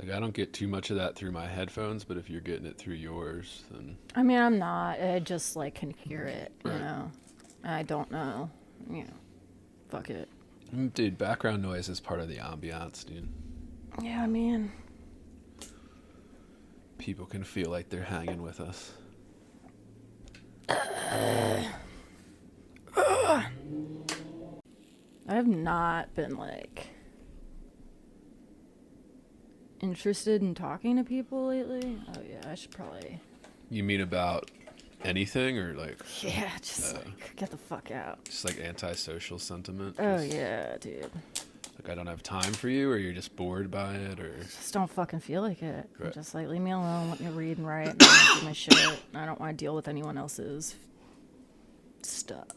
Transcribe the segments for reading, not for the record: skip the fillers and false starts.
Like, I don't get too much of that through my headphones, but if you're getting it through yours, then... I mean, I'm not. I just, like, can hear it, you Right. know? I don't know. You know, fuck it. Dude, background noise is part of the ambiance, dude. Yeah, I mean... People can feel like they're hanging with us. I have not been, like, interested in talking to people lately. Oh, yeah, I should probably... You mean about anything, or like... Yeah, just, like, get the fuck out. Just like antisocial sentiment? Oh, yeah, dude. Like, I don't have time for you, or you're just bored by it, or... Just don't fucking feel like it. Right. Just, like, leave me alone, let me read and write, and do my shit. I don't want to deal with anyone else's stuff.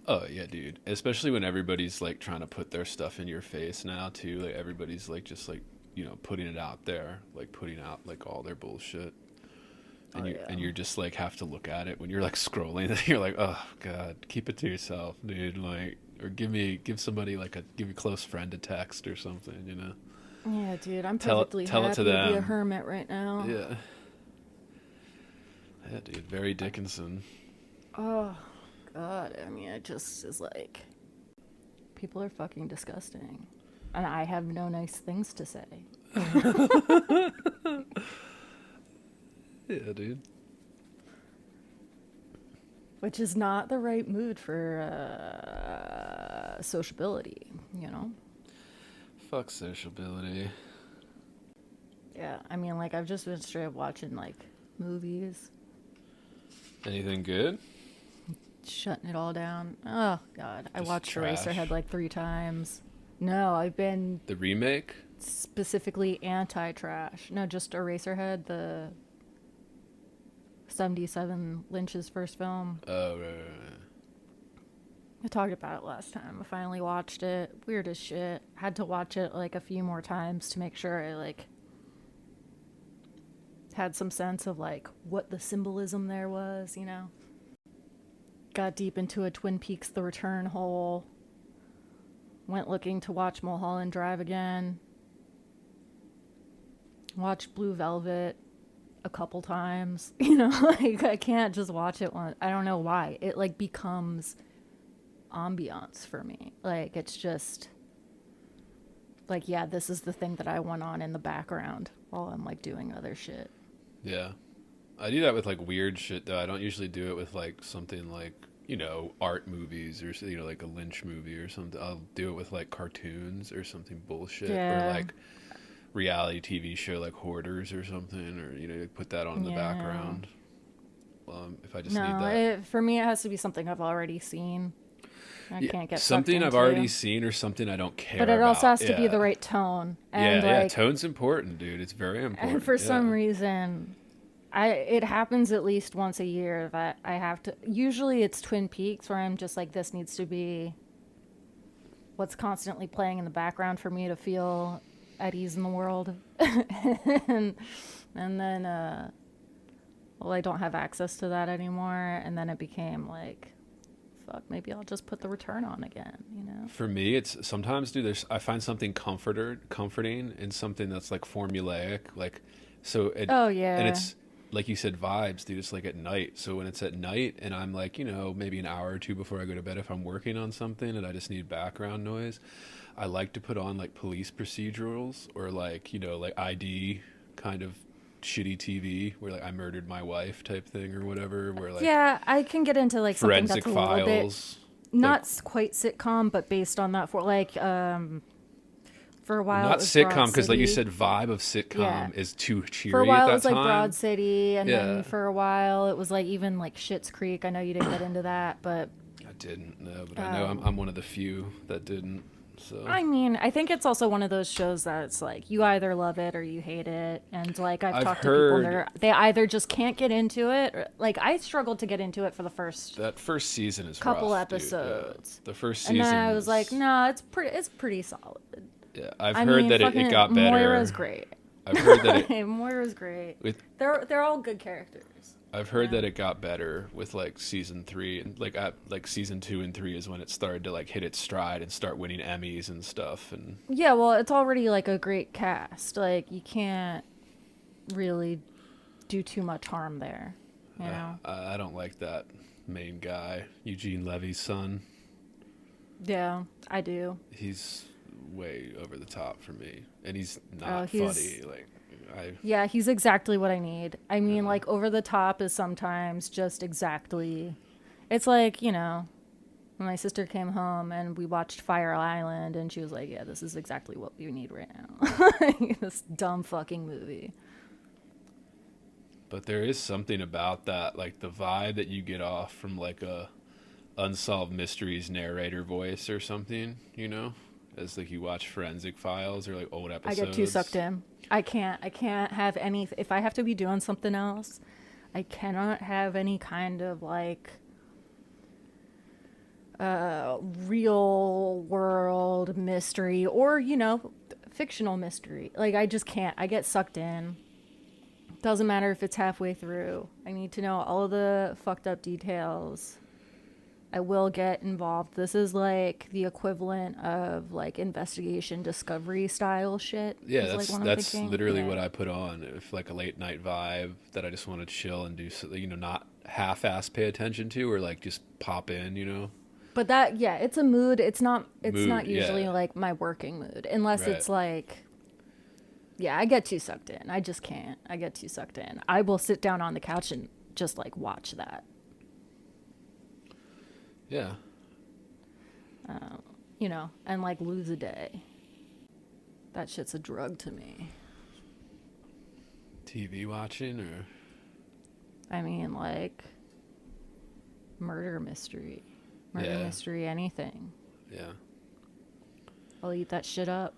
Oh, yeah, dude. Especially when everybody's, like, trying to put their stuff in your face now, too. Like, everybody's, like, just, like, you know, putting it out there. Like, putting out, like, all their bullshit. And, and you're just, like, have to look at it when you're, like, scrolling. You're like, oh, God, keep it to yourself, dude. Like, or give somebody, like, give your close friend a text or something, you know? Yeah, dude, I'm perfectly happy to be a hermit right now. Yeah. Yeah, dude, very Dickinson. Oh, God, I mean, it just is like, people are fucking disgusting. And I have no nice things to say. Yeah, dude. Which is not the right mood for sociability, you know? Fuck sociability. Yeah, I mean, like, I've just been straight up watching, like, movies. Anything good? Shutting it all down. Oh, God. I Just watched trash. Eraserhead like 3 times. No, I've been The remake? specifically anti-trash. No, just Eraserhead, the 77 Lynch's first film. Oh, right. I talked about it last time. I finally watched it. Weird as shit. Had to watch it like a few more times to make sure I like had some sense of like what the symbolism there was, you know. Got deep into a Twin Peaks The Return hole. Went looking to watch Mulholland Drive again. Watched Blue Velvet a couple times. You know, like I can't just watch it once. I don't know why. It like becomes ambiance for me. Like it's just like, yeah, this is the thing that I want on in the background while I'm like doing other shit. Yeah. I do that with like weird shit though. I don't usually do it with like something like, you know, art movies or, you know, like a Lynch movie or something. I'll do it with like cartoons or something bullshit. Yeah. Or like reality TV show like Hoarders or something, or, you know, put that on in the background. If I just need that. For me, it has to be something I've already seen. I can't get something I've already seen or something I don't care about. But it also has to be Yeah. the right tone. And yeah, like, tone's important, dude. It's very important. and for some reason, it happens at least once a year that I have to. Usually, it's Twin Peaks where I'm just like, this needs to be what's constantly playing in the background for me to feel at ease in the world. and then, well, I don't have access to that anymore, and then it became like, fuck, maybe I'll just put The Return on again, you know? For me, it's sometimes, dude, I find something comforting in something that's like formulaic, like, so Oh, yeah. and it's like you said, vibes, dude. It's like at night. So when it's at night and I'm like, you know, maybe an hour or two before I go to bed, if I'm working on something and I just need background noise, I like to put on like police procedurals or like, you know, like ID kind of shitty TV where like I murdered my wife type thing or whatever, where like, yeah, I can get into like something Forensic that's a little Files, bit not quite sitcom, but based on that, for like for a while not it was sitcom, because like you City. said, vibe of sitcom Yeah. is too cheery For a while at that it was like time. Broad City, and Yeah. then for a while it was like even like Schitt's Creek. I know you didn't get into that, but I didn't know, but I know I'm one of the few that didn't. So I mean, I think it's also one of those shows that's like you either love it or you hate it, and like I've talked to people, and they either just can't get into it. Or, like I struggled to get into it for the first that first season is couple rough, dude. episodes. Yeah. The first And season, then I was like, no, it's pretty solid. Yeah, I've I heard mean, that it got better. Moira's great. I've heard that it Moira's great. with They're all good characters. I've heard that it got better with like season 3, and like season 2 and 3 is when it started to like hit its stride and start winning Emmys and stuff. And yeah, well, it's already like a great cast. Like you can't really do too much harm there, you know. I don't like that main guy, Eugene Levy's son. Yeah, I do. He's way over the top for me, and he's not funny. Like, yeah, he's exactly what I need. I mean, like over the top is sometimes just exactly. It's like, you know, when my sister came home and we watched Fire Island, and she was like, "Yeah, this is exactly what we need right now." This dumb fucking movie. But there is something about that, like the vibe that you get off from like a Unsolved Mysteries narrator voice or something, you know, as like you watch Forensic Files or like old episodes. I get too sucked in. I can't have any, if I have to be doing something else, I cannot have any kind of like real world mystery or, you know, fictional mystery. Like I just can't. I get sucked in. Doesn't matter if it's halfway through. I need to know all of the fucked up details. I will get involved. This is like the equivalent of like investigation discovery style shit. Yeah, that's literally what I put on. If like a late night vibe that I just want to chill and do something, you know, not half-ass pay attention to, or like just pop in, you know. But that, yeah, it's a mood. It's not usually like my working mood unless it's like, yeah, I get too sucked in. I just can't. I get too sucked in. I will sit down on the couch and just like watch that. Yeah. You know, and like lose a day. That shit's a drug to me. TV watching or? I mean, like murder mystery, anything. Yeah. I'll eat that shit up.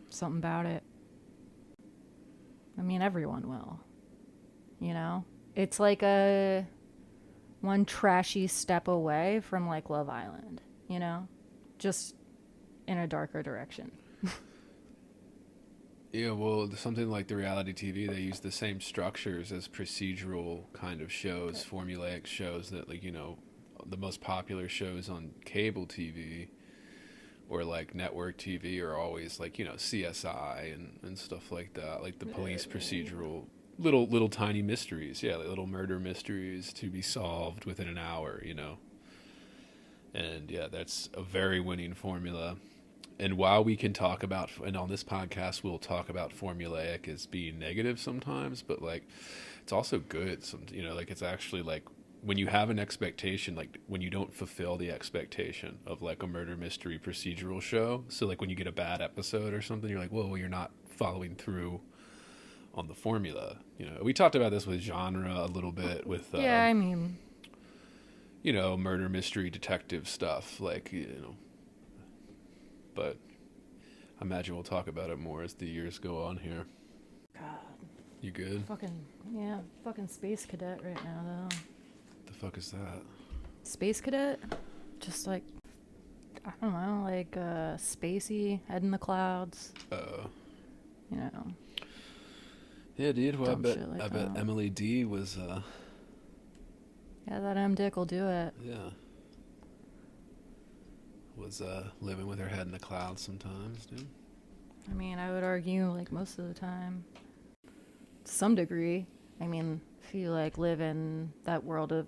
Something about it. I mean, everyone will. You know? It's like a one trashy step away from like Love Island, you know? Just in a darker direction. Yeah, well, something like the reality TV, they use the same structures as procedural kind of shows, formulaic shows that, like, you know, the most popular shows on cable TV or like network TV are always like, you know, CSI and stuff like that, like the police procedural little tiny mysteries, like little murder mysteries to be solved within an hour, you know. And yeah, that's a very winning formula. And while we can talk about, and on this podcast we'll talk about formulaic as being negative sometimes, but like it's also good. You know, like it's actually like when you have an expectation, like when you don't fulfill the expectation of like a murder mystery procedural show. So like when you get a bad episode or something, you're like, whoa, you're not following through on the formula. You know, we talked about this with genre a little bit with, I mean, you know, murder mystery detective stuff, like, you know. But I imagine we'll talk about it more as the years go on here. God. You good? Fucking Space Cadet right now, though. The fuck is that? Space Cadet? Just like, I don't know, like spacey, head in the clouds. You know. Yeah, dude. Well, I bet that. Emily D was. Yeah, that M Dick will do it. Yeah. Was living with her head in the clouds sometimes, dude. I mean, I would argue like most of the time. To some degree. I mean, if you like live in that world of,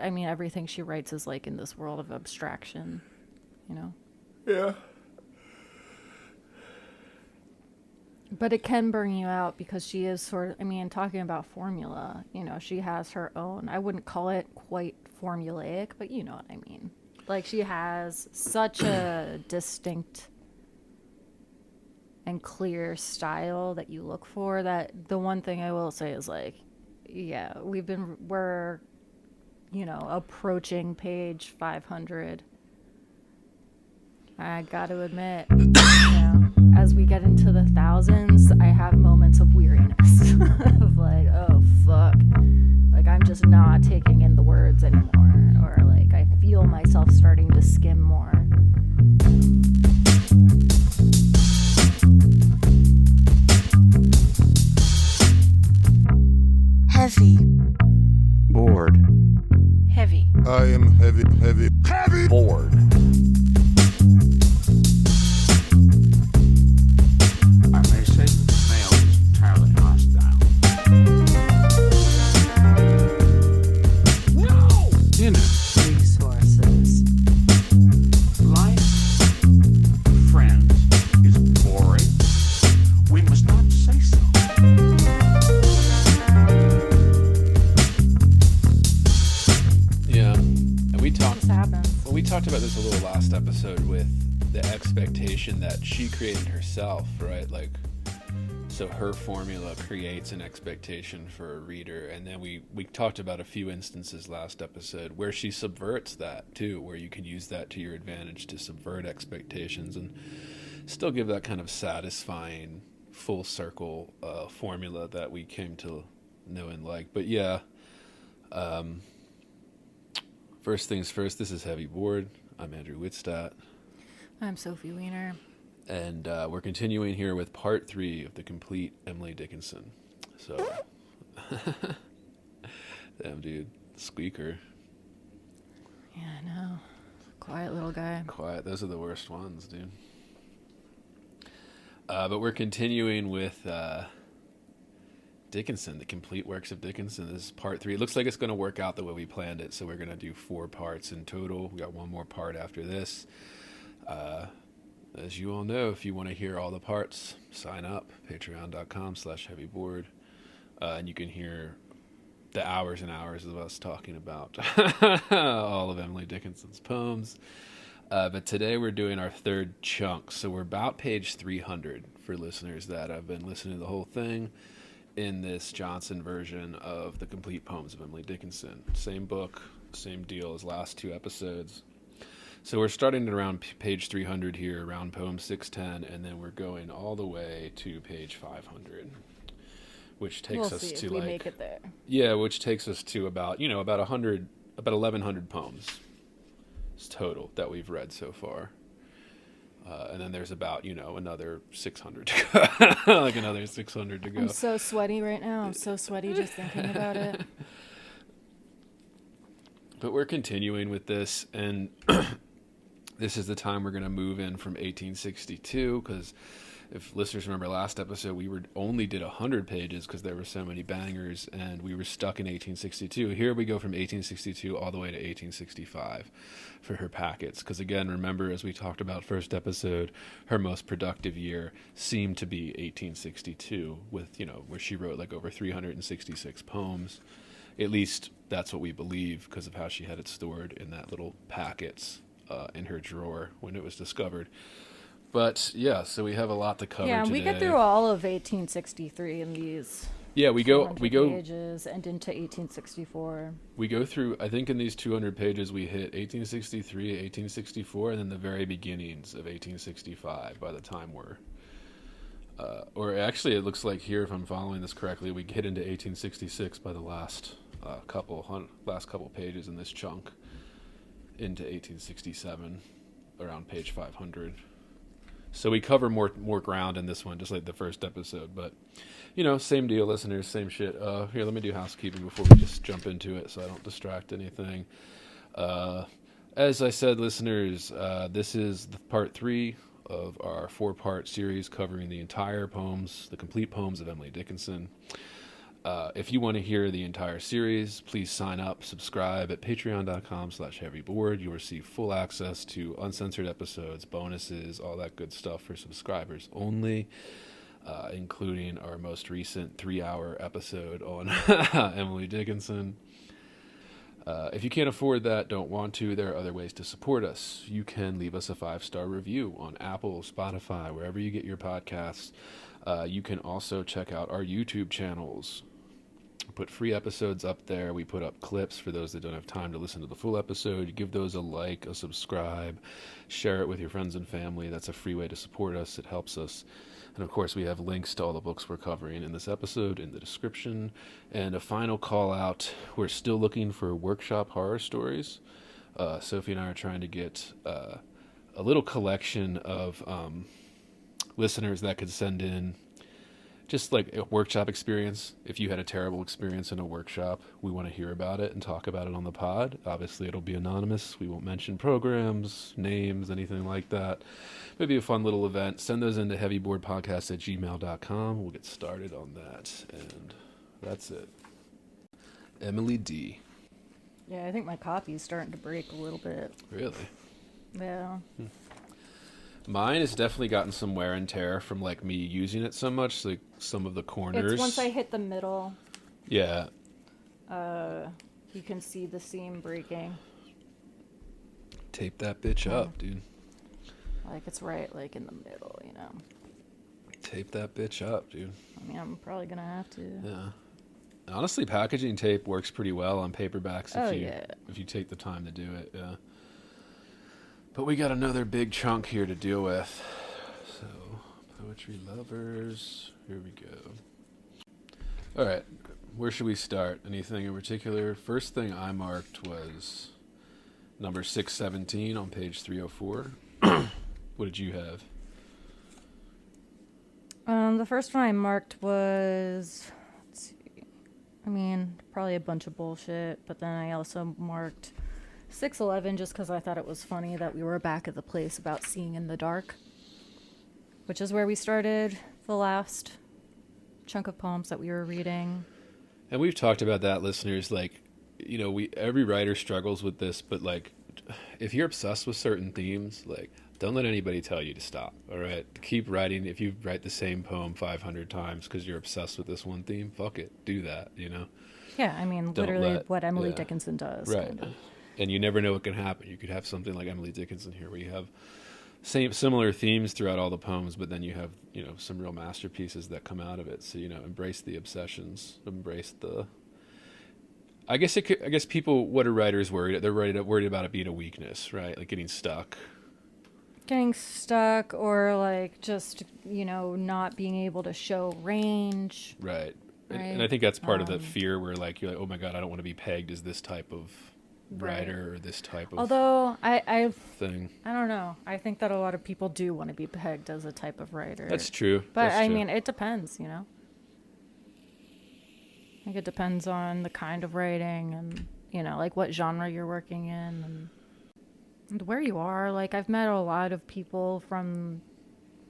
I mean, everything she writes is like in this world of abstraction, you know? Yeah. But it can burn you out because she is sort of, I mean, talking about formula, you know, she has her own, I wouldn't call it quite formulaic, but you know what I mean. Like, she has such a distinct and clear style that you look for, that the one thing I will say is, like, yeah, we're, you know, approaching page 500. I got to admit, you know, as we get into the thousands, I have moments of weariness of like, oh, fuck. Like, I'm just not taking in the words anymore. Or like, I feel myself starting to skim more. episode with the expectation that she created herself, right? Like, so her formula creates an expectation for a reader. And then we talked about a few instances last episode where she subverts that too, where you can use that to your advantage to subvert expectations and still give that kind of satisfying full circle formula that we came to know and like. But yeah, first things first, this is Heavy Board. I'm Andrew Wittstadt. I'm Sophie Weiner. And we're continuing here with part 3 of the complete Emily Dickinson. So, damn, dude, squeaker. Yeah, I know. Quiet little guy. Quiet. Those are the worst ones, dude. But we're continuing with Dickinson, the complete works of Dickinson. This is part 3. It looks like it's going to work out the way we planned it. So we're going to do 4 parts in total. We got one more part after this. As you all know, if you want to hear all the parts, sign up, patreon.com/heavyboard. And you can hear the hours and hours of us talking about all of Emily Dickinson's poems. But today we're doing our third chunk. So we're about page 300 for listeners that have been listening to the whole thing in this Johnson version of the complete poems of Emily Dickinson. Same book, same deal as last 2 episodes. So we're starting at around page 300 here, around poem 610, and then we're going all the way to page 500, which takes us to we make it there. Yeah, which takes us to about 1,100 poems total that we've read so far. And then there's about, another 600 to go. Like another 600 to go. I'm so sweaty right now. I'm so sweaty just thinking about it. But we're continuing with this, and this is the time we're going to move in from 1862, because if listeners remember last episode, we only did 100 pages because there were so many bangers, and we were stuck in 1862. Here we go from 1862 all the way to 1865 for her packets, because again, remember, as we talked about first episode, her most productive year seemed to be 1862, with, where she wrote like over 366 poems. At least that's what we believe, because of how she had it stored in that little packets in her drawer when it was discovered. But yeah, so we have a lot to cover today. Yeah, we get through all of 1863 in these. Yeah, we go pages and into 1864. We go through, I think in these 200 pages we hit 1863, 1864, and then the very beginnings of 1865 by the time we're or actually it looks like here, if I'm following this correctly, we get into 1866 by the last couple pages in this chunk, into 1867 around page 500. So we cover more ground in this one, just like the first episode. But, same deal, listeners, same shit. Here, let me do housekeeping before we just jump into it so I don't distract anything. As I said, listeners, this is the part 3 of our 4-part series covering the entire poems, the complete poems of Emily Dickinson. If you want to hear the entire series, please sign up, subscribe at patreon.com/heavyboard. You'll receive full access to uncensored episodes, bonuses, all that good stuff for subscribers only, including our most recent 3-hour episode on Emily Dickinson. If you can't afford that, don't want to, there are other ways to support us. You can leave us a 5-star review on Apple, Spotify, wherever you get your podcasts. You can also check out our YouTube channels. We put free episodes up there. We put up clips for those that don't have time to listen to the full episode. You give those a like, a subscribe, share it with your friends and family. That's a free way to support us. It helps us. And of course, we have links to all the books we're covering in this episode in the description. And a final call out, we're still looking for workshop horror stories. Sophie and I are trying to get a little collection of listeners that could send in just like a workshop experience. If you had a terrible experience in a workshop, we want to hear about it and talk about it on the pod. Obviously, it'll be anonymous. We won't mention programs, names, anything like that. Maybe a fun little event. Send those into heavyboardpodcast@gmail.com. We'll get started on that. And that's it. Emily D. Yeah, I think my copy's starting to break a little bit. Really? Yeah. Mine has definitely gotten some wear and tear from like me using it so much, like some of the corners. It's once I hit the middle. Yeah. You can see the seam breaking. Tape that bitch up, dude. Like, it's right, like, in the middle, you know? Tape that bitch up, dude. I mean, I'm probably gonna have to. Yeah. Honestly, packaging tape works pretty well on paperbacks if you take the time to do it, yeah. But we got another big chunk here to deal with. So, poetry lovers, here we go. All right, where should we start? Anything in particular? First thing I marked was number 617 on page 304. What did you have? The first one I marked was, let's see, I mean, probably a bunch of bullshit, but then I also marked 611 just because I thought it was funny that we were back at the place about seeing in the dark, which is where we started the last chunk of poems that we were reading. And we've talked about that, listeners. Like, you know, every writer struggles with this, but like, if you're obsessed with certain themes, like, don't let anybody tell you to stop. All right, keep writing. If you write the same poem 500 times because you're obsessed with this one theme, fuck it, do that. You know. Yeah, I mean, literally what Emily Dickinson does. Right. Kind of. And you never know what can happen. You could have something like Emily Dickinson here, where you have similar themes throughout all the poems, but then you have, you know, some real masterpieces that come out of it. So, you know, embrace the obsessions, embrace the. I guess people. What are writers worried? They're worried about it being a weakness, right? Like getting stuck, or like just, you know, not being able to show range. Right. And I think that's part of the fear, where like you're like, oh my god, I don't want to be pegged as this type of writer or this type of. Although I thing. I don't know. I think that a lot of people do want to be pegged as a type of writer. That's true. But I mean, it depends, you know. I think it depends on the kind of writing and, you know, like what genre you're working in and where you are. Like, I've met a lot of people from,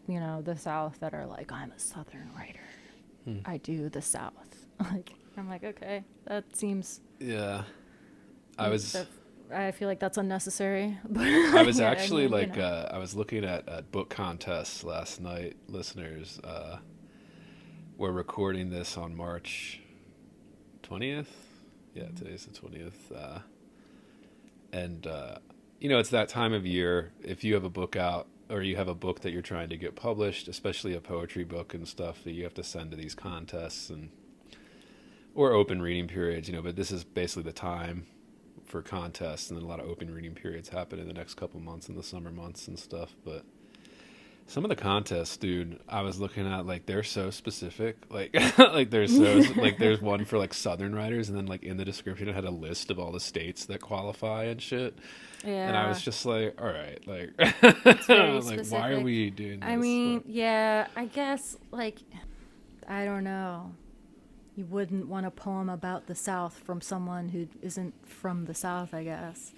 you know, the South that are like, I'm a Southern writer. I do the South. Like, I'm like, okay, that seems. Yeah. I feel like that's unnecessary. I was actually I was looking at book contests last night, listeners. We're recording this on March 20th. Yeah, today's the 20th. And, you know, it's that time of year. If you have a book out or you have a book that you're trying to get published, especially a poetry book and stuff that you have to send to these contests or open reading periods, you know, but this is basically the time for contests, and then a lot of open reading periods happen in the next couple months in the summer months and stuff. But some of the contests, dude, I was looking at, like, they're so specific. Like, like there's one for like Southern writers, and then like in the description it had a list of all the states that qualify and shit. Yeah. And I was just like, all right, like, like, why are we doing this? I mean, yeah, I guess, like, I don't know. You wouldn't want a poem about the South from someone who isn't from the South, I guess.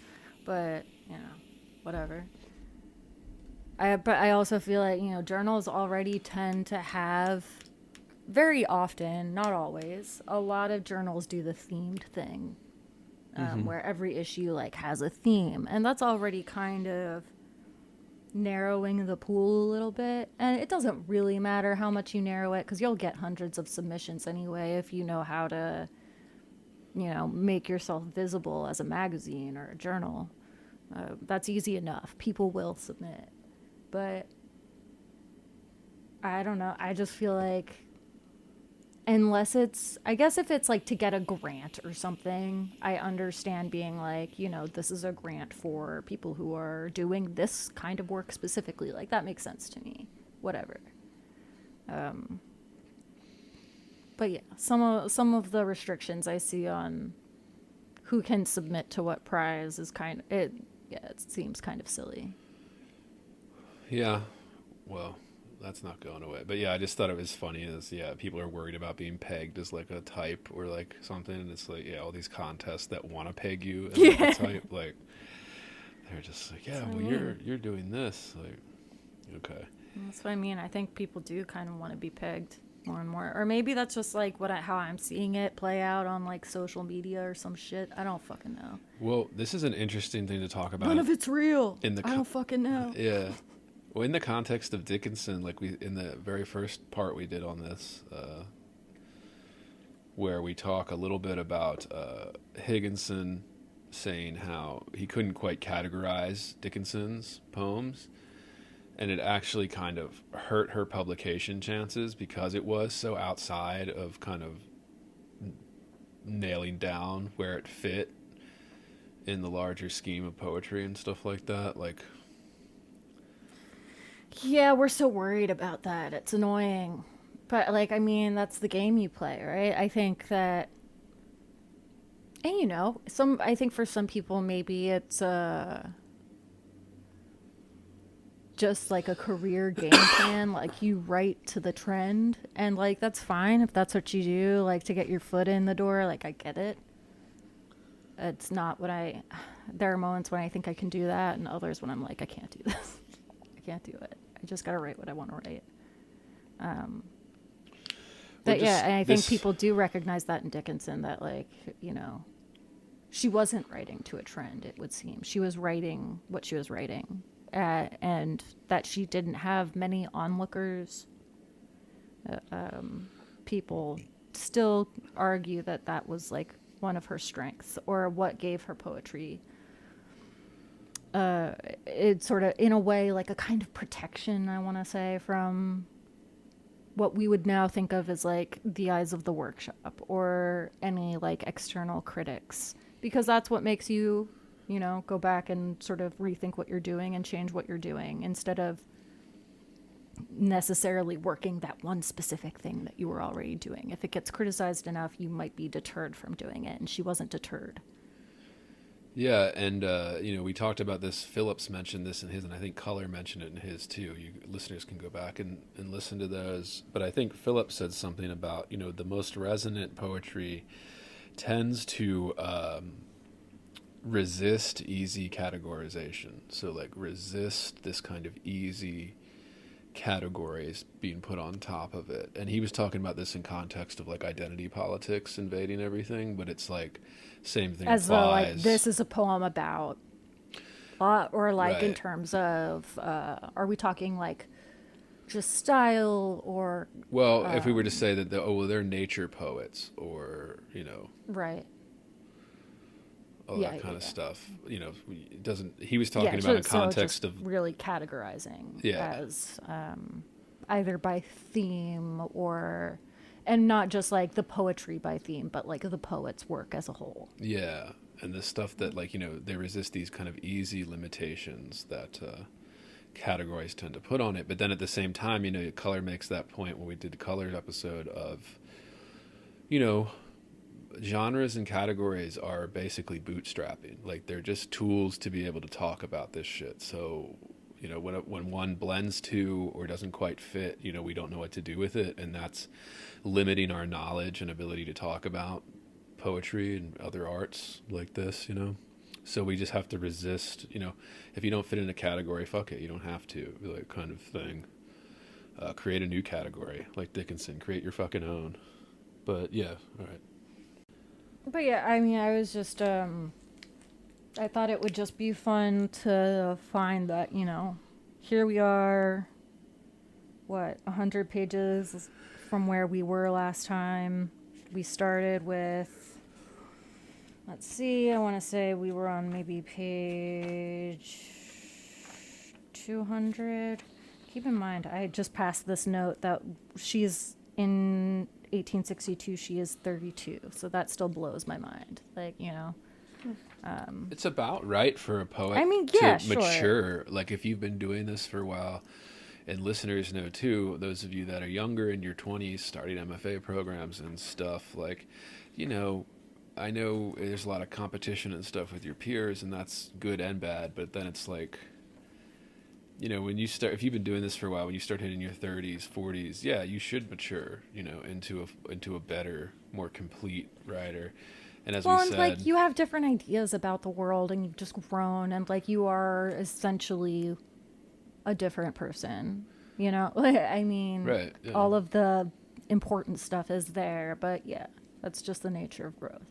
But, you know, whatever. But I also feel like, you know, journals already tend to have, very often, not always, a lot of journals do the themed thing. Where every issue, like, has a theme. And that's already kind of narrowing the pool a little bit. And it doesn't really matter how much you narrow it, because you'll get hundreds of submissions anyway if you know how to, you know, make yourself visible as a magazine or a journal. That's easy enough. People will submit. But I don't know. I just feel like, unless it's, I guess if it's like to get a grant or something, I understand being like, you know, this is a grant for people who are doing this kind of work specifically. Like, that makes sense to me. Whatever. But yeah, some of the restrictions I see on who can submit to what prize is it seems kind of silly. Yeah. Well, that's not going away. But yeah, I just thought it was funny people are worried about being pegged as like a type or like something. And it's like, yeah, all these contests that want to peg you as like a type, like, they're just like, yeah, well, you're doing this. Like, okay. That's what I mean. I think people do kind of want to be pegged more and more. Or maybe that's just like how I'm seeing it play out on like social media or some shit. I don't fucking know. Well, this is an interesting thing to talk about. None of it's real. I don't fucking know. Yeah. Well, in the context of Dickinson, like in the very first part we did on this, where we talk a little bit about Higginson saying how he couldn't quite categorize Dickinson's poems, and it actually kind of hurt her publication chances because it was so outside of kind of nailing down where it fit in the larger scheme of poetry and stuff like that. Like, Yeah, we're so worried about that. It's annoying. But, like, I mean, that's the game you play, right? I think that, and you know, I think for some people, maybe it's just like a career game plan. Like, you write to the trend, and, like, that's fine if that's what you do, like, to get your foot in the door. Like, I get it. It's not what there are moments when I think I can do that, and others when I'm like, I can't do this. I can't do it. I just gotta write what I want to write. But yeah, and I think people do recognize that in Dickinson, that, like, you know, she wasn't writing to a trend, it would seem. She was writing what she was writing, and that she didn't have many onlookers. People still argue that that was, like, one of her strengths, or what gave her poetry. It's sort of, in a way, like a kind of protection, I want to say, from what we would now think of as, like, the eyes of the workshop or any, like, external critics, because that's what makes you, you know, go back and sort of rethink what you're doing and change what you're doing, instead of necessarily working that one specific thing that you were already doing. If it gets criticized enough, you might be deterred from doing it, and she wasn't deterred. yeah, and you know, we talked about this. Phillips mentioned this in his, and I think Color mentioned it in his too. You listeners can go back and listen to those. But I think Phillips said something about, you know, the most resonant poetry tends to resist easy categorization. So, like, resist this kind of easy categories being put on top of it. And he was talking about this in context of, like, identity politics invading everything, but it's like same thing As applies. though, like, this is a poem about, or, like, Right. in terms of, are we talking, like, just style, or Well, if we were to say that they're nature poets, or, you know, right? all Yeah, that kind yeah, of yeah. stuff, you know, it doesn't. He was Yeah, talking about in so context just of, really categorizing yeah, as either by theme, or, and not just like the poetry by theme, but like the poet's work as a whole. yeah, and the stuff that, like, you know, they resist these kind of easy limitations that categories tend to put on it. But then at the same time, you know, Color makes that point when we did the Color episode of, you know, genres and categories are basically bootstrapping. Like, they're just tools to be able to talk about this shit. So, you know, when one blends two or doesn't quite fit, you know, we don't know what to do with it, and that's limiting our knowledge and ability to talk about poetry and other arts like this, you know. So we just have to resist, you know, if you don't fit in a category, fuck it, you don't have to, like, kind of thing. Create a new category, like Dickinson. Create your fucking own. But yeah, all right. But yeah, I mean, I was just I thought it would just be fun to find that, you know, here we are, what, 100 pages from where we were last time. We started with, let's see, I want to say we were on maybe page 200. Keep in mind, I just passed this note that she's in 1862, she is 32. So that still blows my mind. Like, you know. It's about right for a poet, I mean, yeah, to sure. mature. Like, if you've been doing this for a while, and listeners know too, those of you that are younger, in your 20s, starting MFA programs and stuff, like, you know, I know there's a lot of competition and stuff with your peers, and that's good and bad, but then it's like, you know, when you start, if you've been doing this for a while, when you start hitting your 30s, 40s, yeah, you should mature, you know, into a better, more complete writer. And as Well, we and said, like, you have different ideas about the world, and you've just grown, and like, you are essentially a different person, you know. I mean, right, yeah. all of the important stuff is there, but yeah, that's just the nature of growth.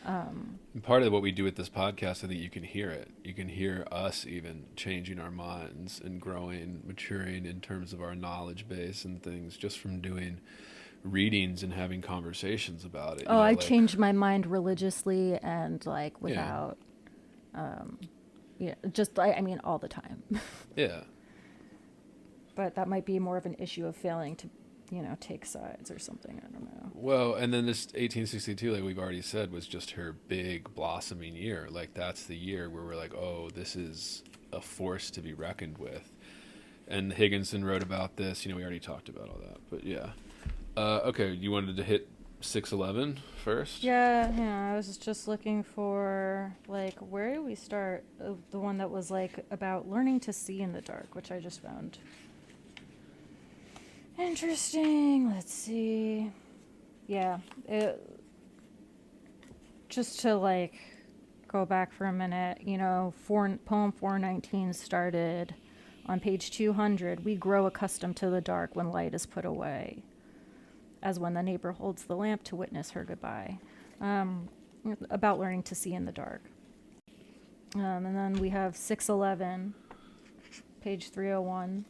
And part of what we do with this podcast, I think you can hear it. You can hear us even changing our minds and growing, maturing in terms of our knowledge base and things, just from doing readings and having conversations about it. I changed my mind religiously and like without Yeah, just I mean all the time. Yeah. But that might be more of an issue of failing to, take sides or something. I don't know. Well, and then this 1862, like we've already said, was just her big blossoming year. Like that's the year where we're like, oh, this is a force to be reckoned with. And Higginson wrote about this. We already talked about all that, but yeah. Okay, you wanted to hit 611 first? Yeah, I was just looking for, like, where do we start? The one that was, like, about learning to see in the dark, which I just found interesting. Let's see. Yeah, just to, like, go back for a minute, poem 419 started on page 200. We grow accustomed to the dark when light is put away, as when the neighbor holds the lamp to witness her goodbye. About learning to see in the dark. And then we have 611, page 301.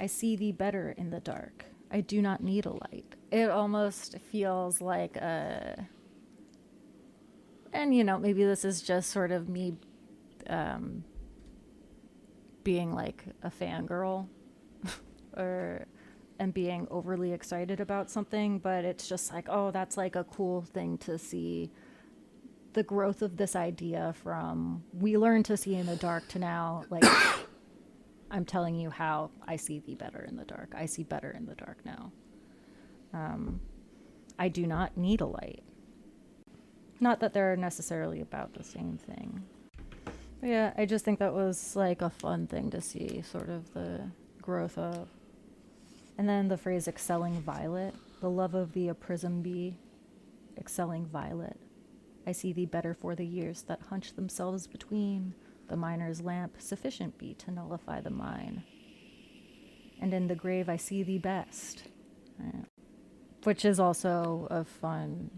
I see thee better in the dark. I do not need a light. It almost feels like and maybe this is just sort of me being like a fangirl and being overly excited about something, but it's just like, oh, that's like a cool thing to see the growth of this idea from we learn to see in the dark to now, like, I'm telling you how I see thee better in the dark. I see better in the dark now. I do not need a light. Not that they're necessarily about the same thing. But yeah, I just think that was like a fun thing to see, sort of the growth of. And then the phrase excelling violet, the love of thee a prism be, excelling violet. I see thee better for the years that hunch themselves between the miner's lamp, sufficient be to nullify the mine. And in the grave I see thee best. Right. Which is also a fun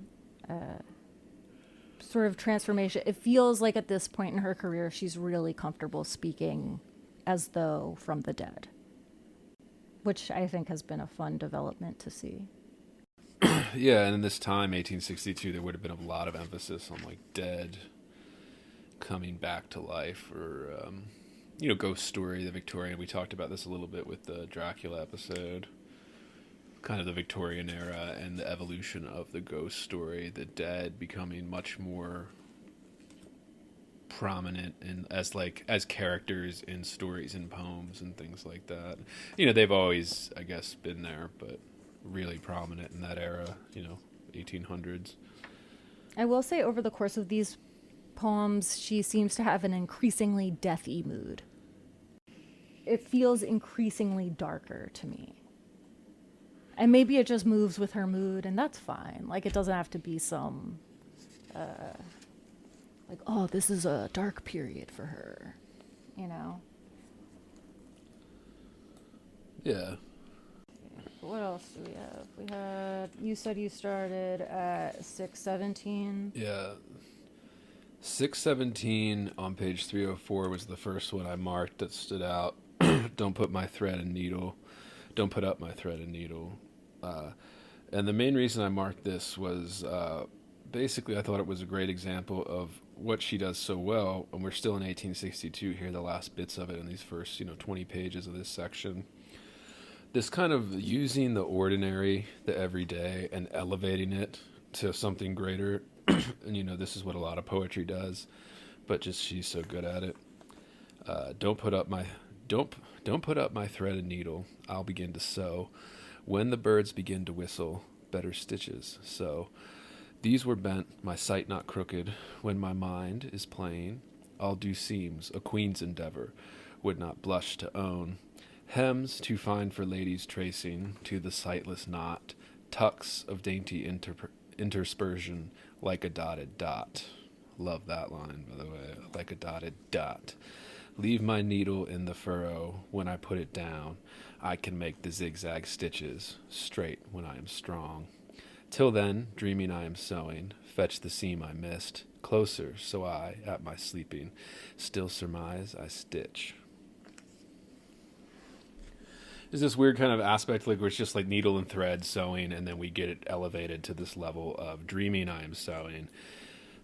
sort of transformation. It feels like at this point in her career, she's really comfortable speaking as though from the dead, which I think has been a fun development to see. Yeah, and in this time, 1862, there would have been a lot of emphasis on, like, dead coming back to life, or, ghost story, the Victorian. We talked about this a little bit with the Dracula episode. Kind of the Victorian era and the evolution of the ghost story, the dead becoming much more prominent and as characters in stories and poems and things like that. They've always, I guess, been there, but really prominent in that era, 1800s. I will say over the course of these poems, she seems to have an increasingly deathy mood. It feels increasingly darker to me. And maybe it just moves with her mood, and that's fine. Like, it doesn't have to be some, oh, this is a dark period for her, Yeah. What else do we have? You said you started at 617. Yeah. 617 on page 304 was the first one I marked that stood out. Don't put my thread and needle. Don't put up my thread and needle. And the main reason I marked this was basically I thought it was a great example of what she does so well, and we're still in 1862 here, the last bits of it in these first 20 pages of this section. This kind of using the ordinary, the everyday, and elevating it to something greater. And this is what a lot of poetry does, but just she's so good at it. Don't put up my thread and needle. I'll begin to sew. When the birds begin to whistle, better stitches. So these were bent, my sight not crooked. When my mind is plain, I'll do seams, a queen's endeavor, would not blush to own. Hems too fine for ladies tracing, to the sightless knot, tucks of dainty interspersion, like a dotted dot. Love that line, by the way, like a dotted dot. Leave my needle in the furrow. When I put it down, I can make the zigzag stitches straight when I am strong. Till then, dreaming I am sewing, fetch the seam I missed. Closer, so I, at my sleeping, still surmise I stitch. There's this weird kind of aspect, like where it's just like needle and thread sewing, and then we get it elevated to this level of dreaming I am sewing,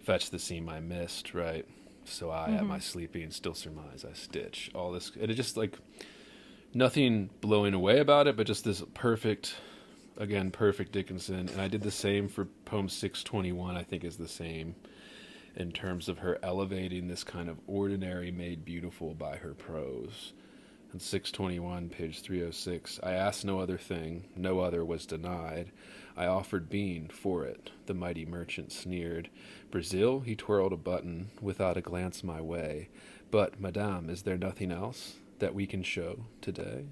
fetch the seam I missed, right? So I, at my sleeping, still surmise I stitch. All this, and it just like nothing blowing away about it, but just this perfect, again, perfect Dickinson. And I did the same for poem 621, I think is the same in terms of her elevating this kind of ordinary made beautiful by her prose. And 621, page 306, I asked no other thing, no other was denied. I offered being for it, the mighty merchant sneered. Brazil, he twirled a button, without a glance my way. But, madame, is there nothing else that we can show today?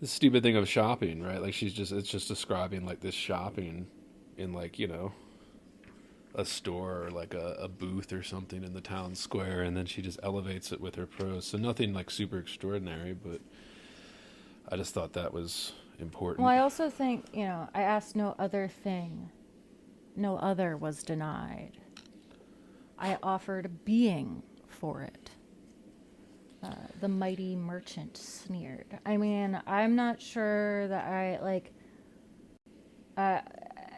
This stupid thing of shopping, right? Like it's just describing like this shopping in like, a store or like a booth or something in the town square, and then she just elevates it with her prose. So nothing like super extraordinary, but I just thought that was important. Well, I also think, I asked no other thing, no other was denied. I offered being for it. The mighty merchant sneered. I mean, I'm not sure that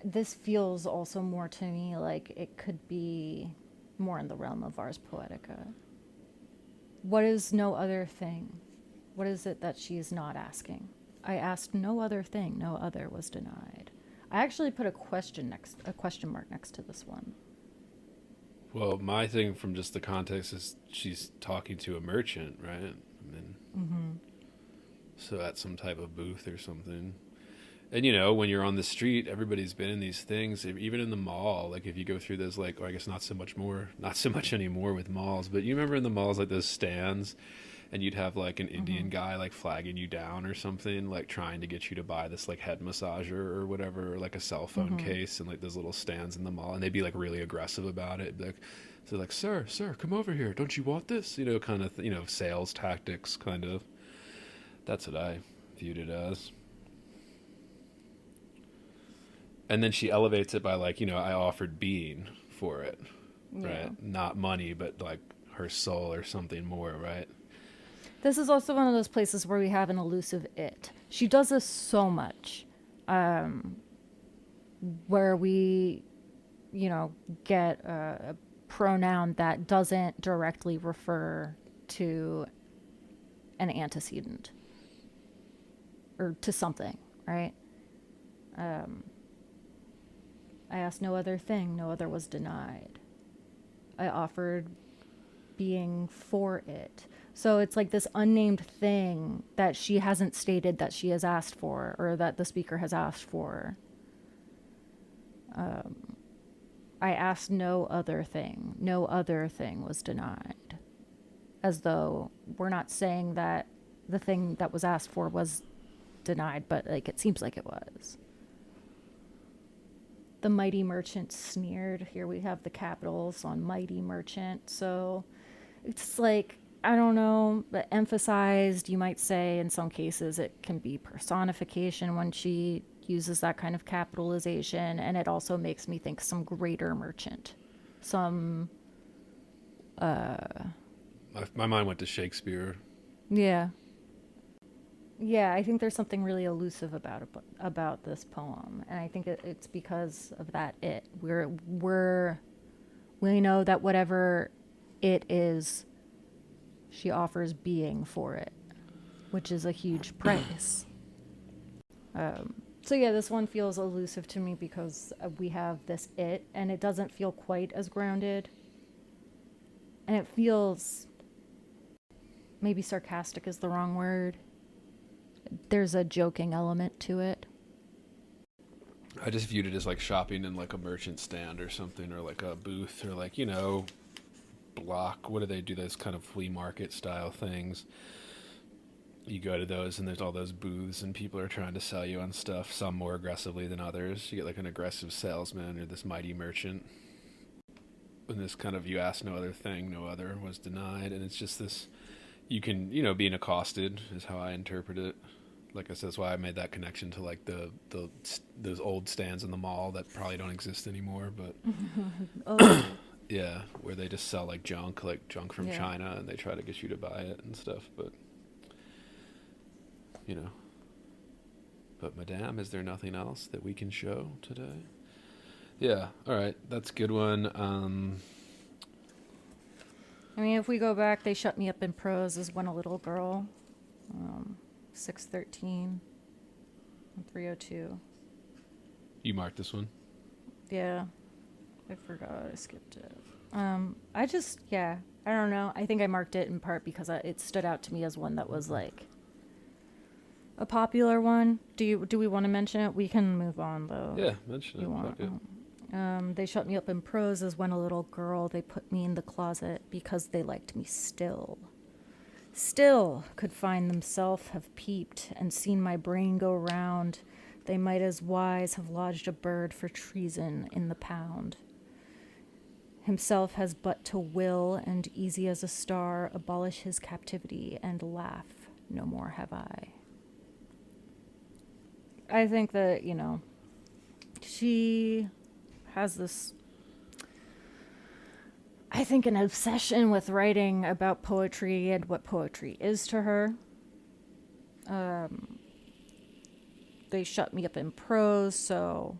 this feels also more to me like it could be more in the realm of Ars Poetica. What is no other thing? What is it that she is not asking? I asked no other thing, no other was denied. I actually put a question mark next to this one. Well, my thing from just the context is she's talking to a merchant, right? I mean, so at some type of booth or something. And when you're on the street, everybody's been in these things, even in the mall. Like if you go through those, like, or I guess not so much anymore with malls, but you remember in the malls, like those stands, and you'd have like an Indian guy like flagging you down or something, like trying to get you to buy this like head massager or whatever, or like a cell phone case, and like those little stands in the mall, and they'd be like really aggressive about it. Like, so like, sir, come over here. Don't you want this? Kind of, sales tactics, kind of. That's what I viewed it as. And then she elevates it by like, I offered being for it, right? Not money, but like her soul or something more, right? This is also one of those places where we have an elusive it. She does this so much, where we, get a pronoun that doesn't directly refer to an antecedent or to something, right? I asked no other thing, no other was denied. I offered being for it. So it's like this unnamed thing that she hasn't stated that she has asked for, or that the speaker has asked for. I asked no other thing was denied. As though we're not saying that the thing that was asked for was denied, but like it seems like it was. The mighty merchant sneered. Here we have the capitals on mighty merchant. So it's like, I don't know, but emphasized, you might say. In some cases it can be personification when she uses that kind of capitalization, and it also makes me think some greater merchant. Some my mind went to Shakespeare. Yeah, I think there's something really elusive about this poem, and I think it's because of that it. We know that whatever it is, she offers being for it, which is a huge price. So yeah, this one feels elusive to me because we have this it, and it doesn't feel quite as grounded, and it feels, maybe sarcastic is the wrong word. There's a joking element to it. I just viewed it as like shopping in like a merchant stand or something, or like a booth, or like, block. What do they do? Those kind of flea market style things. You go to those and there's all those booths and people are trying to sell you on stuff, some more aggressively than others. You get like an aggressive salesman or this mighty merchant. And this kind of, you ask no other thing, no other was denied. And it's just this, you can, being accosted is how I interpret it. Like I said, that's why I made that connection to like those old stands in the mall that probably don't exist anymore. But yeah, where they just sell like junk from China, and they try to get you to buy it and stuff. But but madame, is there nothing else that we can show today? Yeah, all right, that's a good one. I mean, if we go back, they shut me up in prose as when a little girl. 613 and 302. You marked this one? Yeah. I forgot. I skipped it. I don't know. I think I marked it in part because it stood out to me as one that was like a popular one. Do we want to mention it? We can move on though. Yeah, mention it. Want, Fuck it. they shut me up in prose as when a little girl. They put me in the closet because they liked me still. Still could find themself have peeped and seen my brain go round. They might as wise have lodged a bird for treason in the pound. Himself has but to will, and easy as a star, abolish his captivity and laugh, no more have I. I think that, she has this, I think, an obsession with writing about poetry and what poetry is to her. They shut me up in prose, so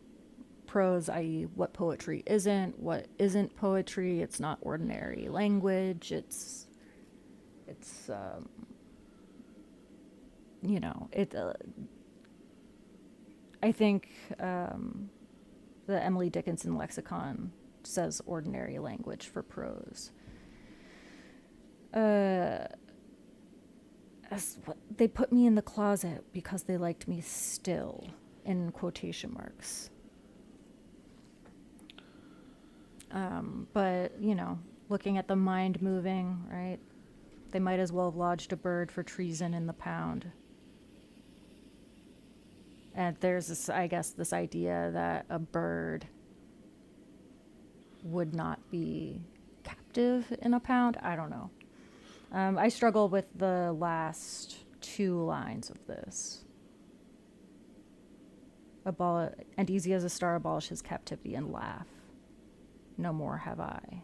prose, i.e. what poetry isn't, what isn't poetry. It's not ordinary language. It's I think the Emily Dickinson lexicon says ordinary language for prose. They put me in the closet because they liked me still, in quotation marks. But, looking at the mind moving, right? They might as well have lodged a bird for treason in the pound. And there's this, I guess, this idea that a bird would not be captive in a pound. I don't know. I struggle with the last two lines of this. And easy as a star, abolish his captivity and laugh. No more have I.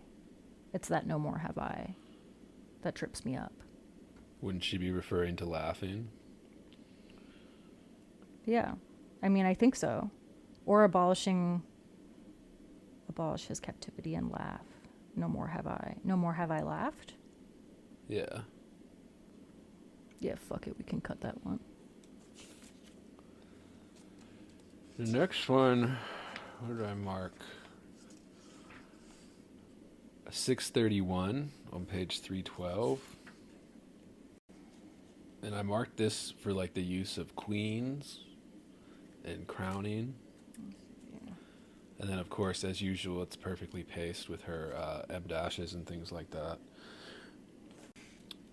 It's that no more have I that trips me up. Wouldn't she be referring to laughing? Yeah. I mean, I think so. Or abolish his captivity and laugh. No more have I. No more have I laughed? Yeah. Yeah, fuck it. We can cut that one. The next one, what did I mark? 631 on page 312. And I marked this for like the use of queens and crowning. Yeah. And then, of course, as usual, it's perfectly paced with her M dashes and things like that.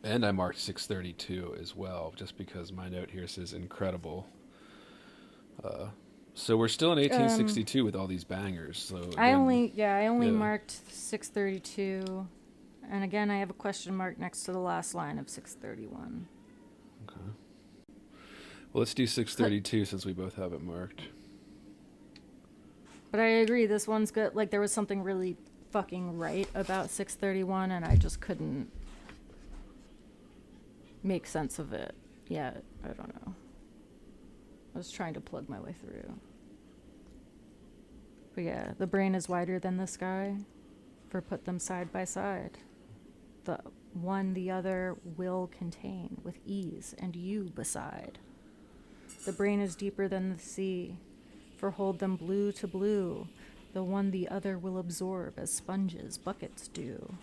And I marked 632 as well, just because my note here says incredible. So we're still in 1862 with all these bangers. So again, I only marked 632. And again, I have a question mark next to the last line of 631. Okay. Well, let's do 632 since we both have it marked. But I agree, this one's good. Like, there was something really fucking right about 631, and I just couldn't make sense of it yet. I don't know. I was trying to plug my way through. But yeah, the brain is wider than the sky, for put them side by side. The one the other will contain with ease, and you beside. The brain is deeper than the sea, for hold them blue to blue. The one the other will absorb as sponges buckets do.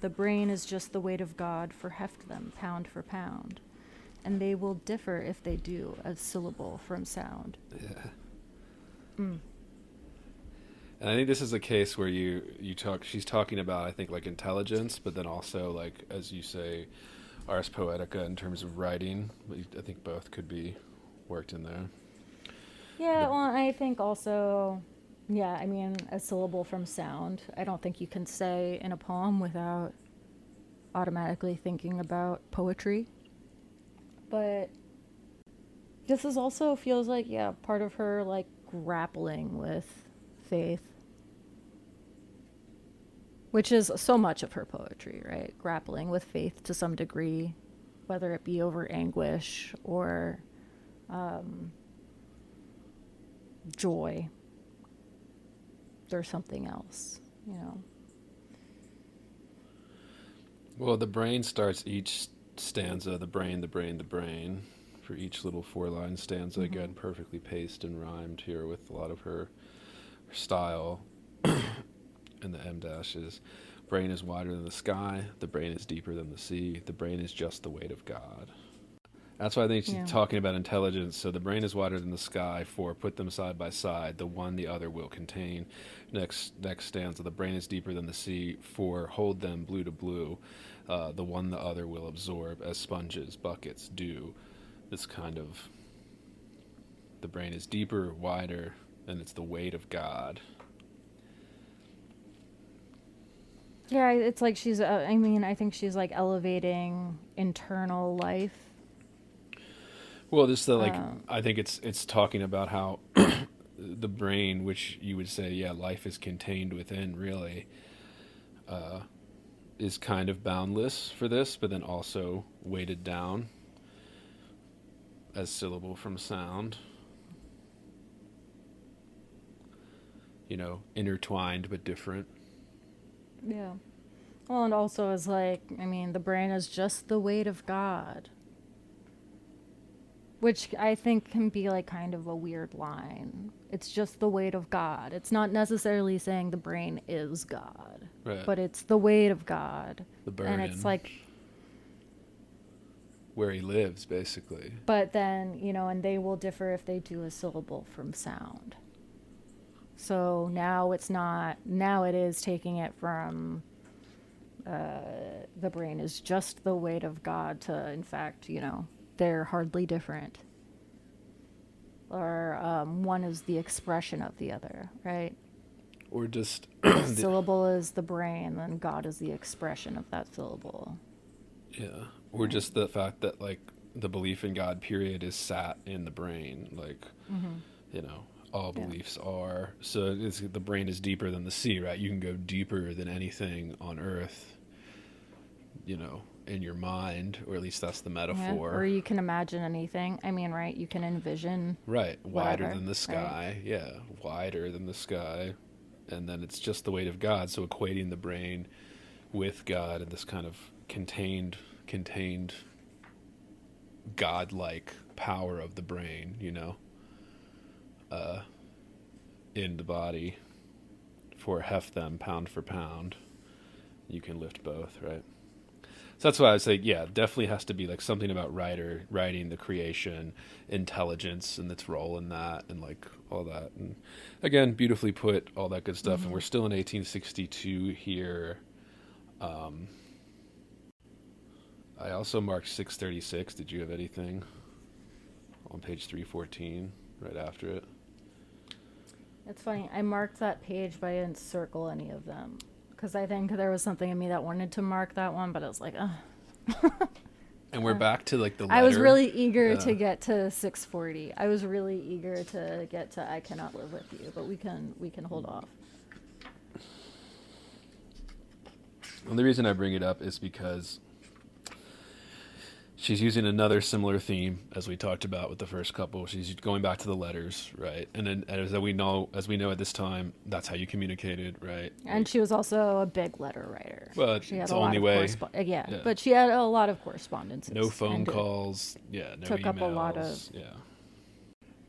The brain is just the weight of God, for heft them pound for pound. And they will differ if they do, a syllable from sound. Yeah. And I think this is a case where she's talking about, I think, like intelligence, but then also, like, as you say, ars poetica in terms of writing. I think both could be worked in there. Yeah, well, I think also, I mean, a syllable from sound. I don't think you can say in a poem without automatically thinking about poetry. But this is also feels like, part of her, like, grappling with faith. Which is so much of her poetry, right? Grappling with faith to some degree, whether it be over anguish or joy. There's something else, Well, the brain starts each stanza, the brain, the brain, the brain, for each little four-line stanza, Mm-hmm. again, perfectly paced and rhymed here with a lot of her style and the M dashes. Brain is wider than the sky, the brain is deeper than the sea, the brain is just the weight of God. That's why I think she's Yeah. talking about intelligence. So the brain is wider than the sky. For put them side by side, the one the other will contain. Next stanza. The brain is deeper than the sea. For hold them blue to blue, the one the other will absorb as sponges, buckets do. This kind of the brain is deeper, wider, and it's the weight of God. Yeah, it's like she's, I mean, I think she's like elevating internal life. Well, this the like Um, I think it's talking about how the brain, which you would say, yeah, life is contained within, really, uh, is kind of boundless for this, but then also weighted down as syllable from sound. Intertwined but different. yeah. Well, and also is like, I mean, the brain is just the weight of God, which I think can be like kind of a weird line. It's just the weight of God. It's not necessarily saying the brain is God, Right. but it's the weight of God. The And it's burden like, where he lives, basically. but then, and they will differ if they do a syllable from sound. So now it's not, now it is taking it from the brain is just the weight of God to, in fact, they're hardly different. Or one is the expression of the other, right? Or just If syllable is the brain, then God is the expression of that syllable. yeah. Or Right. just the fact that like the belief in God period is sat in the brain. Like, Mm-hmm. you know, all Yeah. beliefs are. So the brain is deeper than the sea, right? You can go deeper than anything on earth, in your mind, or at least that's the Yeah. Or metaphor. you can imagine anything. I mean, right? You can envision Right. Wider whatever, than the right? sky. Yeah. Wider than the sky. And then it's just the weight of God. So equating the brain with God and this kind of contained godlike power of the brain, uh, in the body for heft them pound for pound. You can lift both, right? So that's why I would say, yeah, definitely has to be like something about writing the creation, intelligence, and its role in that, and like all that. And again, beautifully put, all that good stuff. And Mm-hmm. we're still in 1862 here. Um, I also marked 636. Did you have anything on page 314 right after it? It's funny. I marked that page, but I didn't circle any of them because I think there was something in me that wanted to mark that one, but I was like, ugh. And we're back to like the I was letter. really eager to get to 640. I was really eager to get to I cannot live with you, but we can hold off. And the reason I bring it up is because she's using another similar theme as we talked about with the first couple. She's going back to the letters, right? And then as we know at this time, that's how you communicated, right? And Like, she was also a big letter writer. well, She it's had the a lot only of way. correspondence. Yeah, Yeah. but she had a lot of No correspondences phone and calls. Yeah, no took up a lot of. emails. Yeah.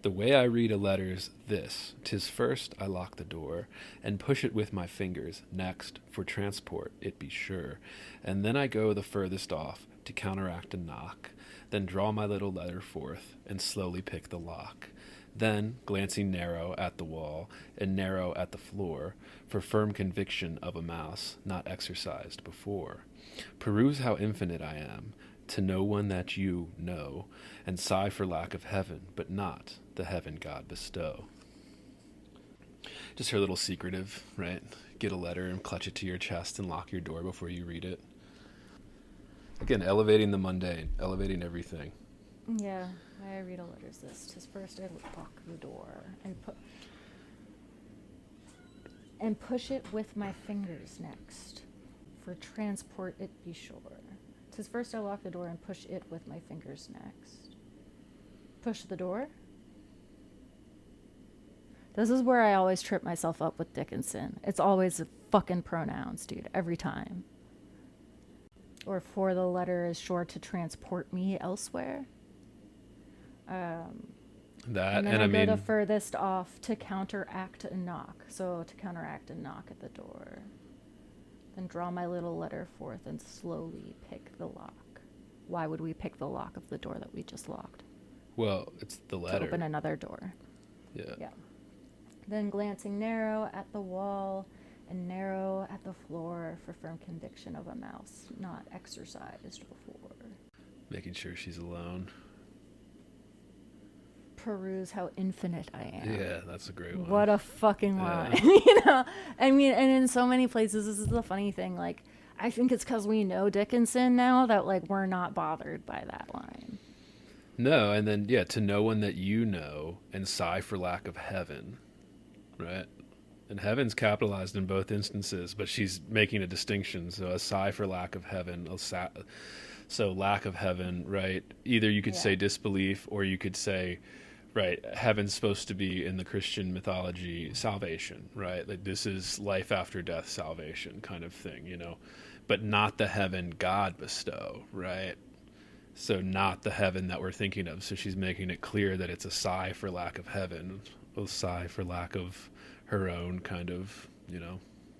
The way I read a letter's this: 'tis first I lock the door, and push it with my fingers, next, for transport, it be sure, and then I go the furthest off, to counteract a knock, then draw my little letter forth, and slowly pick the lock. Then, glancing narrow at the wall, and narrow at the floor, for firm conviction of a mouse not exercised before, peruse how infinite I am, to no one that you know, and sigh for lack of heaven, but not the heaven God bestow. Just her little secretive, right? Get a letter and clutch it to your chest and lock your door before you read it. Again, elevating the mundane, elevating everything. Yeah, I read a letter's this. 'Tis first I lock the door and push it with my fingers next, for transport it be sure. 'Tis first I lock the door and push it with my fingers next. Push the door? This is where I always trip myself up with Dickinson. It's always the fucking pronouns, dude, every time. or for the letter is sure to transport me elsewhere. That, And then and I I go mean, the furthest off to counteract a knock. So to counteract a knock at the door. Then draw my little letter forth and slowly pick the lock. Why would we pick the lock of the door that we just locked? well, it's the letter. To open another door. Yeah. Then glancing narrow at the wall and narrow at the floor for firm conviction of a mouse not exercised before. Making sure she's alone. Peruse how infinite I am. Yeah, that's a great one. What a fucking line. I mean, and in so many places, this is the funny thing. Like, I think it's because we know Dickinson now that, like, we're not bothered by that line. No, and then, yeah, to no one that you know, and sigh for lack of heaven, right? And heaven's capitalized in both instances, but she's making a distinction. So a sigh for lack of heaven, so lack of heaven, right? Either you could say disbelief, or you could say, right, heaven's supposed to be in the Christian mythology salvation, right? Like this is life after death salvation kind of thing, but not the heaven God bestow, right? So not the heaven that we're thinking of. So she's making it clear that it's a sigh for lack of heaven, a sigh for lack of her own kind of,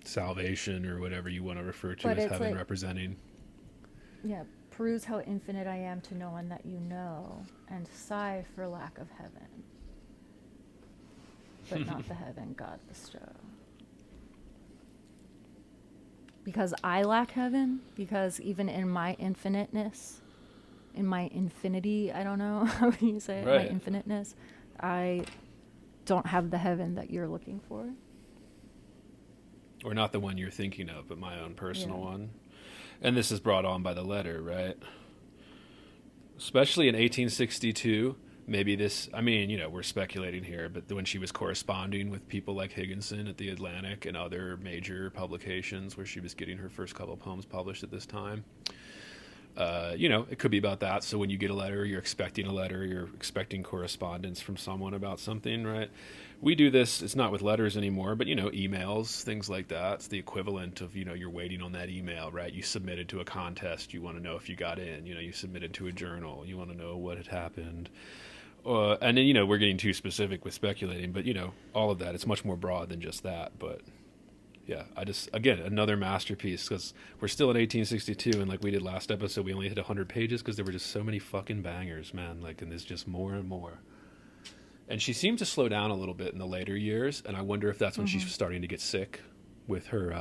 salvation or whatever you want to refer to as heaven representing. Yeah, peruse how infinite I am to no one that you know, and sigh for lack of heaven, but not the heaven God bestow. Because I lack heaven, because even in my infiniteness, in my infinity, I don't know how you say it, my infiniteness, I don't have the heaven that you're looking for. Or not the one you're thinking of, but my own personal one. And this is brought on by the letter, right? Especially in 1862, maybe this, I mean, we're speculating here, but when she was corresponding with people like Higginson at the Atlantic and other major publications where she was getting her first couple of poems published at this time, it could be about that. So when you get a letter, you're expecting correspondence from someone about something, right? We do this, it's not with letters anymore, but, emails, things like that. It's the equivalent of, you're waiting on that email, right? You submitted to a contest. You want to know if you got in. You submitted to a journal. You want to know what had happened. And then, we're getting too specific with speculating, but, all of that, it's much more broad than just that. But, yeah, again, another masterpiece, because we're still in 1862, and like we did last episode, we only hit 100 pages because there were just so many fucking bangers, man. Like, and there's just more and more. And she seemed to slow down a little bit in the later years, and I wonder if that's when she's starting to get sick with her,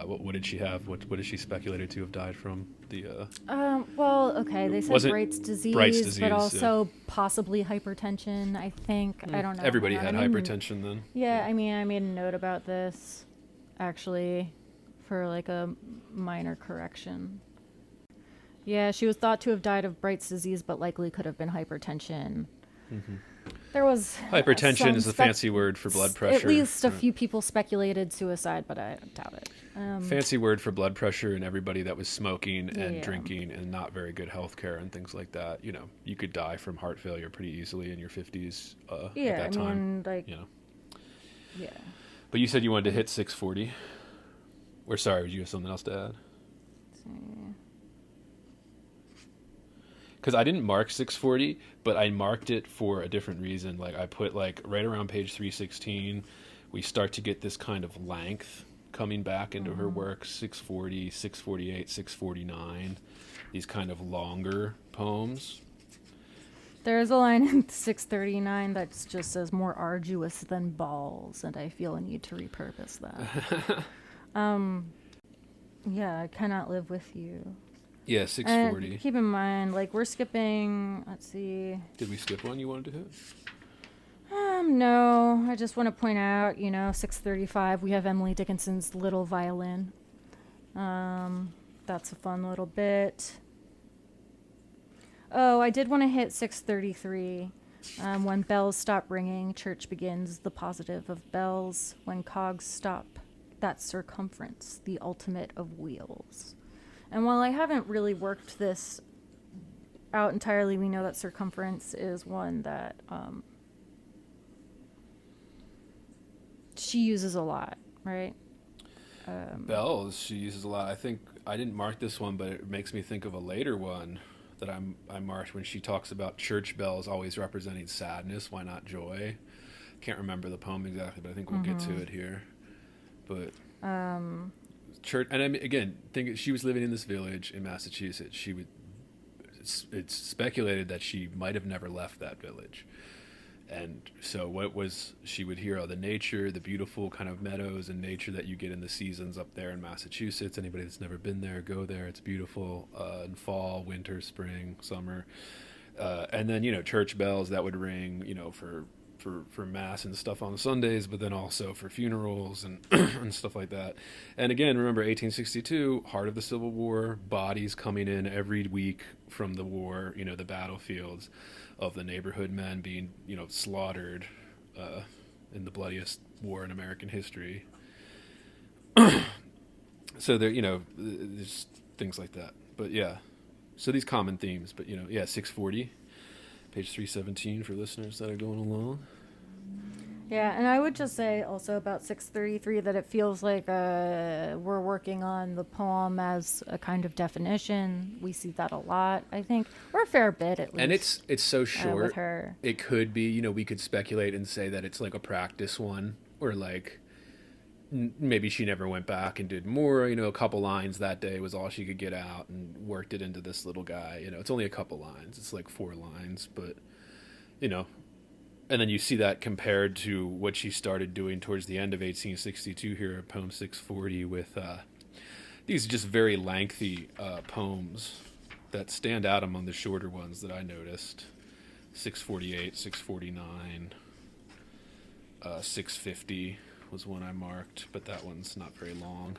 what did she have? What is she speculated to have died from? Well, okay, they said Bright's disease, but also possibly hypertension, I think. I don't know. Everybody had hypertension then. Yeah, I mean, I made a note about this, actually, for like a minor correction. Yeah, she was thought to have died of Bright's disease, but likely could have been hypertension. Mm-hmm. There was hypertension is a fancy word for blood pressure. At least a few people speculated suicide, but I doubt it. Fancy word for blood pressure and everybody that was smoking and drinking and not very good health care and things like that. You could die from heart failure pretty easily in your 50s at that time. Yeah. But you said you wanted to hit 640. Or sorry, would you have something else to add? Let's see. Because I didn't mark 640, but I marked it for a different reason. Like I put like right around page 316, we start to get this kind of length coming back into her work, 640, 648, 649, these kind of longer poems. There's a line in 639 that just says more arduous than balls, and I feel a need to repurpose that. Yeah, I cannot live with you. Yeah, 640. And keep in mind, like, we're skipping, let's see. Did we skip one you wanted to hit? No, I just want to point out, 635, we have Emily Dickinson's Little Violin. That's a fun little bit. Oh, I did want to hit 633. When bells stop ringing, church begins, the positive of bells. When cogs stop, that circumference, the ultimate of wheels. And while I haven't really worked this out entirely, we know that circumference is one that she uses a lot, right? Bells, she uses a lot. I think I didn't mark this one, but it makes me think of a later one that I marked when she talks about church bells always representing sadness. Why not joy? Can't remember the poem exactly, but I think we'll get to it here. But church, and I mean, again, think she was living in this village in Massachusetts. She would. It's speculated that she might have never left that village. And so she would hear all the nature, the beautiful kind of meadows and nature that you get in the seasons up there in Massachusetts. Anybody that's never been there, go there. It's beautiful in fall, winter, spring, summer. And then, church bells that would ring, for mass and stuff on Sundays, but then also for funerals and, and stuff like that. And again, remember 1862, heart of the Civil War, bodies coming in every week from the war, the battlefields of the neighborhood men being, slaughtered in the bloodiest war in American history. So there, there's things like that. But yeah, so these common themes. But 640, page 317 for listeners that are going along. Yeah, and I would just say also about 633 that it feels like we're working on the poem as a kind of definition. We see that a lot, I think, or a fair bit at least. And it's so short. With her. It could be, we could speculate and say that it's like a practice one, or like maybe she never went back and did more. A couple lines that day was all she could get out and worked it into this little guy. It's only a couple lines. It's like 4 lines, but and then you see that compared to what she started doing towards the end of 1862 here at poem 640 with these just very lengthy poems that stand out among the shorter ones that I noticed. 648, 649, 650 was one I marked, but that one's not very long.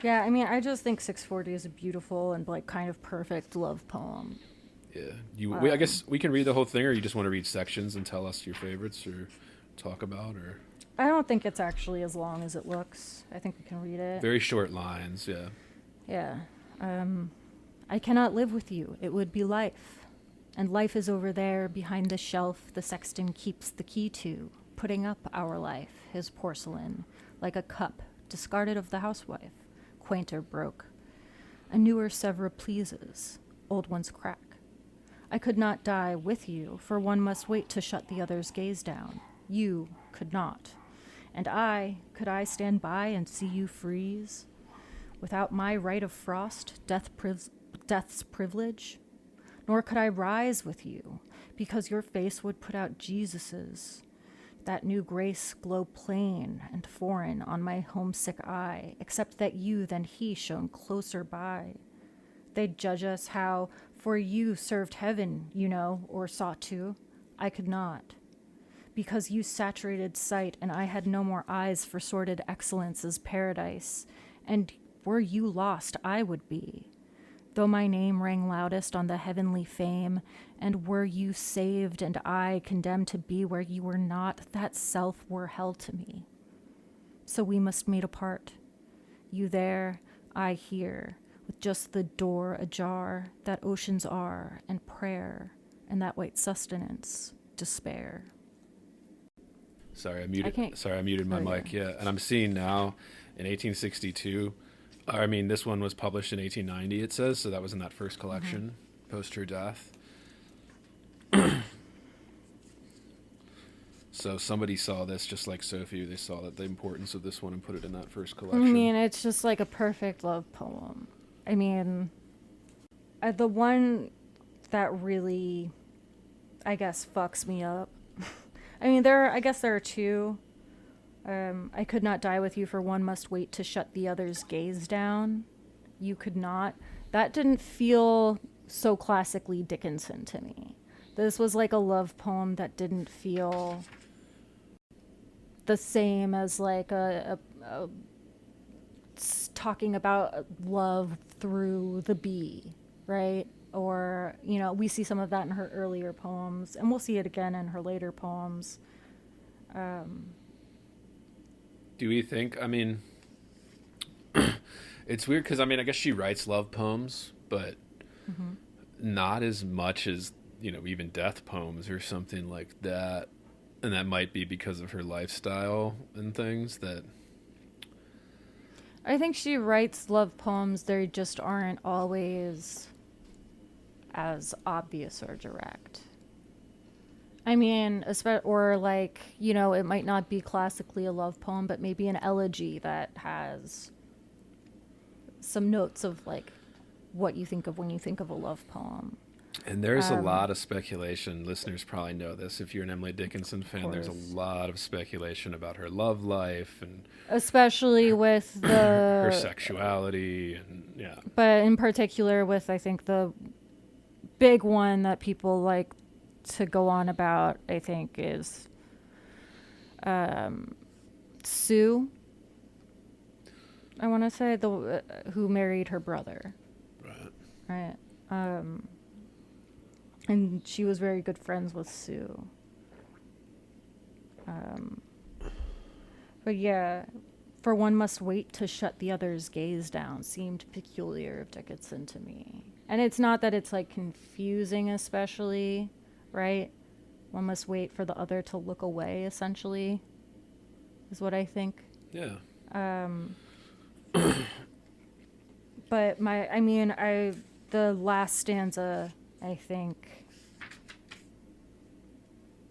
Yeah, I mean, I just think 640 is a beautiful and like kind of perfect love poem. Yeah, I guess we can read the whole thing, or you just want to read sections and tell us your favorites or talk about, or... I don't think it's actually as long as it looks. I think we can read it. Very short lines, yeah. Yeah. I cannot live with you. It would be life. And life is over there behind the shelf the sexton keeps the key to, putting up our life, his porcelain, like a cup discarded of the housewife, quainter broke. A newer Sevres pleases, old ones crack. I could not die with you, for one must wait to shut the other's gaze down. You could not. And could I stand by and see you freeze? Without my right of frost, death's privilege? Nor could I rise with you, because your face would put out Jesus's. That new grace glow plain and foreign on my homesick eye, except that you than he shone closer by. They'd judge us how, for you served heaven, or sought to. I could not. Because you saturated sight, and I had no more eyes for sordid excellence's paradise. And were you lost, I would be. Though my name rang loudest on the heavenly fame, and were you saved, and I condemned to be where you were not, that self were hell to me. So we must meet apart. You there, I here, with just the door ajar that oceans are, and prayer, and that white sustenance, despair. Sorry, I muted my mic. Yeah, and I'm seeing now in 1862. I mean, this one was published in 1890. It says so. That was in that first collection, post her death. So somebody saw this, just like Sophie. They saw that the importance of this one and put it in that first collection. I mean, it's just like a perfect love poem. I mean, the one that really, I guess, fucks me up. I mean, I guess there are two. I could not die with you, for one must wait to shut the other's gaze down. You could not. That didn't feel so classically Dickinson to me. This was like a love poem that didn't feel the same as like a talking about love through the bee, right? Or, we see some of that in her earlier poems, and we'll see it again in her later poems. Do we think, I mean, it's weird because, I mean, I guess she writes love poems, but not as much as, even death poems or something like that. And that might be because of her lifestyle and things that... I think she writes love poems. They just aren't always as obvious or direct. I mean, or like, you know, it might not be classically a love poem, but maybe an elegy that has some notes of like what you think of when you think of a love poem. And there's a lot of speculation. Listeners probably know this. If you're an Emily Dickinson fan, there's a lot of speculation about her love life and especially with her the sexuality and yeah. but in particular with I think the big one that people like to go on about, I think, is Sue. I want to say the who married her brother. Right. And she was very good friends with Sue. But yeah, for one must wait to shut the other's gaze down seemed peculiar of Dickinson to me. And it's not that it's like confusing, especially, right? One must wait for the other to look away, essentially, is what I think. Yeah. But the last stanza, I think,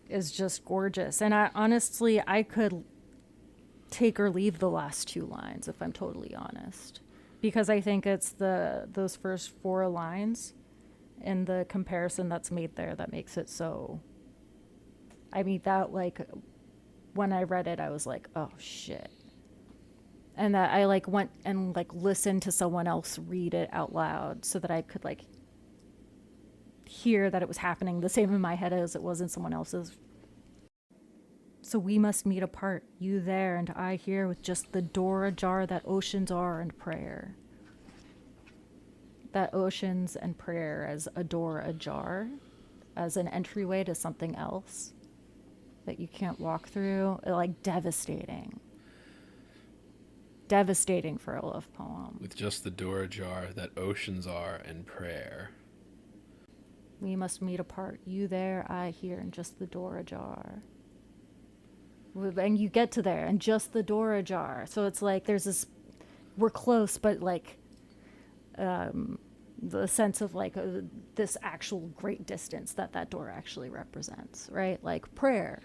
is just gorgeous. And I could take or leave the last two lines, if I'm totally honest. Because I think it's those first four lines and the comparison that's made there that makes it so... I mean, that, like, when I read it, I was like, oh, shit. And that I, like, went and, like, listened to someone else read it out loud so that I could, like, hear that it was happening the same in my head as it was in someone else's. So we must meet apart, you there and I here, with just the door ajar that oceans are and prayer. That oceans and prayer as a door ajar, as an entryway to something else that you can't walk through, like devastating. Devastating for a love poem. With just the door ajar that oceans are and prayer. We must meet apart, you there, I here, and just the door ajar. And you get to there, and just the door ajar. So it's like there's this, we're close, but like the sense of like this actual great distance that door actually represents, right? Like prayer,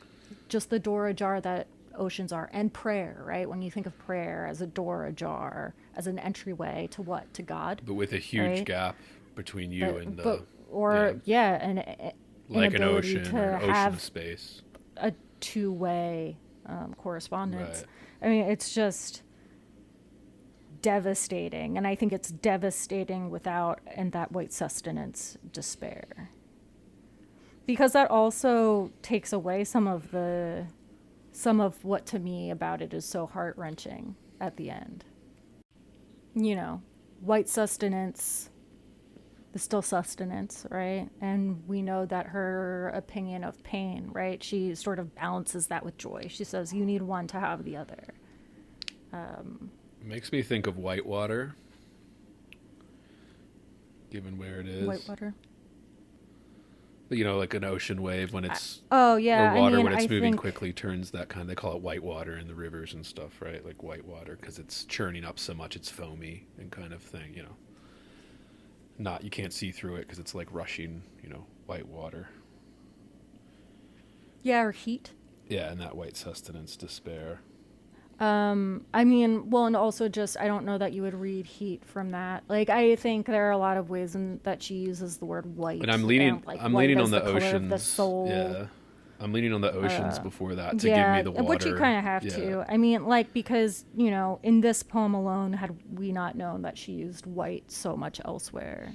just the door ajar that oceans are, and prayer, right? When you think of prayer as a door ajar, as an entryway to what? To God. But with a huge right? gap between you and the... like an ocean or an ocean of space. A two-way correspondence. Right. I mean, it's just devastating, and I think it's devastating without and that white sustenance despair, because that also takes away some of what to me about it is so heart-wrenching at the end. You know, white sustenance is still sustenance, right? And we know that her opinion of pain, right? She sort of balances that with joy. She says, you need one to have the other. Makes me think of Whitewater, given where it is. Whitewater? You know, like an ocean wave when it's... Or water when it's moving quickly turns that kind... They call it whitewater in the rivers and stuff, right? Like whitewater, because it's churning up so much it's foamy and kind of thing, you know. You can't see through it because it's like rushing, you know, white water. Yeah, or heat. Yeah, and that white sustenance, despair. I mean, well, and also just, I don't know that you would read heat from that. Like, I think there are a lot of ways that she uses the word white. But I'm leaning on the oceans. The soul. Yeah. I'm leaning on the oceans before that to give me the water. Which you kind of have to. I mean, like, because, you know, in this poem alone, had we not known that she used white so much elsewhere.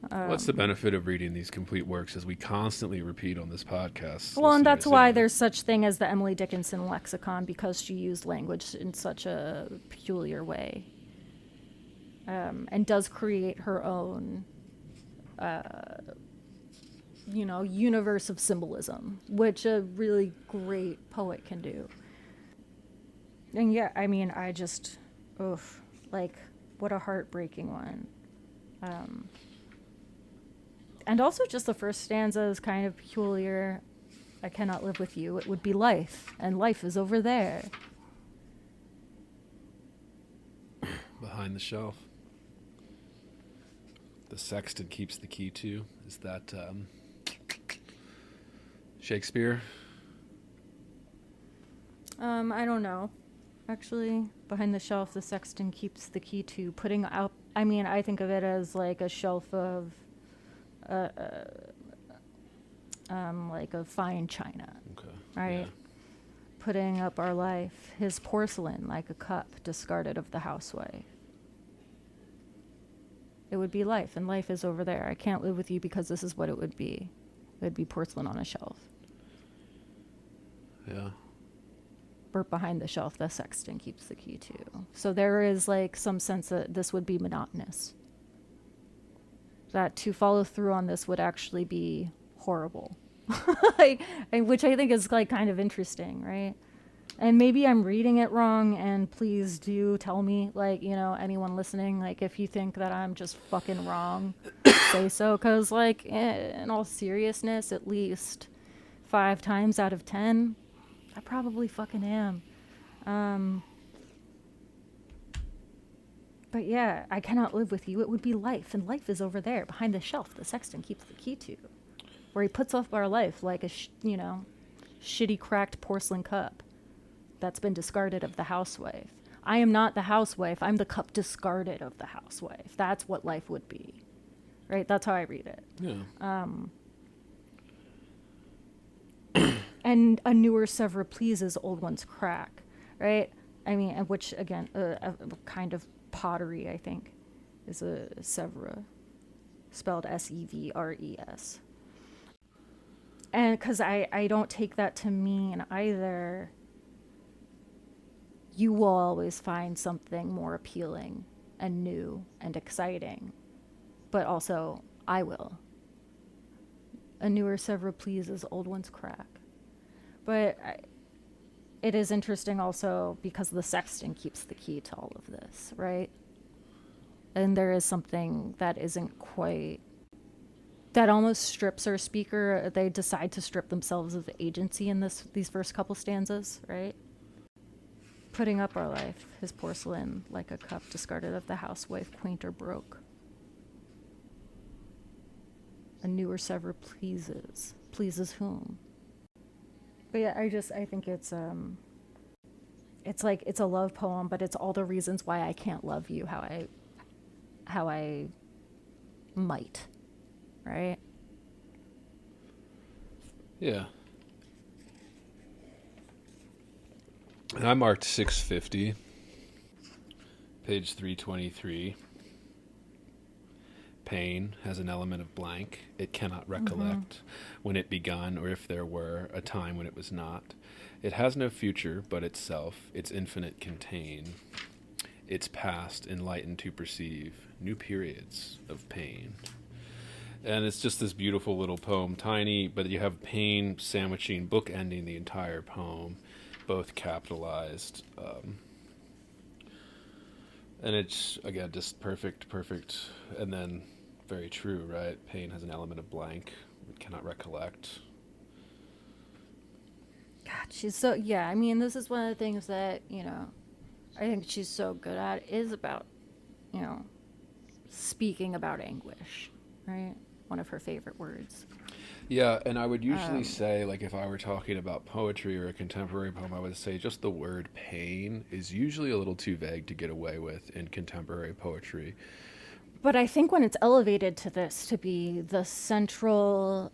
What's the benefit of reading these complete works as we constantly repeat on this podcast? Well, and that's why there's such thing as the Emily Dickinson lexicon, because she used language in such a peculiar way, and does create her own, you know, universe of symbolism, which a really great poet can do. And yeah, I mean, I just, like, what a heartbreaking one. And also just the first stanza is kind of peculiar. I cannot live with you. It would be life, and life is over there. behind the shelf. The sexton keeps the key to. Is that Shakespeare? I don't know. Actually, behind the shelf, the sexton keeps the key to. Putting out, I mean, I think of it as like a shelf of, like a fine china. Okay. Right? Yeah. Putting up our life, his porcelain like a cup discarded of the housewife. It would be life, and life is over there. I can't live with you because this is what it would be. It would be porcelain on a shelf. Yeah. But behind the shelf, the sexton keeps the key too. So there is like some sense that this would be monotonous. That to follow through on this would actually be horrible. Which I think is like kind of interesting, right? And maybe I'm reading it wrong, and please do tell me, like, you know, anyone listening, like, if you think that I'm just fucking wrong, say so. Because, like, in all seriousness, at least 5 times out of 10, I probably fucking am. But yeah, I cannot live with you. It would be life, and life is over there behind the shelf the sexton keeps the key to, where he puts off our life like a, shitty cracked porcelain cup that's been discarded of the housewife. I am not the housewife. I'm the cup discarded of the housewife. That's what life would be, right? That's how I read it. Yeah. And a newer Sevres pleases, old ones crack, right? I mean, which again, a kind of pottery, I think, is a Sevres, spelled Sevres. And because I don't take that to mean either you will always find something more appealing and new and exciting, but also I will. A newer Sevres pleases, old ones crack. But it is interesting also because the sexton keeps the key to all of this, right? And there is something that isn't quite, that almost strips our speaker. They decide to strip themselves of agency in these first couple stanzas, right? Putting up our life, his porcelain like a cup discarded of the housewife, quaint or broke. A newer Sevres pleases whom? But yeah, I think it's like, it's a love poem, but it's all the reasons why I can't love you how I might, right? Yeah. And I marked 650, page 323. Pain has an element of blank. It cannot recollect when it begun, or if there were a time when it was not. It has no future but itself, its infinite contain, its past enlightened to perceive new periods of pain. And it's just this beautiful little poem, tiny, but you have pain sandwiching, bookending the entire poem, both capitalized. And it's, again, just perfect. And then very true, right? Pain has an element of blank. It cannot recollect. God, she's so, yeah, I mean, this is one of the things that, I think she's so good at, is about, speaking about anguish, right? One of her favorite words. Yeah, and I would usually say, like, if I were talking about poetry or a contemporary poem, I would say just the word pain is usually a little too vague to get away with in contemporary poetry. But I think when it's elevated to this, to be the central,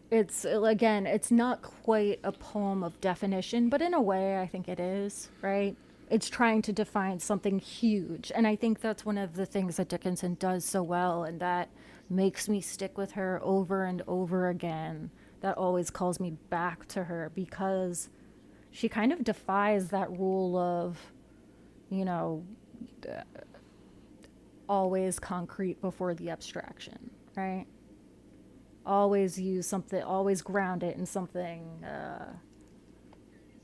it's not quite a poem of definition, but in a way I think it is, right? It's trying to define something huge. And I think that's one of the things that Dickinson does so well, and that makes me stick with her over and over again. That always calls me back to her, because she kind of defies that rule of, always concrete before the abstraction, right? Always use something, always ground it in something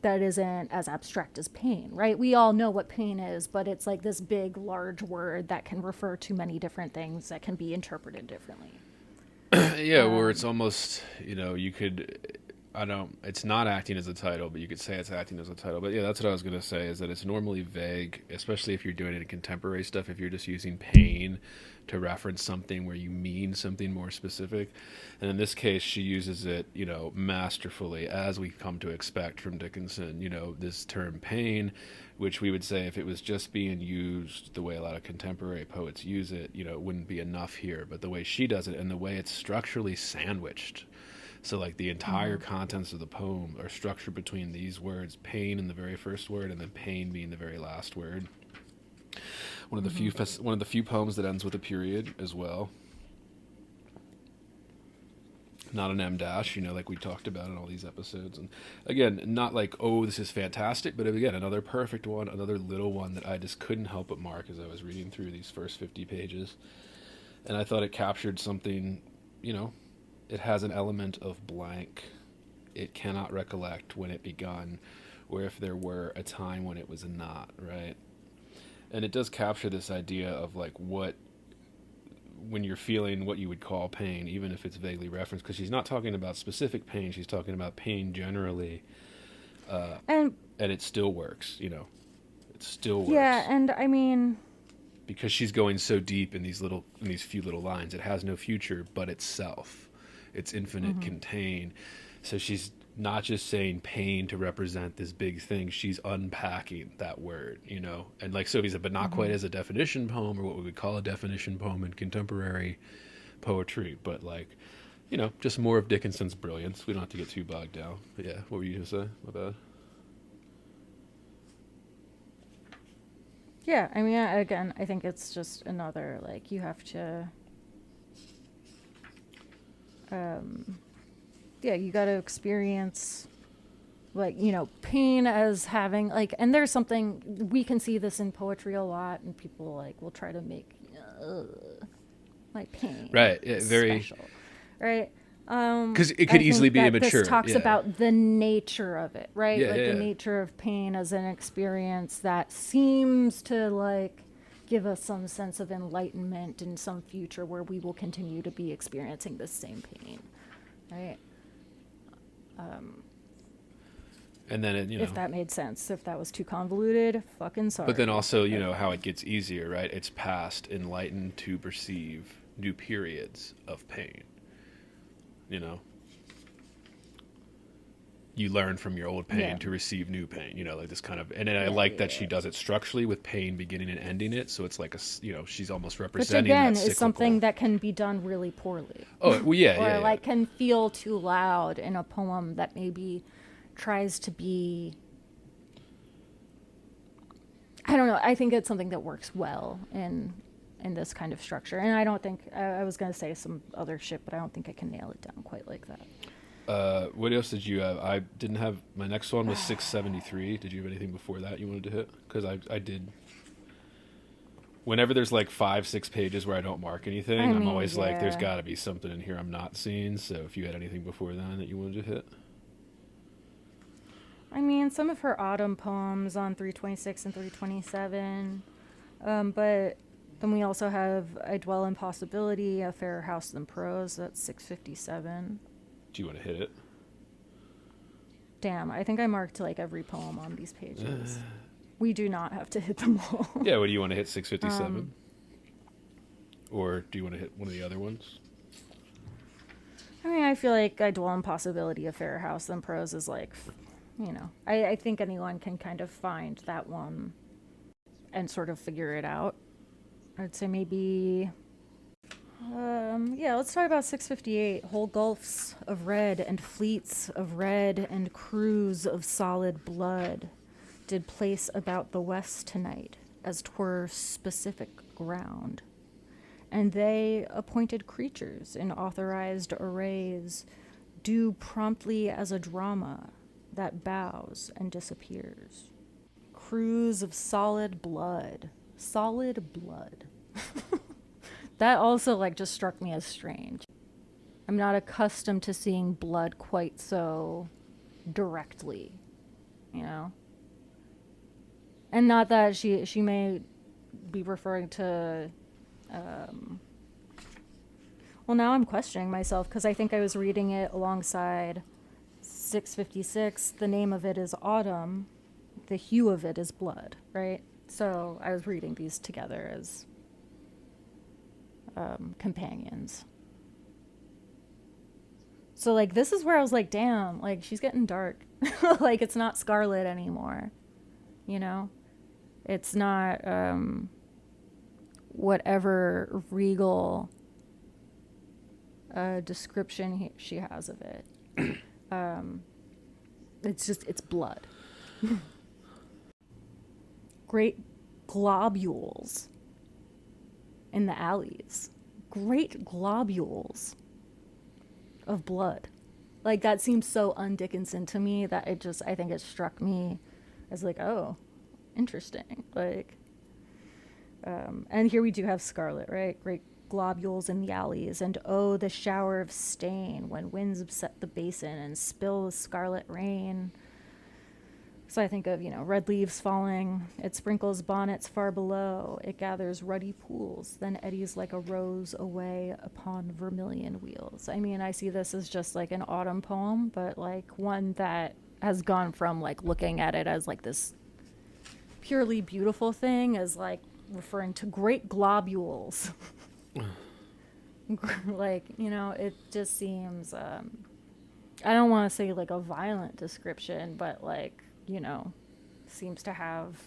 that isn't as abstract as pain, right? We all know what pain is, but it's like this big, large word that can refer to many different things that can be interpreted differently. Yeah, where it's almost, you could, I don't. It's not acting as a title, but you could say it's acting as a title. But yeah, that's what I was gonna say. Is that it's normally vague, especially if you're doing it in contemporary stuff. If you're just using pain to reference something where you mean something more specific, and in this case, she uses it, masterfully, as we've come to expect from Dickinson. This term pain, which we would say if it was just being used the way a lot of contemporary poets use it, it wouldn't be enough here. But the way she does it and the way it's structurally sandwiched. So, like, the entire contents of the poem are structured between these words, pain in the very first word, and then pain being the very last word. One of the few poems that ends with a period as well. Not an M dash, like we talked about in all these episodes. And again, not like, oh, this is fantastic, but again, another perfect one, another little one that I just couldn't help but mark as I was reading through these first 50 pages. And I thought it captured something, it has an element of blank. It cannot recollect when it begun, or if there were a time when it was not, right? And it does capture this idea of like when you're feeling what you would call pain, even if it's vaguely referenced, because she's not talking about specific pain, she's talking about pain generally, And and it still works, it still works. yeah, and I mean, because she's going so deep in these few little lines, it has no future but itself. It's infinite, contained. So she's not just saying pain to represent this big thing. She's unpacking that word, And like Sophie said, but not quite as a definition poem or what we would call a definition poem in contemporary poetry. But like, just more of Dickinson's brilliance. We don't have to get too bogged down. But yeah, what were you going to say? My bad. yeah, I mean, again, I think it's just another, like, you have to, you got to experience, like, pain as having, like, and there's something, we can see this in poetry a lot, and people, like, will try to make, like, pain. Right, yeah, very. Special, right? Because it could easily be immature. This talks about the nature of it, right? Yeah, like the nature of pain as an experience that seems to like give us some sense of enlightenment in some future where we will continue to be experiencing the same pain, right? And then it, if that made sense, if that was too convoluted, fucking sorry. But then also, how it gets easier, right? It's past enlightened to perceive new periods of pain. You learn from your old pain to receive new pain, like this kind of, and then I like that she does it structurally with pain beginning and ending it. So it's like she's almost representing that cyclical. Which again is something that can be done really poorly. Oh, well, yeah. Or like can feel too loud in a poem that maybe tries to be, I don't know. I think it's something that works well in this kind of structure. And I don't think, I was going to say some other shit, but I don't think I can nail it down quite like that. What else did you have? I didn't have, my next one was 673. Did you have anything before that you wanted to hit? Because I did. Whenever there's like 5-6 pages where I don't mark anything, I'm always like, there's got to be something in here I'm not seeing. So if you had anything before then that you wanted to hit. I mean, some of her autumn poems on 326 and 327, but then we also have I Dwell in Possibility, A Fairer House Than Prose, that's 657. Do you want to hit it? Damn, I think I marked like every poem on these pages. We do not have to hit them all. Yeah, what do you want to hit, 657? Or do you want to hit one of the other ones? I mean, I feel like I Dwell in Possibility, A Fairer House Than Prose is like, I think anyone can kind of find that one and sort of figure it out. I'd say maybe, let's talk about 658. Whole gulfs of red and fleets of red and crews of solid blood did place about the west tonight, as 'twere specific ground. And they, appointed creatures in authorized arrays, do promptly as a drama that bows and disappears. Crews of solid blood. Solid blood. That also like just struck me as strange. I'm not accustomed to seeing blood quite so directly, And not that she may be referring to well, now I'm questioning myself because I think I was reading it alongside 656, the name of it is autumn, the hue of it is blood, right? So I was reading these together as companions. So, like, this is where I was like, damn, like, she's getting dark. Like, it's not Scarlet anymore, you know? It's not whatever regal description she has of it. It's blood. Great globules in the alleys. Great globules of blood. Like, that seems so un-Dickinson to me that I think it struck me as like, oh, interesting. Like, and here we do have Scarlet, right? Great globules in the alleys, and oh, the shower of stain when winds upset the basin and spill the scarlet rain. So I think of, red leaves falling, it sprinkles bonnets far below, it gathers ruddy pools, then eddies like a rose away upon vermilion wheels. I mean, I see this as just like an autumn poem, but like one that has gone from like looking at it as like this purely beautiful thing as like referring to great globules. Like, it just seems, I don't want to say like a violent description, but like, seems to have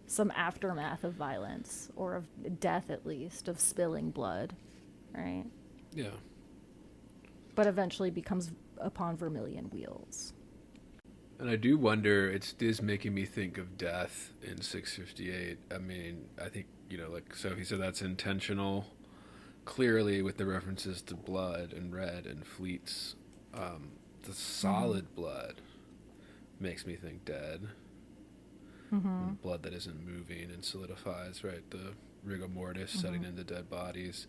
some aftermath of violence, or of death at least, of spilling blood, right? Yeah. But eventually becomes upon vermilion wheels. And I do wonder, it is making me think of death in 658. I mean, I think, like Sophie said, that's intentional. Clearly, with the references to blood and red and fleets, the solid blood makes me think dead. Blood that isn't moving and solidifies, right? The rigor mortis setting into dead bodies.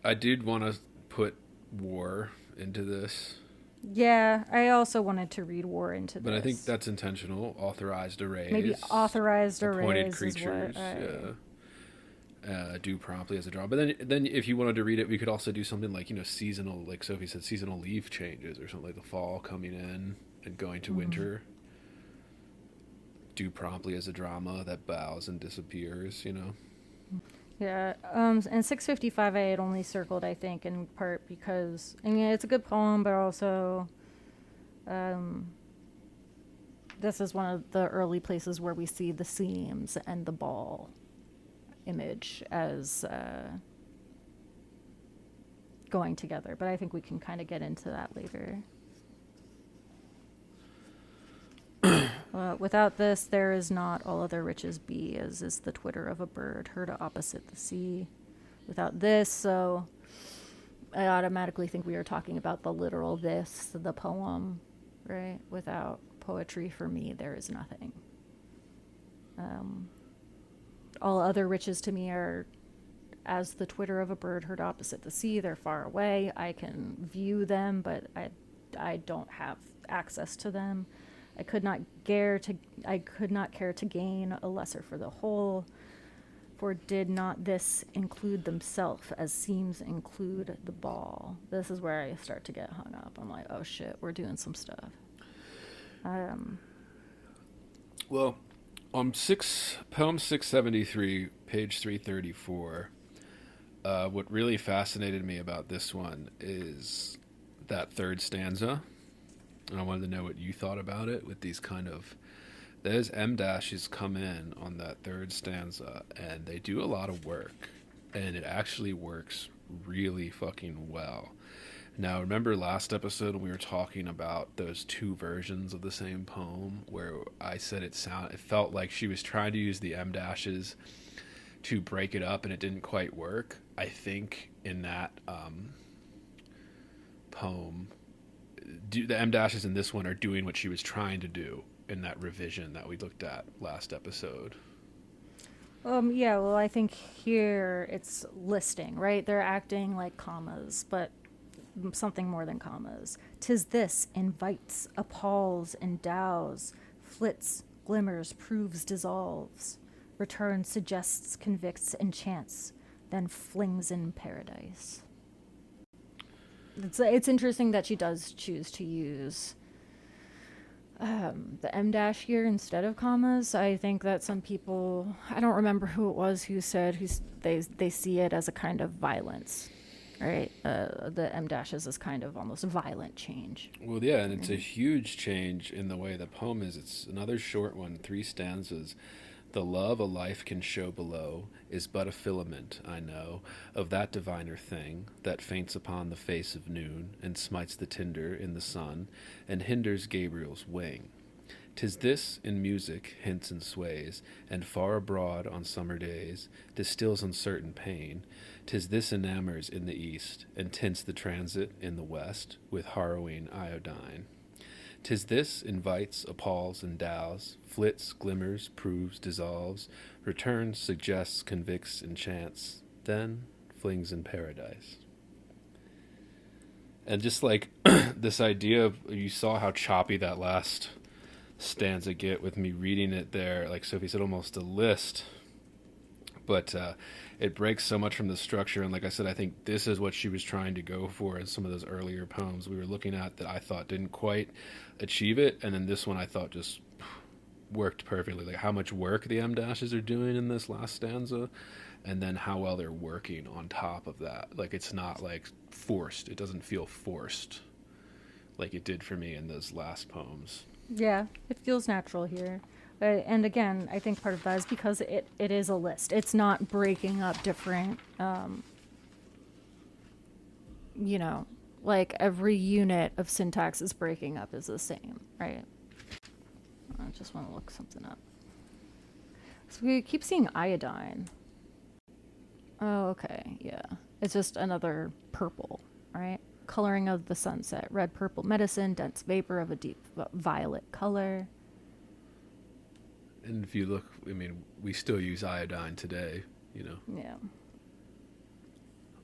I did want to put war into this. Yeah, I also wanted to read war into this. But I think that's intentional. Authorized arrays. Maybe authorized arrays. Appointed creatures. Do promptly as a draw. But then if you wanted to read it, we could also do something like, seasonal, like Sophie said, seasonal leaf changes, or something like the fall coming in and going to winter. Do promptly as a drama that bows and disappears, Yeah, and 655 I had only circled, I think, in part because, it's a good poem, but also this is one of the early places where we see the seams and the ball image as going together, but I think we can kind of get into that later. Without this, there is not all other riches be, as is the twitter of a bird heard opposite the sea. Without this, so I automatically think we are talking about the literal this, the poem, right? Without poetry, for me, there is nothing. All other riches to me are as the twitter of a bird heard opposite the sea. They're far away. I can view them, but I don't have access to them. I could not care to gain a lesser for the whole, for did not this include themself as seams include the ball. This is where I start to get hung up. I'm like, oh shit, we're doing some stuff. Well, on poem 673, page 334, what really fascinated me about this one is that third stanza. And I wanted to know what you thought about it with these kind of... Those M dashes come in on that third stanza, and they do a lot of work. And it actually works really fucking well. Now, remember last episode when we were talking about those two versions of the same poem, where I said it felt like she was trying to use the M dashes to break it up, and it didn't quite work? I think in that poem... the M dashes in this one are doing what she was trying to do in that revision that we looked at last episode. Yeah, well, I think here it's listing, right? They're acting like commas, but something more than commas. 'Tis this invites, appalls, endows, flits, glimmers, proves, dissolves, returns, suggests, convicts, enchants, then flings in paradise. It's interesting that she does choose to use the M dash here instead of commas. I think that some people, I don't remember who it was who said they see it as a kind of violence, right? The M dash is this kind of almost violent change. Well, yeah, and it's a huge change in the way the poem is. It's another short one, 3 stanzas. The love a life can show below is but a filament, I know, of that diviner thing that faints upon the face of noon and smites the tinder in the sun and hinders Gabriel's wing. 'Tis this in music hints and sways, and far abroad on summer days distills uncertain pain. 'Tis this enamors in the east, and tints the transit in the west with harrowing iodine. 'Tis this invites, appalls, endows, flits, glimmers, proves, dissolves, returns, suggests, convicts, enchants, then flings in paradise. And just like this idea of, you saw how choppy that last stanza get with me reading it there, like Sophie said, almost a list, but it breaks so much from the structure. And like I said, I think this is what she was trying to go for in some of those earlier poems we were looking at that I thought didn't quite achieve it, and then this one I thought just worked perfectly. Like how much work the M dashes are doing in this last stanza, and then how well they're working on top of that. Like it's not like forced. It doesn't feel forced like it did for me in those last poems. Yeah, it feels natural here. And again, I think part of that is because it is a list. It's not breaking up different, like every unit of syntax is breaking up is the same, right? I just want to look something up. So we keep seeing iodine. Oh, okay, yeah. It's just another purple, right? Coloring of the sunset. Red, purple medicine, dense vapor of a deep violet color. And if you look, I mean, we still use iodine today, Yeah.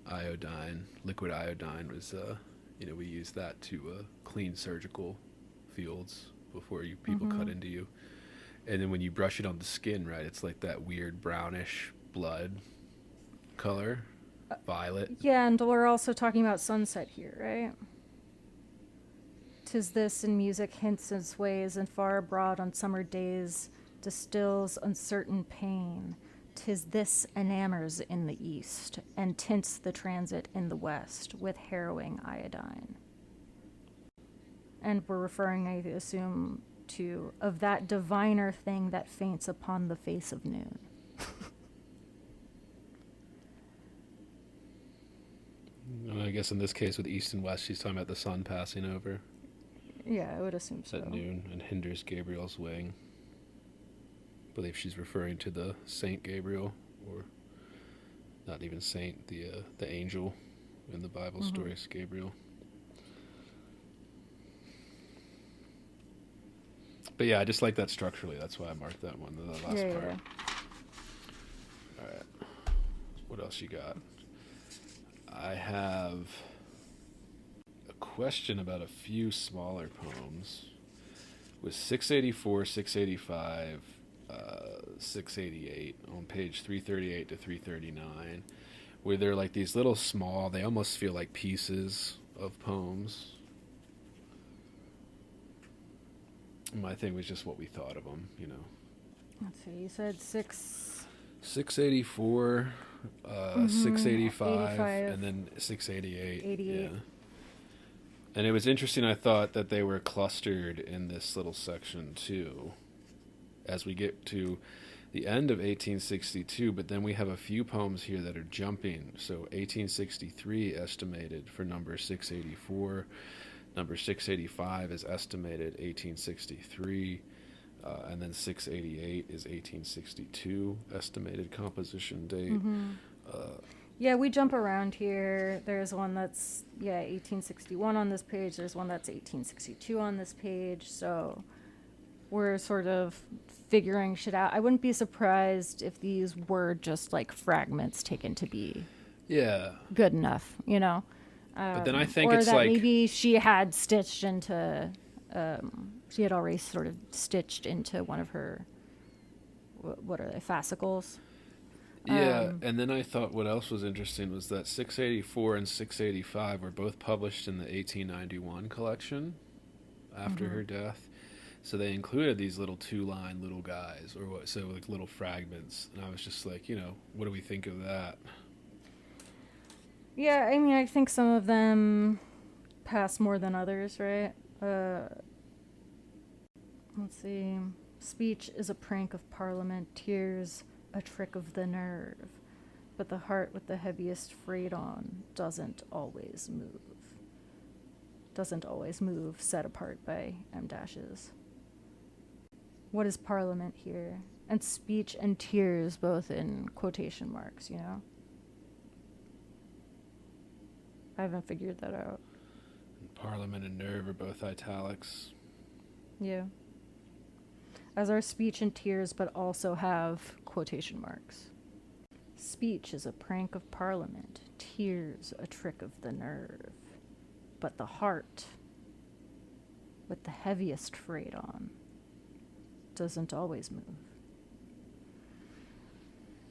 Iodine, liquid iodine was, we use that to clean surgical fields before people cut into you. And then when you brush it on the skin, right, it's like that weird brownish blood color, violet. Yeah, and we're also talking about sunset here, right? 'Tis this in music hints and sways, and far abroad on summer days distills uncertain pain. 'Tis this enamors in the east, and tints the transit in the west with harrowing iodine. And we're referring, I assume, to of that diviner thing that faints upon the face of noon. I guess in this case with east and west, she's talking about the sun passing over Yeah, I would assume so. at noon and hinders Gabriel's wing. I believe she's referring to the Saint Gabriel, or not even saint, the angel in the Bible stories, Gabriel. But yeah, I just like that structurally. That's why I marked that one, the last part. Yeah. All right. What else you got? I have a question about a few smaller poems. With 684, 685, 688 on page 338 to 339, where they're like these little small, they almost feel like pieces of poems. My thing was just what we thought of them, Let's see, you said 684, 685, 85, and then 688. 88. Yeah. And it was interesting, I thought, that they were clustered in this little section, too, as we get to the end of 1862, but then we have a few poems here that are jumping. So 1863 estimated for number 684. Number 685 is estimated 1863. And then 688 is 1862 estimated composition date. Yeah, we jump around here. There's one that's 1861 on this page. There's one that's 1862 on this page. So we're sort of figuring shit out. I wouldn't be surprised if these were just like fragments taken to be good enough, But then I think or it's that like maybe she had stitched into. She had already sort of stitched into one of her, what are they, fascicles? Yeah, and then I thought what else was interesting was that 684 and 685 were both published in the 1891 collection after Mm-hmm. her death. So they included these little two-line little guys, or what? So like little fragments, and I was just like, what do we think of that? Yeah, I mean, I think some of them pass more than others, right? Uh, let's see. Speech is a prank of Parliament, tears a trick of the nerve, but the heart with the heaviest freight on doesn't always move. Doesn't always move, set apart by M dashes. What is Parliament here? And speech and tears both in quotation marks, I haven't figured that out. Parliament and nerve are both italics. Yeah. As are speech and tears, but also have quotation marks. Speech is a prank of Parliament, tears a trick of the nerve, but the heart, with the heaviest freight on, doesn't always move.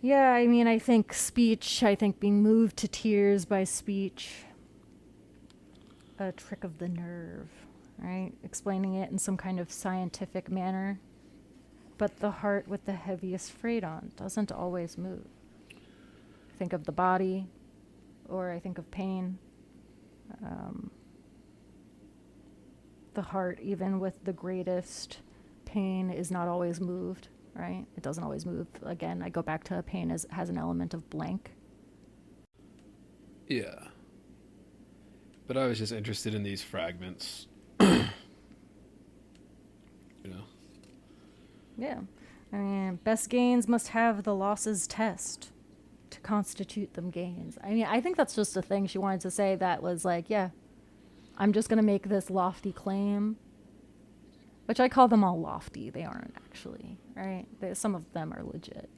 Yeah, I mean, I think being moved to tears by speech, a trick of the nerve, right? Explaining it in some kind of scientific manner. But the heart with the heaviest freight on doesn't always move. I think of the body, or I think of pain. The heart, even with the greatest pain, is not always moved, right? It doesn't always move. Again, I go back to pain has an element of blank. Yeah. But I was just interested in these fragments. Yeah. I mean, best gains must have the losses test to constitute them gains. I mean, I think that's just a thing she wanted to say that was like, yeah, I'm just going to make this lofty claim, which I call them all lofty. They aren't actually, right? Some of them are legit,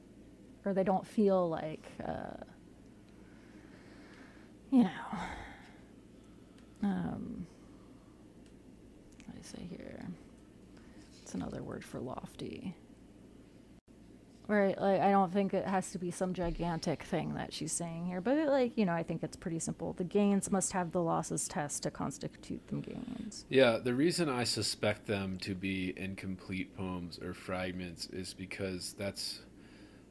or they don't feel like, what do I say here? It's another word for lofty. Right, like I don't think it has to be some gigantic thing that she's saying here, but I think it's pretty simple. The gains must have the losses test to constitute them gains. Yeah, the reason I suspect them to be incomplete poems or fragments is because that's,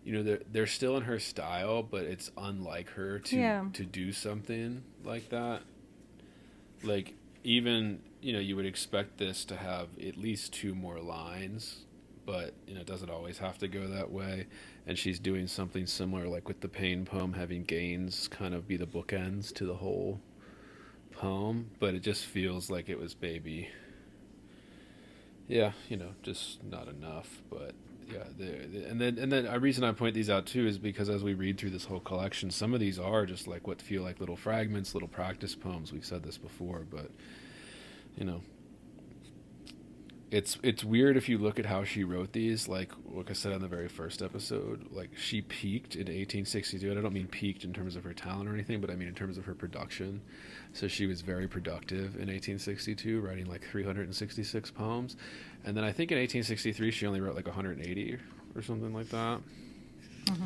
they're still in her style, but it's unlike her to do something like that. Like even you would expect this to have at least two more lines, but it doesn't always have to go that way. And she's doing something similar, like with the pain poem, having gains kind of be the bookends to the whole poem. But it just feels like it was just not enough. But yeah, and then a reason I point these out too is because as we read through this whole collection, some of these are just like what feel like little fragments, little practice poems. We've said this before, but it's weird if you look at how she wrote these. Like I said on the very first episode, like she peaked in 1862, and I don't mean peaked in terms of her talent or anything, but I mean in terms of her production. So she was very productive in 1862, writing like 366 poems, and then I think in 1863 she only wrote like 180 or something like that. Mm-hmm.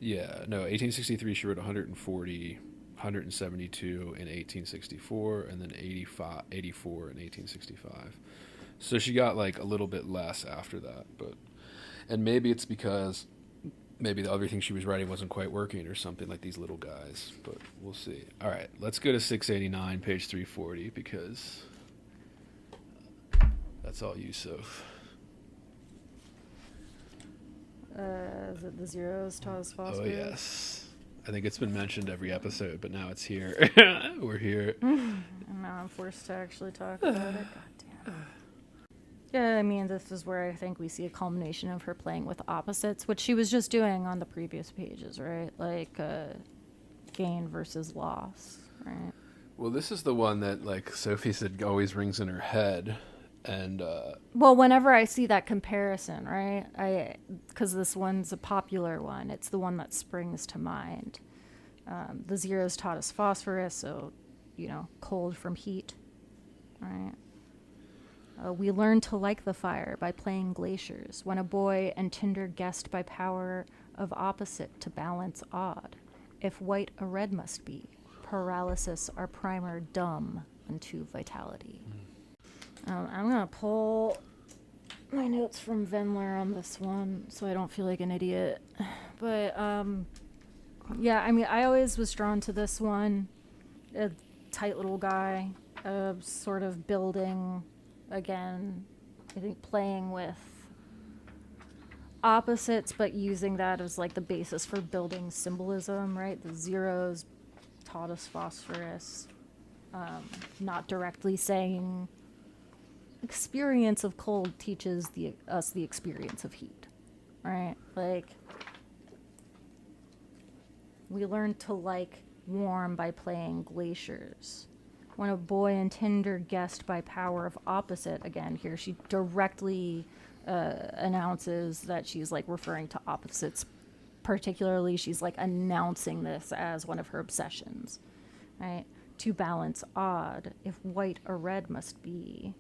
1863 she wrote 140. 172 in 1864, and then 84 in 1865. So she got like a little bit less after that, and maybe it's because maybe everything she was writing wasn't quite working or something, like these little guys, but we'll see. All right, let's go to 689, page 340, because that's all you, Soph. Is it the zeros taught us phosphorus? Oh, yes. I think it's been mentioned every episode, but now it's here. We're here. And now I'm forced to actually talk about it. God damn. Yeah, I mean, this is where I think we see a culmination of her playing with opposites, which she was just doing on the previous pages, right? Like gain versus loss, right? Well, this is the one that, like Sophie said, always rings in her head. And well, whenever I see that comparison, right, because this one's a popular one, it's the one that springs to mind. The zeros taught us phosphorus, so cold from heat, right? We learn to like the fire by playing glaciers. When a boy and tinder guessed by power of opposite to balance odd. If white a red must be. Paralysis our primer dumb unto vitality. I'm gonna pull my notes from Vendler on this one so I don't feel like an idiot. But yeah, I mean, I always was drawn to this one. A tight little guy, sort of building, again, I think playing with opposites, but using that as like the basis for building symbolism, right? The zeros taught us phosphorus, not directly saying experience of cold teaches us the experience of heat, right? Like, we learn to like warm by playing glaciers. When a boy and tinder guessed by power of opposite, again, here she directly announces that she's like referring to opposites. Particularly, she's like announcing this as one of her obsessions, right? To balance odd, if white or red must be,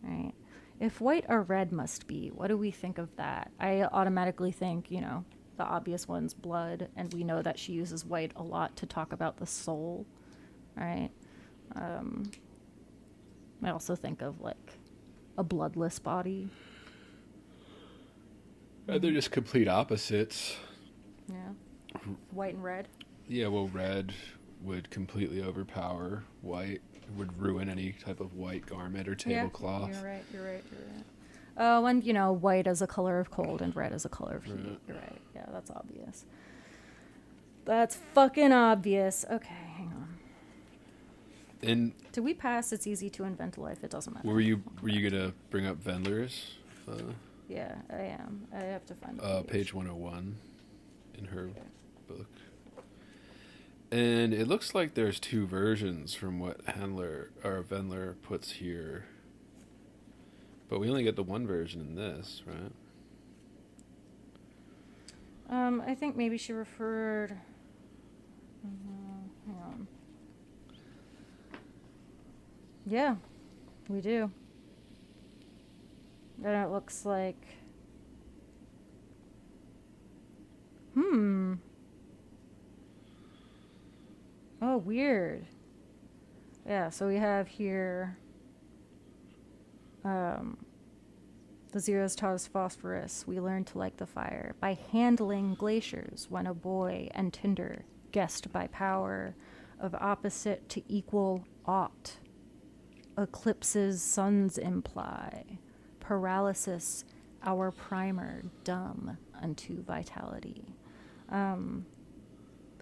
right? If white or red must be, what do we think of that? I automatically think, you know, the obvious one's blood, and we know that she uses white a lot to talk about the soul, right? I also think of like a bloodless body. They're just complete opposites. Yeah. White and red. Yeah, well, red would completely overpower white. It would ruin any type of white garment or tablecloth. Yeah, you're right. Oh, and, you know, white as a color of cold and red as a color of heat. Right. You're right. Yeah, that's obvious. That's fucking obvious. Okay, hang on. And Did we pass It's Easy to Invent a Life? It doesn't matter. were you gonna bring up Vendler's? Yeah, I am. I have to find the page 101 in her book. And it looks like there's two versions from what Vendler puts here. But we only get the one version in this, right? I think maybe she referred... hang on. Yeah, we do. And it looks like... Oh, weird. Yeah, so we have here... the zeros taught us phosphorus. We learned to like the fire by handling glaciers when a boy and tinder guessed by power of opposite to equal ought. Eclipses suns imply. Paralysis our primer dumb unto vitality.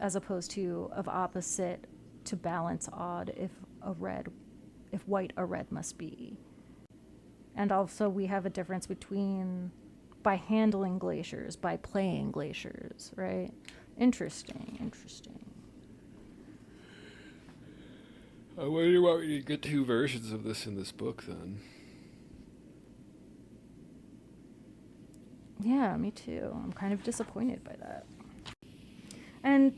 As opposed to of opposite to balance odd if white a red must be. And also we have a difference between by handling glaciers, by playing glaciers, right? Interesting. I wonder why we get two versions of this in this book then. Yeah, me too. I'm kind of disappointed by that. And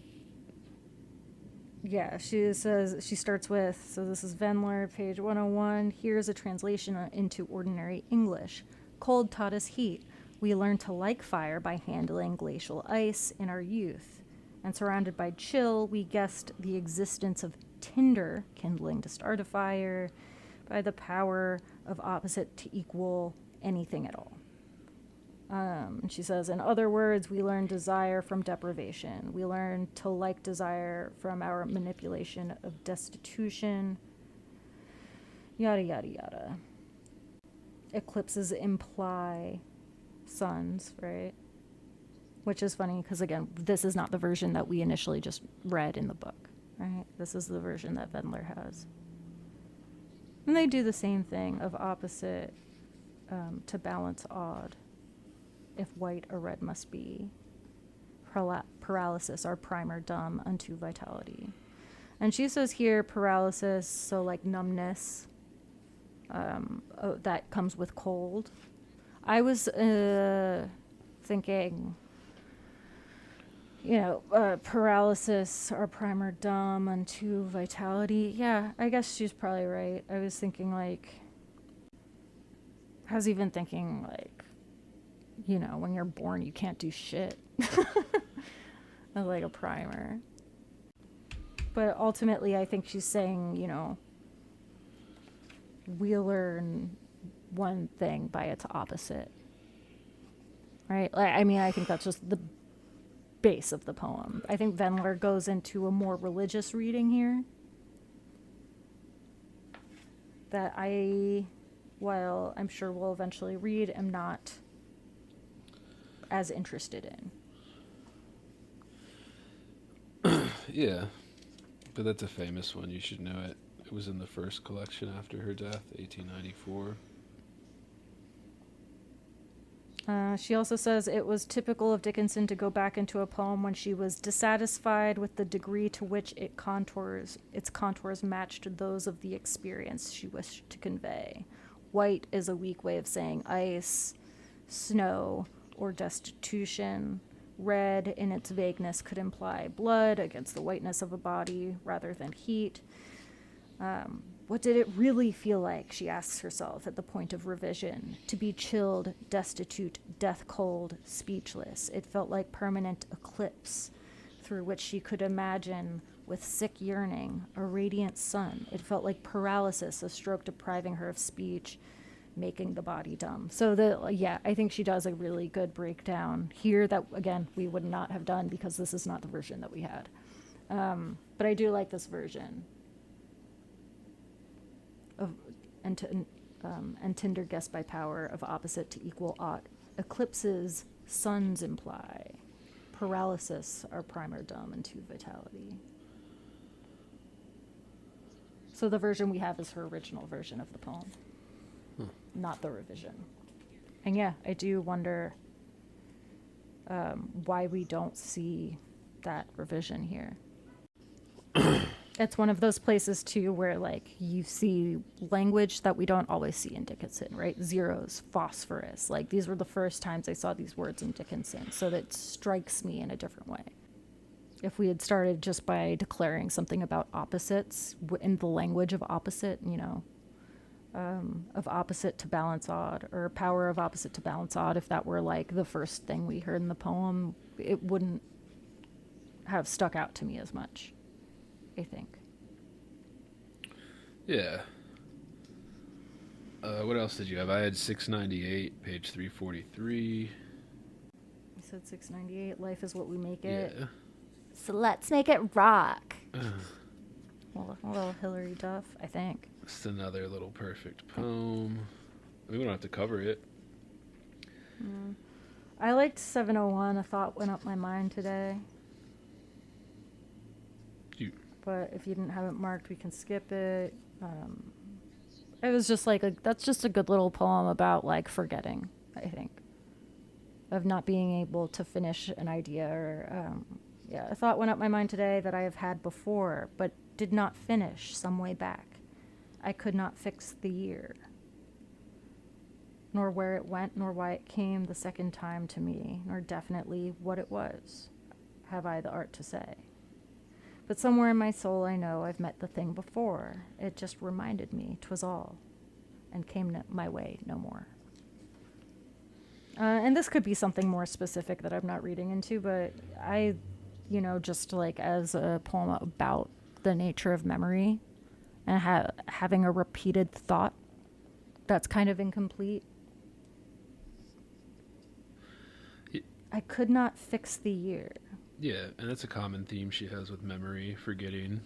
yeah, she starts with, so this is Vendler, page 101. Here's a translation into ordinary English. Cold taught us heat. We learned to like fire by handling glacial ice in our youth. And surrounded by chill, we guessed the existence of tinder, kindling to start a fire, by the power of opposite to equal anything at all. She says, in other words, we learn desire from deprivation. We learn to like desire from our manipulation of destitution. Yada, yada, yada. Eclipses imply suns, right? Which is funny because, again, this is not the version that we initially just read in the book, right? This is the version that Vendler has. And they do the same thing of opposite to balance odd. If white or red must be. Paralysis, our primer dumb unto vitality. And she says here paralysis, so like numbness, that comes with cold. I was thinking, paralysis, our primer dumb unto vitality. Yeah, I guess she's probably right. I was thinking like I was even thinking, like, when you're born, you can't do shit. As like a primer. But ultimately, I think she's saying, we learn one thing by its opposite. Right? I think that's just the base of the poem. I think Vendler goes into a more religious reading here that while I'm sure we'll eventually read, am not as interested in. Yeah, but that's a famous one. You should know it. It was in the first collection after her death, 1894. She also says it was typical of Dickinson to go back into a poem when she was dissatisfied with the degree to which its contours matched those of the experience she wished to convey. White is a weak way of saying ice, snow, or destitution. Red, in its vagueness, could imply blood against the whiteness of a body rather than heat. What did it really feel like, she asks herself at the point of revision? To be chilled, destitute, death-cold, speechless. It felt like permanent eclipse, through which she could imagine, with sick yearning, a radiant sun. It felt like paralysis, a stroke depriving her of speech, making the body dumb. So I think she does a really good breakdown here that, again, we would not have done because this is not the version that we had. But I do like this version. And tinder guess by power of opposite to equal ought. Eclipses suns imply. Paralysis are primer dumb and to vitality. So the version we have is her original version of the poem, not the revision. And yeah, I do wonder why we don't see that revision here. It's one of those places too where like you see language that we don't always see in Dickinson, right? Zeros, phosphorus, like these were the first times I saw these words in Dickinson, so that strikes me in a different way. If we had started just by declaring something about opposites in the language of opposite, of opposite to balance odd, or power of opposite to balance odd, if that were like the first thing we heard in the poem, it wouldn't have stuck out to me as much, I think. Yeah. What else did you have? I had 698, page 343. You said 698, life is what we make it. Yeah. So let's make it rock. Well, a little Hillary Duff, I think. It's another little perfect poem. We don't have to cover it. I liked 701. A thought went up my mind today. But if you didn't have it marked, we can skip it. It was just like, that's just a good little poem about like forgetting, I think. Of not being able to finish an idea or, a thought went up my mind today that I have had before, but did not finish some way back. I could not fix the year, nor where it went, nor why it came the second time to me, nor definitely what it was, have I the art to say. But somewhere in my soul I know I've met the thing before. It just reminded me 'twas all, and came my way no more. And this could be something more specific that I'm not reading into, but I, just like as a poem about the nature of memory and having a repeated thought that's kind of incomplete. I could not fix the year. Yeah, and that's a common theme she has with memory, forgetting.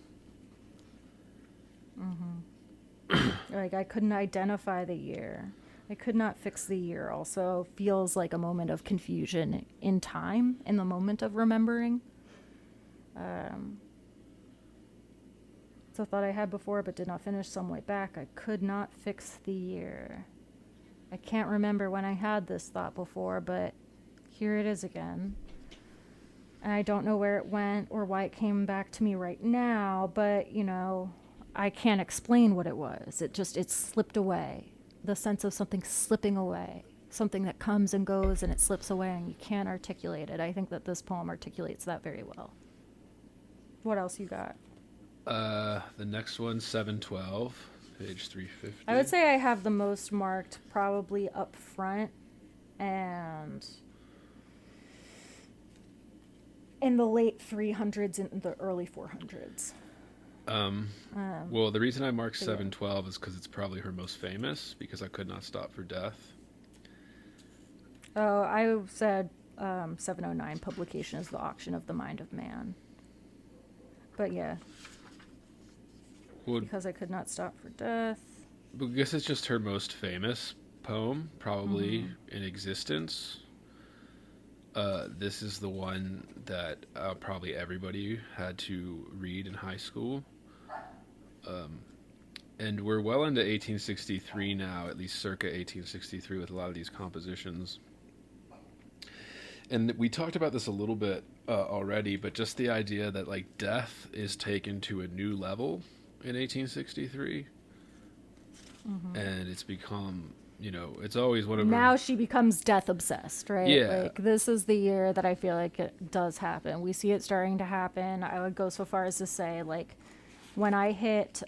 Like, I couldn't identify the year. I could not fix the year also feels like a moment of confusion in time, in the moment of remembering. It's a thought I had before but did not finish some way back. I could not fix the year. I can't remember when I had this thought before, but here it is again. And I don't know where it went or why it came back to me right now, but, I can't explain what it was. It slipped away. The sense of something slipping away. Something that comes and goes and it slips away and you can't articulate it. I think that this poem articulates that very well. What else you got? The next one, 712, Page 350. I would say I have the most marked probably up front and in the late 300s and the early 400s. Well, the reason I marked 712 is because it's probably her most famous, because I Could Not Stop for Death. Oh, I said 709, publication is The Auction of the Mind of Man. But yeah. Well, because I Could Not Stop for Death. I guess it's just her most famous poem, probably in existence. This is the one that probably everybody had to read in high school. And we're well into 1863 now, at least circa 1863, with a lot of these compositions. And we talked about this a little bit already, but just the idea that like death is taken to a new level in 1863, and it's become, it's always one of now she becomes death obsessed, right? Yeah. Like this is the year that I feel like it does happen. We see it starting to happen. I would go so far as to say, like, when I hit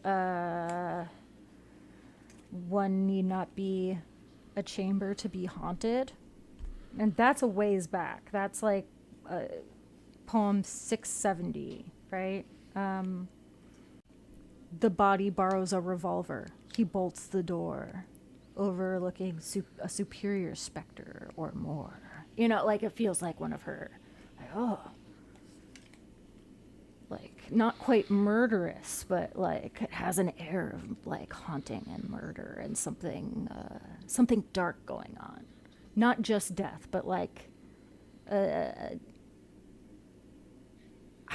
one need not be a chamber to be haunted, and that's a ways back. That's like poem 670, right? The body borrows a revolver. He bolts the door, overlooking a superior specter or more. Like it feels like one of her, like, oh, like not quite murderous, but like it has an air of like haunting and murder and something dark going on. Not just death, but like, I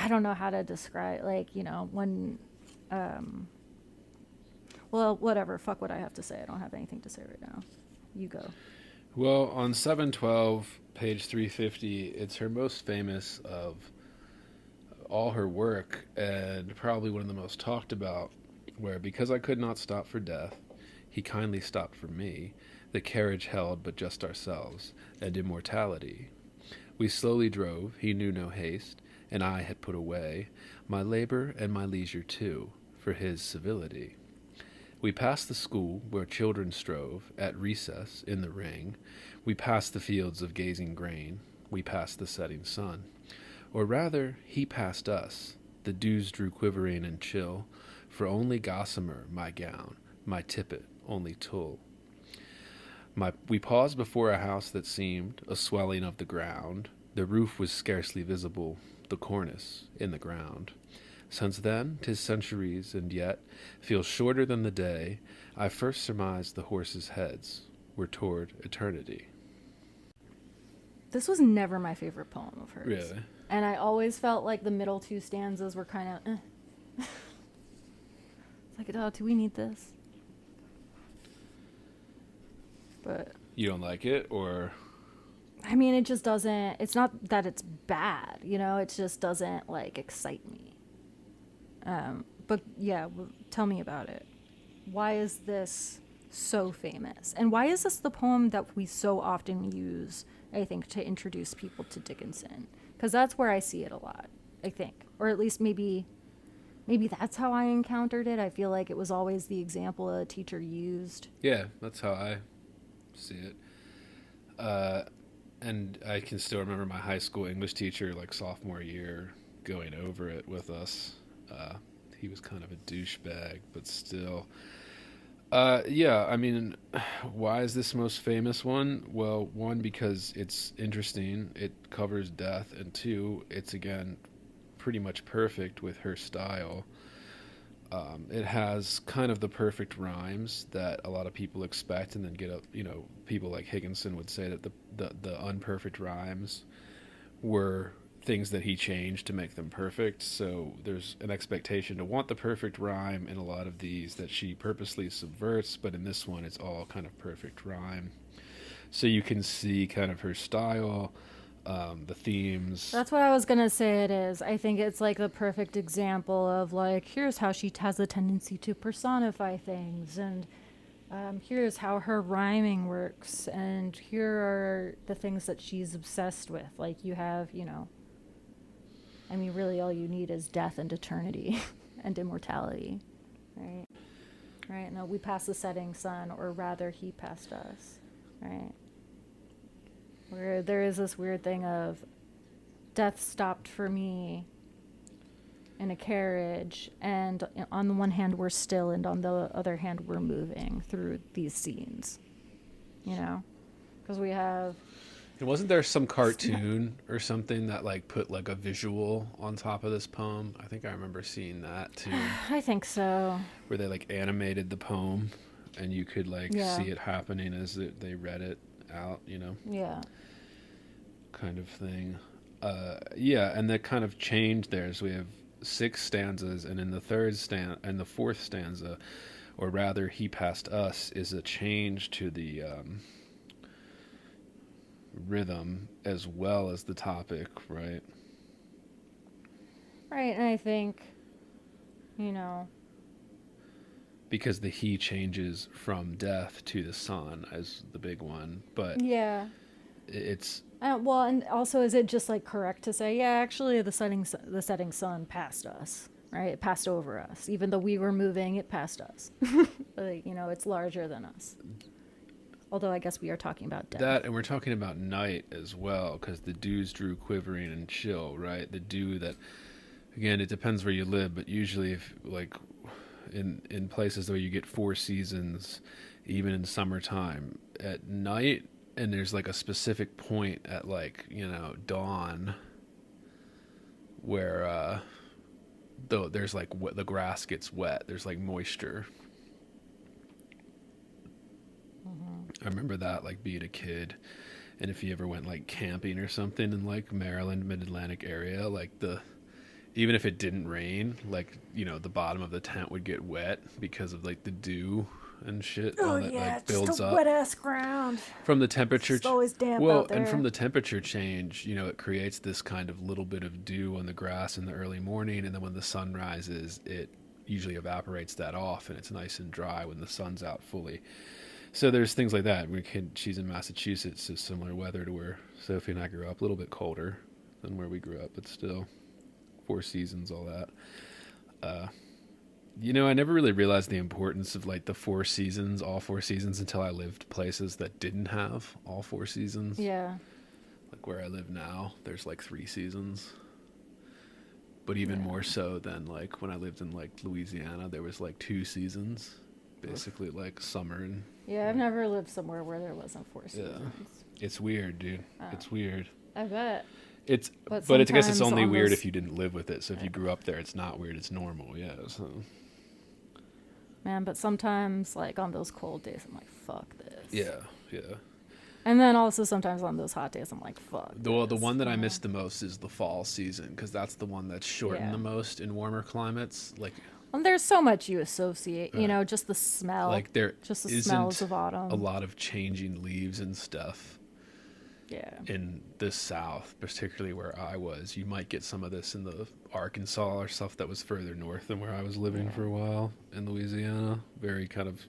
don't know how to describe, like, when, well, whatever, fuck what I have to say. I don't have anything to say right now. You go. Well, on 712, page 350, it's her most famous of all her work, and probably one of the most talked about, where because I could not stop for death, he kindly stopped for me. The carriage held but just ourselves, and immortality. We slowly drove, he knew no haste, and I had put away my labor and my leisure too, for his civility. We passed the school where children strove, at recess, in the ring. We passed the fields of gazing grain. We passed the setting sun. Or rather, he passed us. The dews drew quivering and chill, for only gossamer my gown, my tippet only tulle. We paused before a house that seemed a swelling of the ground. The roof was scarcely visible, the cornice in the ground. Since then, 'tis centuries, and yet feels shorter than the day I first surmised the horses' heads were toward eternity. This was never my favorite poem of hers. Really? And I always felt like the middle two stanzas were kind of, It's like, oh, do we need this? But You don't like it, or? I mean, it just doesn't, it's not that it's bad, it just doesn't like excite me. But yeah, tell me about it. Why is this so famous? And why is this the poem that we so often use, I think, to introduce people to Dickinson? Because that's where I see it a lot, I think. Or at least maybe that's how I encountered it. I feel like it was always the example a teacher used. Yeah, that's how I see it. And I can still remember my high school English teacher, like sophomore year, going over it with us. He was kind of a douchebag, but still. Yeah, I mean, why is this most famous one? Well, one, because it's interesting. It covers death. And two, it's, again, pretty much perfect with her style. It has kind of the perfect rhymes that a lot of people expect, and then people like Higginson would say that the unperfect rhymes were things that he changed to make them perfect. So there's an expectation to want the perfect rhyme in a lot of these that she purposely subverts, but in this one it's all kind of perfect rhyme. So you can see kind of her style, the themes. That's what I was gonna say it is. I think it's like the perfect example of like, here's how she has a tendency to personify things, and here's how her rhyming works, and here are the things that she's obsessed with. Like you have, I mean, really all you need is death and eternity and immortality, right? right? No, we passed the setting sun, or rather, he passed us, right? Where there is this weird thing of death stopped for me in a carriage, and on the one hand we're still, and on the other hand we're moving through these scenes, you know, because we have. And wasn't there some cartoon or something that like put like a visual on top of this poem? I think I remember seeing that too. I think so. Where they like animated the poem, and you could like see it happening as they read it out, you know? Yeah. Kind of thing. Yeah, and the kind of change there is we have 6 stanzas, and in the fourth stanza, or rather, he passed us, is a change to the rhythm as well as the topic, right? Right, and I think, you know, because the he changes from death to the sun as the big one, but yeah, it's well, and also, is it just like correct to say, yeah, actually, the setting sun passed us, right? It passed over us, even though we were moving, it passed us. Like, you know, it's larger than us. Although I guess we are talking about death. That, and we're talking about night as well, because the dews drew quivering and chill, right? The dew that, again, it depends where you live, but usually, if like in places where you get 4 seasons, even in summertime, at night. And there's like a specific point at like, you know, dawn where though there's like the grass gets wet. There's like moisture. I remember that, like being a kid, and if you ever went like camping or something in like Maryland, Mid-Atlantic area, like even if it didn't rain, like, you know, the bottom of the tent would get wet because of like the dew and shit. Oh, all that, yeah, like, builds just a up wet ass ground. from the temperature. It's always damp well, out there. And from the temperature change, you know, it creates this kind of little bit of dew on the grass in the early morning, and then when the sun rises, it usually evaporates that off, and it's nice and dry when the sun's out fully. So there's things like that. She's in Massachusetts, so similar weather to where Sophie and I grew up, a little bit colder than where we grew up, but still 4 seasons, all that. You know, I never really realized the importance of like the 4 seasons, all 4 seasons, until I lived places that didn't have all 4 seasons. Yeah. Like where I live now, there's like 3 seasons. But even more so than like when I lived in like Louisiana, there was like 2 seasons. Basically like summer and... Yeah, I've never lived somewhere where there wasn't 4 seasons. Yeah. It's weird, dude. It's weird. I bet. But I guess it's only weird if you didn't live with it. So if you grew up there, it's not weird. It's normal. Yeah. So. Man, but sometimes, like, on those cold days, I'm like, fuck this. Yeah. And then also sometimes on those hot days, I'm like, fuck The one that I miss the most is the fall season, because that's the one that's shortened the most in warmer climates. Like, and there's so much you associate, you know, just the smell. Like there just the isn't smells of autumn. a lot of changing leaves and stuff. Yeah. In the South, particularly where I was, you might get some of this in the Arkansas or stuff that was further north than where I was living for a while in Louisiana. Very kind of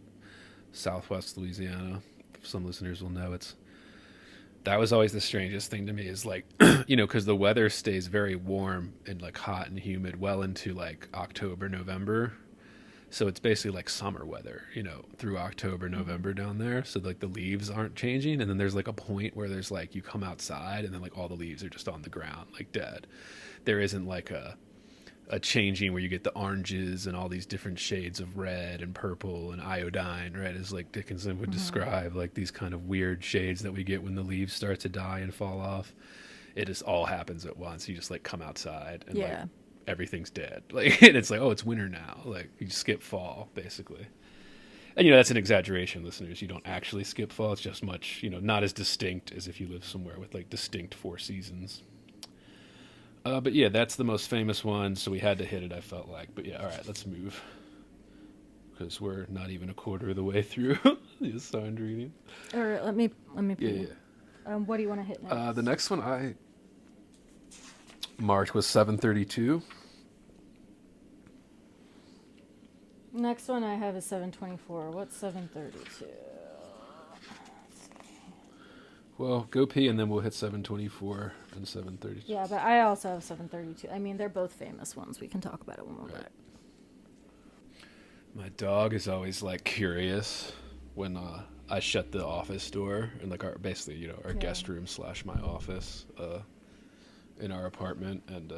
southwest Louisiana. Some listeners will know that was always the strangest thing to me, is like, you know, because the weather stays very warm and like hot and humid well into like October, November. So it's basically like summer weather, you know, through October, November down there. So like the leaves aren't changing. And then there's like a point where there's like, you come outside and then like all the leaves are just on the ground, like dead. There isn't like a changing where you get the oranges and all these different shades of red and purple and iodine, right? As like Dickinson would describe, like these kind of weird shades that we get when the leaves start to die and fall off. It just all happens at once. You just like come outside and like everything's dead. Like, and it's like, oh, it's winter now. Like you skip fall basically. And, you know, that's an exaggeration, listeners. You don't actually skip fall. It's just much, you know, not as distinct as if you live somewhere with like distinct 4 seasons. But yeah, that's the most famous one, so we had to hit it, I felt like. But yeah, all right, let's move. Because we're not even a quarter of the way through the assigned reading. All right, let me Yeah. what do you want to hit next? The next one I marked was 732. Next one I have is 724. What's 732? Well, go pee and then we'll hit 724 and 732. Yeah, but I also have 732. I mean, they're both famous ones. We can talk about it when we're back. My dog is always like curious when I shut the office door and like our basically our Yeah. guest room slash my office in our apartment, and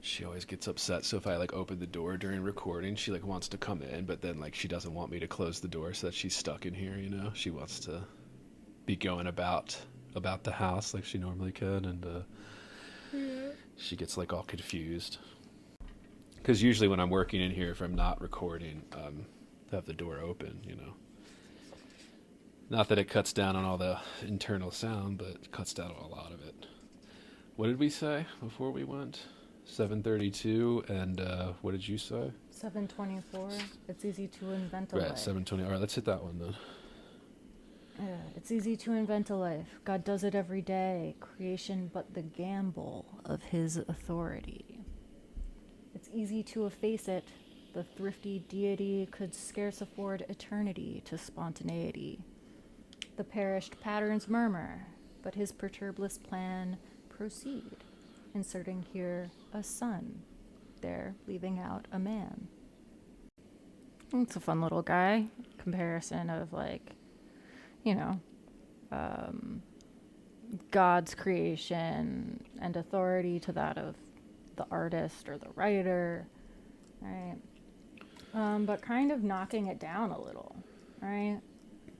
she always gets upset. So if I like open the door during recording, she like wants to come in, but then like she doesn't want me to close the door so that she's stuck in here. She wants to be going about the house like she normally could, and she gets like all confused. Because usually when I'm working in here, if I'm not recording, I have the door open. Not that it cuts down on all the internal sound, but it cuts down on a lot of it. What did we say before we went? 7:32, and what did you say? 7:24. It's easy to invent a Right, life. 7:20. All right, let's hit that one then. Yeah, it's easy to invent a life. God does it every day. Creation, but the gamble of his authority. It's easy to efface it. The thrifty deity could scarce afford eternity to spontaneity. The perished patterns murmur, but his perturbless plan proceed, inserting here a son, there leaving out a man. It's a fun little guy. Comparison of God's creation and authority to that of the artist or the writer, right? But kind of knocking it down a little, right?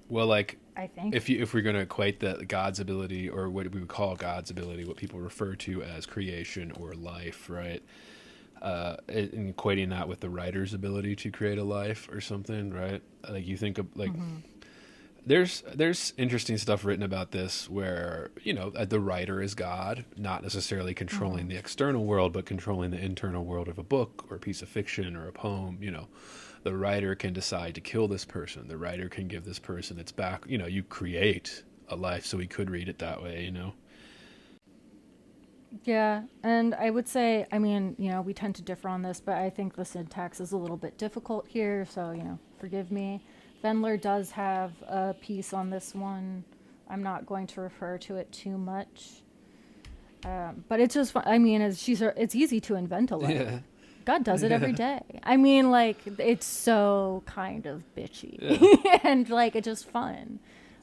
Well, like, I think if we're going to equate the God's ability, or what we would call God's ability, what people refer to as creation or life, right? And equating that with the writer's ability to create a life or something, right? Like you think of like. Mm-hmm. There's interesting stuff written about this where, the writer is God, not necessarily controlling the external world, but controlling the internal world of a book or a piece of fiction or a poem. The writer can decide to kill this person. The writer can give this person its back. You create a life, so we could read it that way, Yeah, and I would say, we tend to differ on this, but I think the syntax is a little bit difficult here, so, forgive me. Vendler does have a piece on this one. I'm not going to refer to it too much. But it's just fun. It's easy to invent a life. Yeah. God does it every day. It's so kind of bitchy. Yeah. And, it's just fun.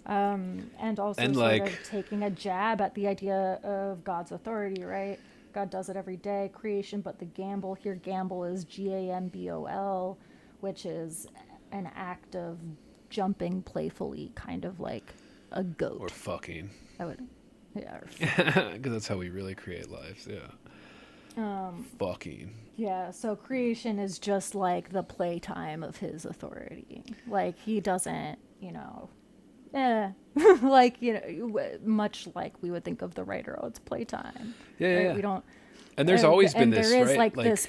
And also And, sort of taking a jab at the idea of God's authority, right? God does it every day. Creation, but the gamble here, gamble is GAMBOL, which is an act of jumping playfully, kind of like a goat. Or fucking. I would, yeah. Because that's how we really create lives, yeah. Fucking. Yeah, so creation is just like the playtime of his authority. Like, he doesn't, much like we would think of the writer, it's playtime. Yeah, right? yeah. We don't. And there's always been this, there is right? this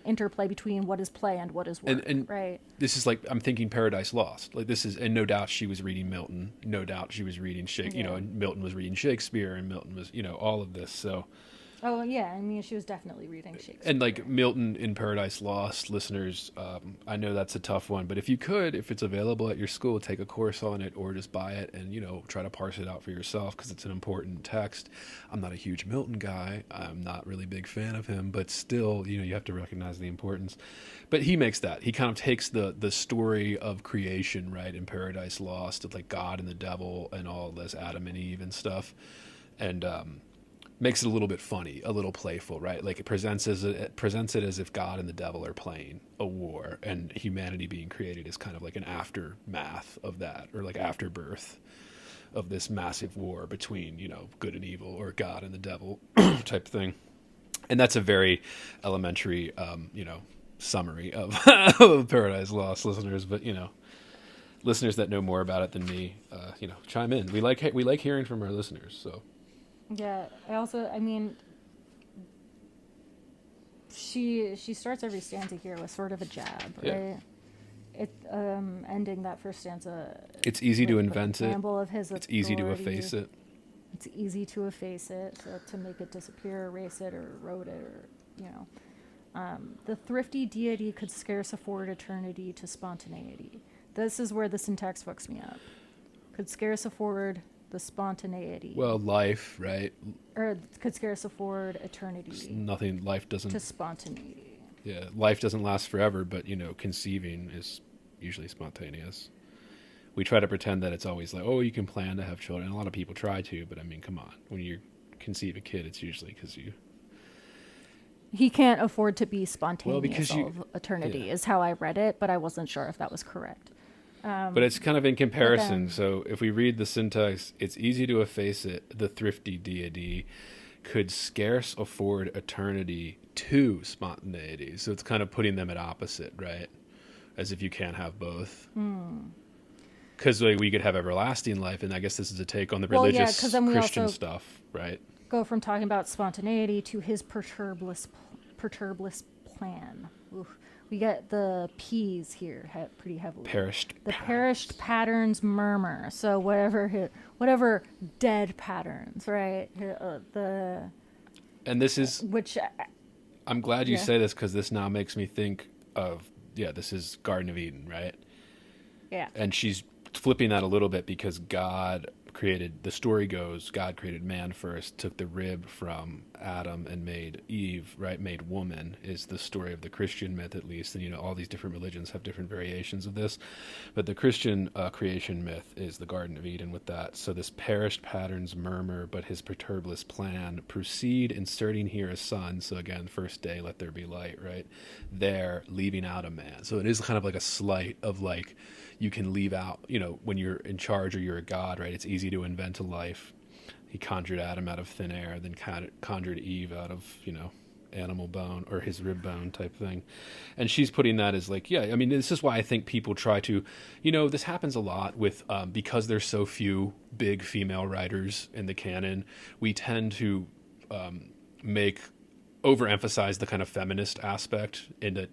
interplay between what is play and what is work, and right? This is I'm thinking Paradise Lost. And no doubt she was reading Milton. No doubt she was reading Shakespeare. Yeah. And Milton was reading Shakespeare, and Milton was, all of this. So. Oh yeah, she was definitely reading Shakespeare. And Milton in Paradise Lost, listeners, I know that's a tough one, but if it's available at your school, take a course on it or just buy it and, try to parse it out for yourself because it's an important text. I'm not a huge Milton guy. I'm not really a big fan of him, but still, you have to recognize the importance. But he makes that. He kind of takes the story of creation, right, in Paradise Lost, of God and the devil and all this Adam and Eve and stuff. And, makes it a little bit funny, a little playful, right? It presents it as if God and the devil are playing a war, and humanity being created is kind of like an aftermath of that, or afterbirth of this massive war between, good and evil, or God and the devil type thing. And that's a very elementary, summary of Paradise Lost, listeners. But listeners that know more about it than me, chime in. We like hearing from our listeners, so. Yeah, she starts every stanza here with sort of a jab, right? It ending that first stanza. It's easy to invent it. Of his it's easy to efface it. It's easy to efface it, so to make it disappear, erase it, or erode it, or the thrifty deity could scarce afford eternity to spontaneity. This is where the syntax fucks me up. Could scarce afford the spontaneity. Well, life, right? Or could scarce afford eternity. Life doesn't. To spontaneity. Yeah, life doesn't last forever, but conceiving is usually spontaneous. We try to pretend that it's always like, oh, you can plan to have children. A lot of people try to, but I mean, come on. When you conceive a kid, it's usually because you. He can't afford to be Well, spontaneous because all of eternity, is how I read it, but I wasn't sure if that was correct. But it's kind of in comparison. then- So if we read the syntax, it's easy to efface it. The thrifty deity could scarce afford eternity to spontaneity. So it's kind of putting them at opposite, right? As if you can't have both. Because we could have everlasting life, and I guess this is a take on the Well, yeah, religious 'cause then we Christian also- stuff, right? Go from talking about spontaneity to his perturbless plan. Oof. We get the P's here pretty heavily. The perished patterns murmur. So whatever dead patterns, right? And this is. Which. I'm glad you Yeah. say this because this now makes me think of this is Garden of Eden, right? Yeah. And she's flipping that a little bit because the story goes, God created man first, took the rib from Adam and made Eve, right? Made woman is the story of the Christian myth, at least. And, all these different religions have different variations of this. But the Christian creation myth is the Garden of Eden with that. So this perished patterns murmur, but his perturbless plan proceed, inserting here a son. So again, first day, let there be light, right? There, leaving out a man. So it is kind of like a slight of like, you can leave out, when you're in charge or you're a god, right? It's easy to invent a life. He conjured Adam out of thin air, then conjured Eve out of, animal bone or his rib bone type thing. And she's putting that as like, yeah, I mean, this is why I think people try to, this happens a lot with, because there's so few big female writers in the canon, we tend to overemphasize the kind of feminist aspect in that,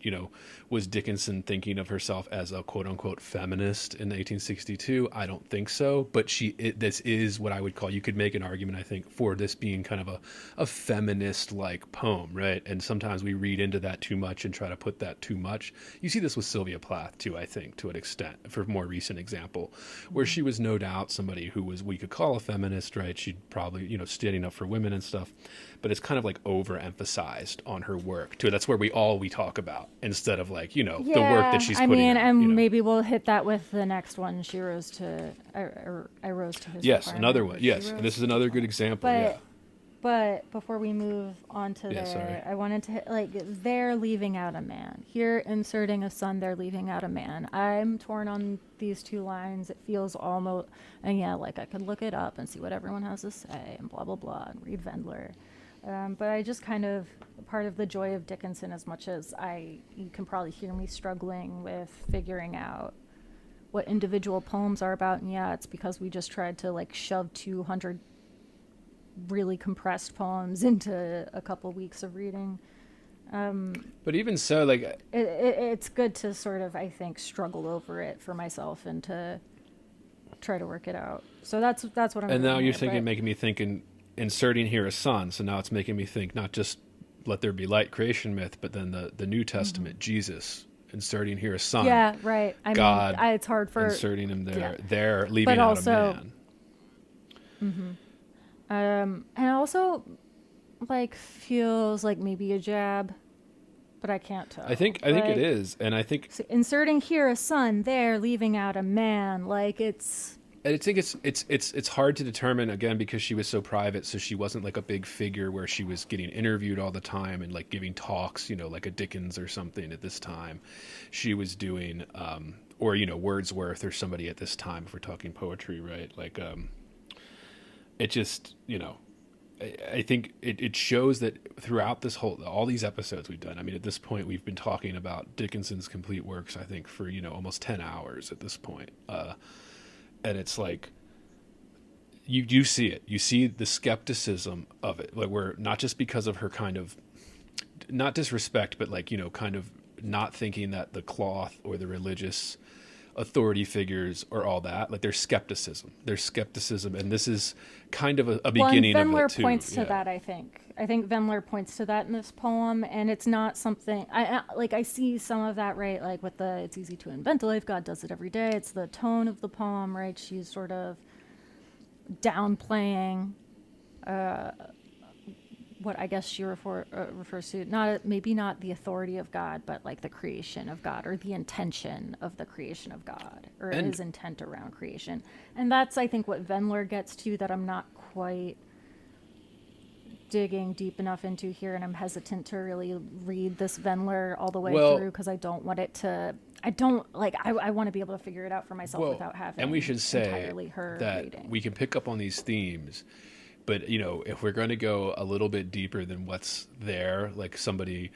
was Dickinson thinking of herself as a quote unquote feminist in 1862? I don't think so. But this is what I would call, you could make an argument, I think, for this being kind of a feminist like poem, right? And sometimes we read into that too much and try to put that too much. You see this with Sylvia Plath too, I think, to an extent, for a more recent example, where she was no doubt somebody who we could call a feminist, right? She'd probably, standing up for women and stuff. But it's kind of like overemphasized on her work too. That's where we talk about, instead of like, the work that she's putting in. And maybe we'll hit that with the next one. She rose to, I rose to his Yes, requirement, another one. Yes, and this is another good example. But before we move on to there, I wanted to hit, like, they're leaving out a man. Here, inserting a son, they're leaving out a man. I'm torn on these two lines. It feels almost, and yeah, like I could look it up and see what everyone has to say and blah, blah, blah, and read Vendler. But I just kind of, part of the joy of Dickinson, as much as you can probably hear me struggling with figuring out what individual poems are about. And yeah, it's because we just tried to like shove 200 really compressed poems into a couple weeks of reading. But even so, like, it's good to sort of, I think, struggle over it for myself and to try to work it out. So that's what I'm doing. And now you're thinking, making me think inserting here a son. So now it's making me think not just let there be light creation myth, but then the New Testament, Jesus, inserting here a son. Yeah, right. I God, mean, it's hard for inserting him there. Yeah. There, leaving out a man. And also, like, feels like maybe a jab, but I can't tell. I think it is, and I think so inserting here a son, there, leaving out a man, like it's. And I think it's hard to determine, again, because she was so private, so she wasn't like a big figure where she was getting interviewed all the time and like giving talks, like a Dickens or something at this time. She was doing, or Wordsworth or somebody at this time, if we're talking poetry, right? Like, it just, I think it shows that throughout all these episodes we've done, I mean, at this point, we've been talking about Dickinson's complete works, I think, for, almost 10 hours at this point. And it's like, you see it. You see the skepticism of it. Like, where not just because of her kind of, not disrespect, but like, kind of not thinking that the cloth or the religious authority figures or all that. Like, there's skepticism. And this is kind of a beginning of it too. Vendler points to that, I think. I think Vendler points to that in this poem, and it's not something I see some of that, right? Like with it's easy to invent a life, God does it every day. It's the tone of the poem, right? She's sort of downplaying what I guess she refers to, not maybe not the authority of God, but like the creation of God, or the intention of the creation of God, or his intent around creation. And that's, I think, what Vendler gets to, that I'm not quite digging deep enough into here, and I'm hesitant to really read this Vendler all the way through, because I don't want it to. I want to be able to figure it out for myself without having. And we should say entirely her that reading. We can pick up on these themes, but if we're going to go a little bit deeper than what's there, like somebody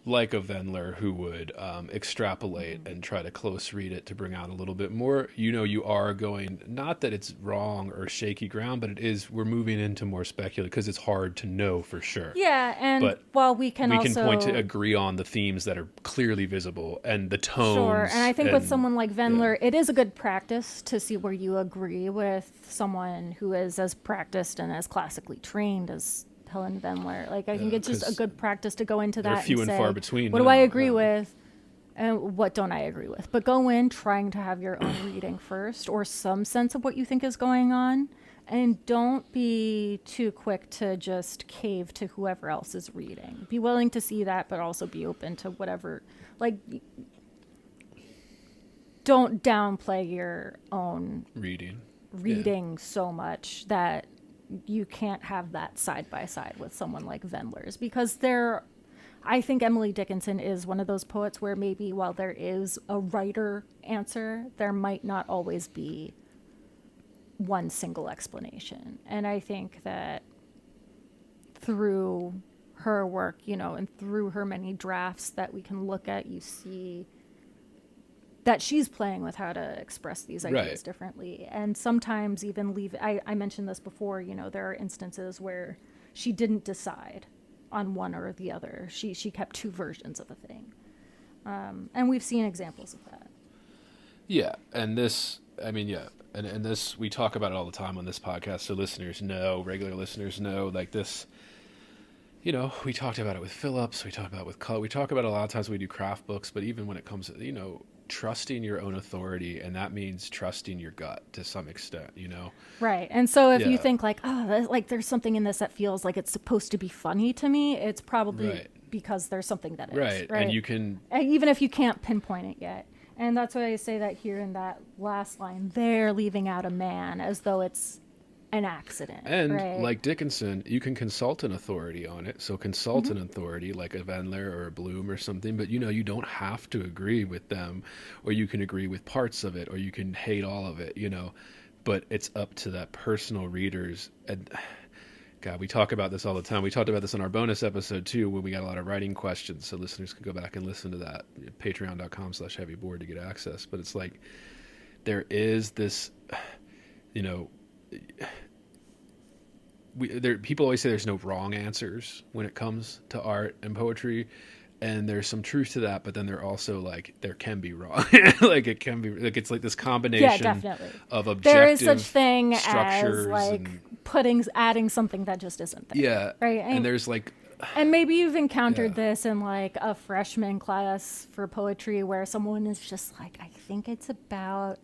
like a Vendler who would extrapolate and try to close read it to bring out a little bit more, you are going, not that it's wrong or shaky ground, but we're moving into more speculative, because it's hard to know for sure. Yeah, and but while we can point to agree on the themes that are clearly visible and the tones. Sure, and I think with someone like Vendler, it is a good practice to see where you agree with someone who is as practiced and as classically trained as Helen Vendler. Like, I think it's just a good practice to go into that few and and say, far between. What do I agree with, and what don't I agree with? But go in trying to have your own reading first, or some sense of what you think is going on, and don't be too quick to just cave to whoever else is reading. Be willing to see that, but also be open to whatever. Like, don't downplay your own reading so much that you can't have that side by side with someone like Vendler's, because I think Emily Dickinson is one of those poets where maybe while there is a writer answer, there might not always be one single explanation. And I think that through her work, and through her many drafts that we can look at, you see that she's playing with how to express these ideas differently. And sometimes even I mentioned this before, there are instances where she didn't decide on one or the other. She kept two versions of a thing. And we've seen examples of that. Yeah, and this, and this, we talk about it all the time on this podcast, so regular listeners know, like this, we talked about it with Phillips, we talk about it with color, we talk about it a lot of times when we do craft books, but even when it comes to, trusting your own authority, and that means trusting your gut to some extent, Right. And so if you think like, there's something in this that feels like it's supposed to be funny to me, it's probably because there's something that is. Right. And you can, even if you can't pinpoint it yet. And that's why I say that here in that last line, they're leaving out a man as though it's an accident. And like Dickinson, you can consult an authority on it. So consult an authority like a Vendler or a Bloom or something, but you don't have to agree with them, or you can agree with parts of it, or you can hate all of it, but it's up to that personal readers. And God, we talk about this all the time. We talked about this in our bonus episode too, when we got a lot of writing questions. So listeners can go back and listen to that. Patreon.com/heavyboard to get access. But it's like, there is this, people always say there's no wrong answers when it comes to art and poetry, and there's some truth to that, but then there also, like, there can be wrong. Like, it can be, like, it's like this combination of objective there is such thing structures as like adding something that just isn't there. Yeah. Right. And there's like, and maybe you've encountered this in like a freshman class for poetry where someone is just like, I think it's about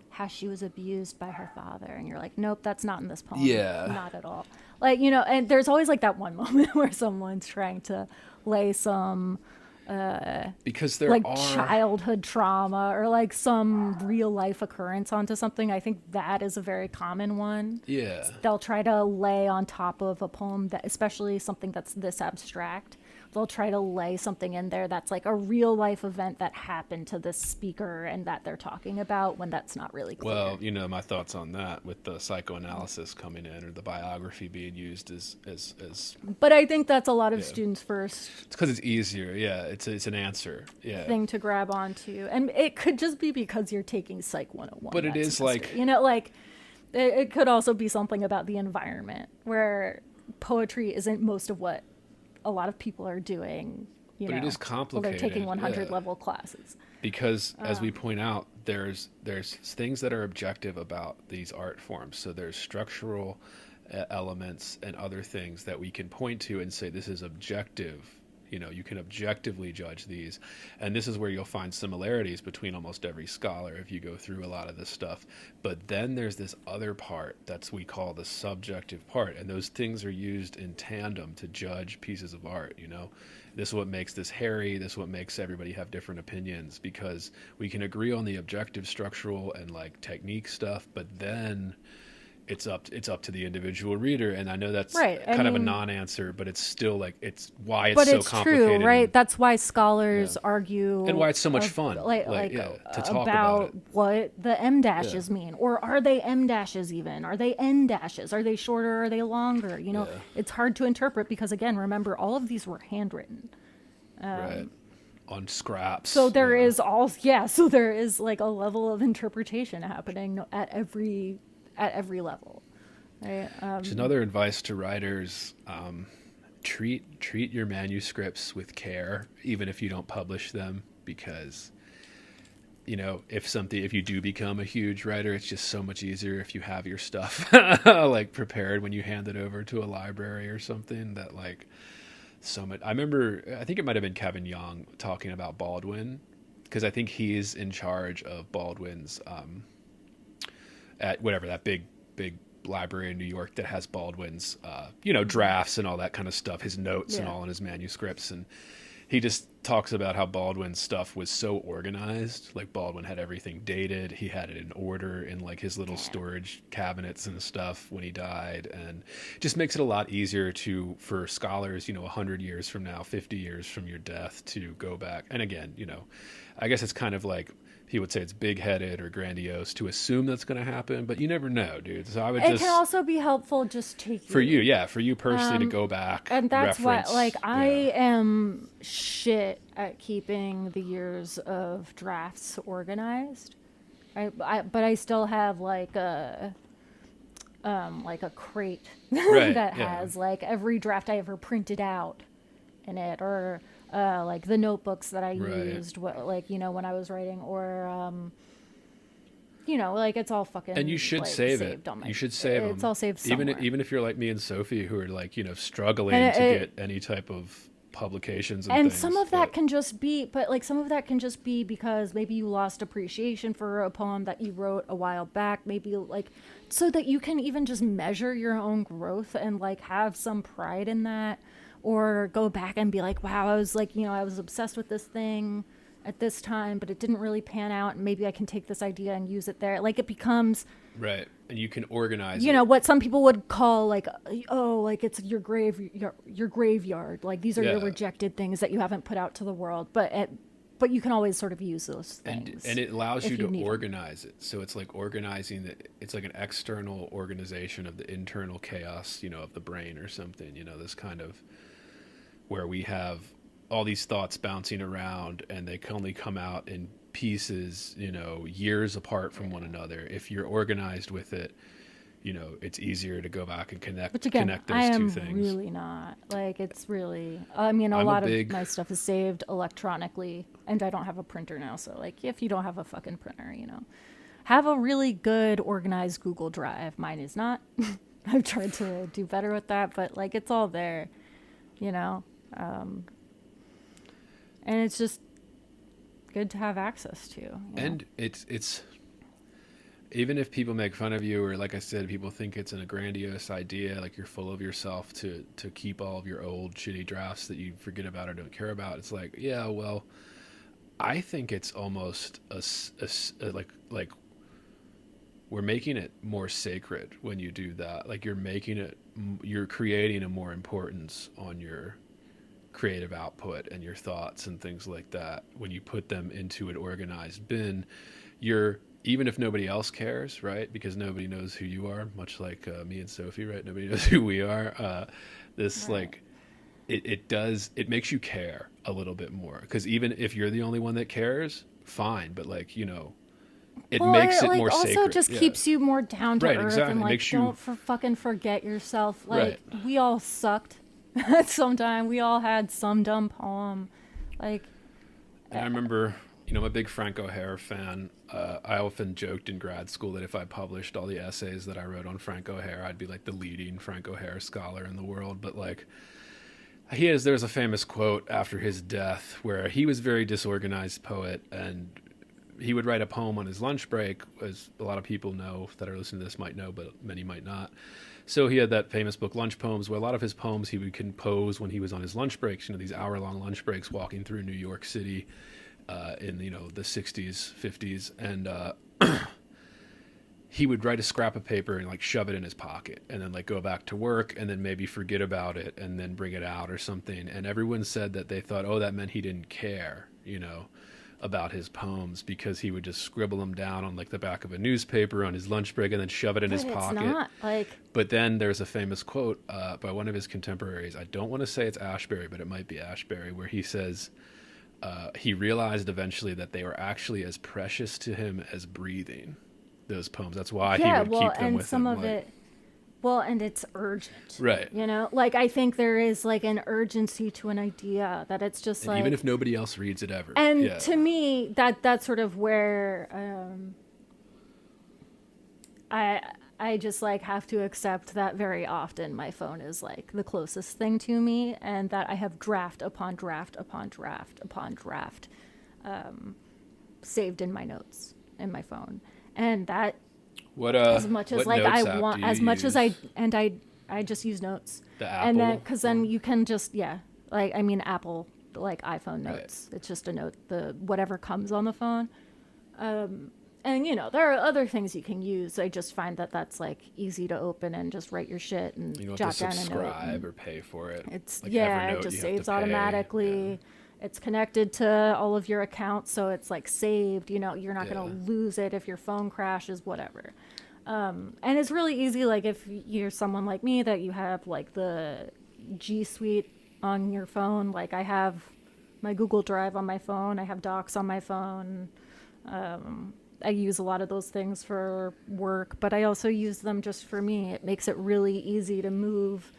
how she was abused by her father, and you're like, nope, that's not in this poem. Not at all. Like, and there's always like that one moment where someone's trying to lay some because there like are childhood trauma or like some real life occurrence onto something. I think that is a very common one. Yeah, they'll try to lay on top of a poem, that especially something that's this abstract, they'll try to lay something in there that's like a real life event that happened to this speaker and that they're talking about, when that's not really clear. Well, my thoughts on that with the psychoanalysis coming in, or the biography being used as but I think that's a lot of students' first, it's because it's easier. It's an answer thing to grab onto, and it could just be because you're taking Psych 101. But it is semester. Like it could also be something about the environment where poetry isn't most of what a lot of people are doing, but it is complicated. They're taking 100 level classes. Because as we point out, there's things that are objective about these art forms. So there's structural elements and other things that we can point to and say this is objective You know, you can objectively judge these. And this is where you'll find similarities between almost every scholar if you go through a lot of this stuff. But then there's this other part that's we call the subjective part. And those things are used in tandem to judge pieces of art, you know. This is what makes this hairy. This is what makes everybody have different opinions, because we can agree on the objective structural and like technique stuff, but then it's up to the individual reader. And I know that's kind of a non-answer, but it's still like, it's why it's so complicated. True, right? That's why scholars argue, and why it's so much fun, to talk about what the M dashes mean, or are they M dashes even? Are they N dashes? Are they shorter? Are they longer? You know, it's hard to interpret because, again, remember, all of these were handwritten, right, on scraps. So there is so there is like a level of interpretation happening at every level, right? Which is another advice to writers: treat your manuscripts with care, even if you don't publish them, because, you know, if you do become a huge writer, it's just so much easier if you have your stuff like prepared when you hand it over to a library or something. That like so much. I think it might have been Kevin Young talking about Baldwin, because I think he's in charge of Baldwin's. At whatever that big library in New York that has Baldwin's, drafts and all that kind of stuff, his notes and all in his manuscripts. And he just talks about how Baldwin's stuff was so organized. Like Baldwin had everything dated. He had it in order in like his little storage cabinets and stuff when he died. And it just makes it a lot easier for scholars, 100 years from now, 50 years from your death, to go back. And again, I guess it's kind of like, he would say it's big-headed or grandiose to assume that's going to happen, but you never know, dude. So I would It can also be helpful just to for you personally to go back, and that's reference, why, like, I am shit at keeping the years of drafts organized. But I still have like a crate that has like every draft I ever printed out in it, or like the notebooks that I used, when I was writing, or like it's all fucking. And you should save it. You should save them. It's all saved somewhere. Even if you're like me and Sophie, who are like struggling to get any type of publications and things, some of that can just be, because maybe you lost appreciation for a poem that you wrote a while back, maybe like so that you can even just measure your own growth and like have some pride in that. Or go back and be like, wow, I was like, I was obsessed with this thing at this time, but it didn't really pan out. And maybe I can take this idea and use it there. Like it becomes right, and you can organize. What some people would call like, like it's your graveyard. Like these are your rejected things that you haven't put out to the world, but you can always sort of use those things. And it allows you to organize it. So it's like organizing it's like an external organization of the internal chaos, of the brain or something. This kind of, where we have all these thoughts bouncing around and they can only come out in pieces, years apart from one another. If you're organized with it, it's easier to go back and connect those two things. I am really not. Like, it's really, a lot of my stuff is saved electronically, and I don't have a printer now. So, like, if you don't have a fucking printer, have a really good organized Google Drive. Mine is not. I've tried to do better with that, but, like, it's all there, and it's just good to have access to. And it's even if people make fun of you, or like I said, people think it's a grandiose idea, like you're full of yourself to keep all of your old shitty drafts that you forget about or don't care about. It's like, yeah, well, I think it's almost like we're making it more sacred when you do that. Like you're creating a more importance on your creative output and your thoughts and things like that. When you put them into an organized bin, even if nobody else cares, right? Because nobody knows who you are, much like me and Sophie, right? Nobody knows who we are. Like, it makes you care a little bit more. Because even if you're the only one that cares, fine. But like, it makes it more sacred. It also just keeps you more down to earth. Exactly. And like, don't fucking forget yourself. Like, we all sucked at some time. We all had some dumb poem. Like, and I remember, I'm a big Frank O'Hare fan. I often joked in grad school that if I published all the essays that I wrote on Frank O'Hare, I'd be like the leading Frank O'Hare scholar in the world. But like, There's a famous quote after his death where he was a very disorganized poet, and he would write a poem on his lunch break, as a lot of people know that are listening to this might know, but many might not. So he had that famous book, Lunch Poems, where a lot of his poems he would compose when he was on his lunch breaks, these hour-long lunch breaks walking through New York City in, the 60s, 50s. And he would write a scrap of paper and, shove it in his pocket and then, go back to work and then maybe forget about it and then bring it out or something. And everyone said that they thought, oh, that meant he didn't care, about his poems, because he would just scribble them down on the back of a newspaper on his lunch break and then shove it in his pocket. Not But then there's a famous quote by one of his contemporaries. I don't want to say it's Ashbery, but it might be Ashbery, where he says he realized eventually that they were actually as precious to him as breathing, those poems. That's why he would keep them with him. And it's urgent. Right. I think there is an urgency to an idea that it's just and even if nobody else reads it ever. And to me, that's sort of where I just have to accept that very often my phone is the closest thing to me, and that I have draft upon draft upon draft upon draft saved in my notes in my phone. And that as much as I want, as much as I just use Notes. The Apple, and then because then you can just Apple iPhone Notes. Right. It's just a note, the whatever comes on the phone. And there are other things you can use. I just find that that's easy to open and just write your shit and you don't jot have to down a note. Subscribe or pay for it. It's it just saves automatically. Yeah. It's connected to all of your accounts, so it's saved. You're not going to lose it if your phone crashes, whatever. And it's really easy, if you're someone like me that you have the G Suite on your phone. I have my Google Drive on my phone. I have Docs on my phone. I use a lot of those things for work, but I also use them just for me. It makes it really easy to move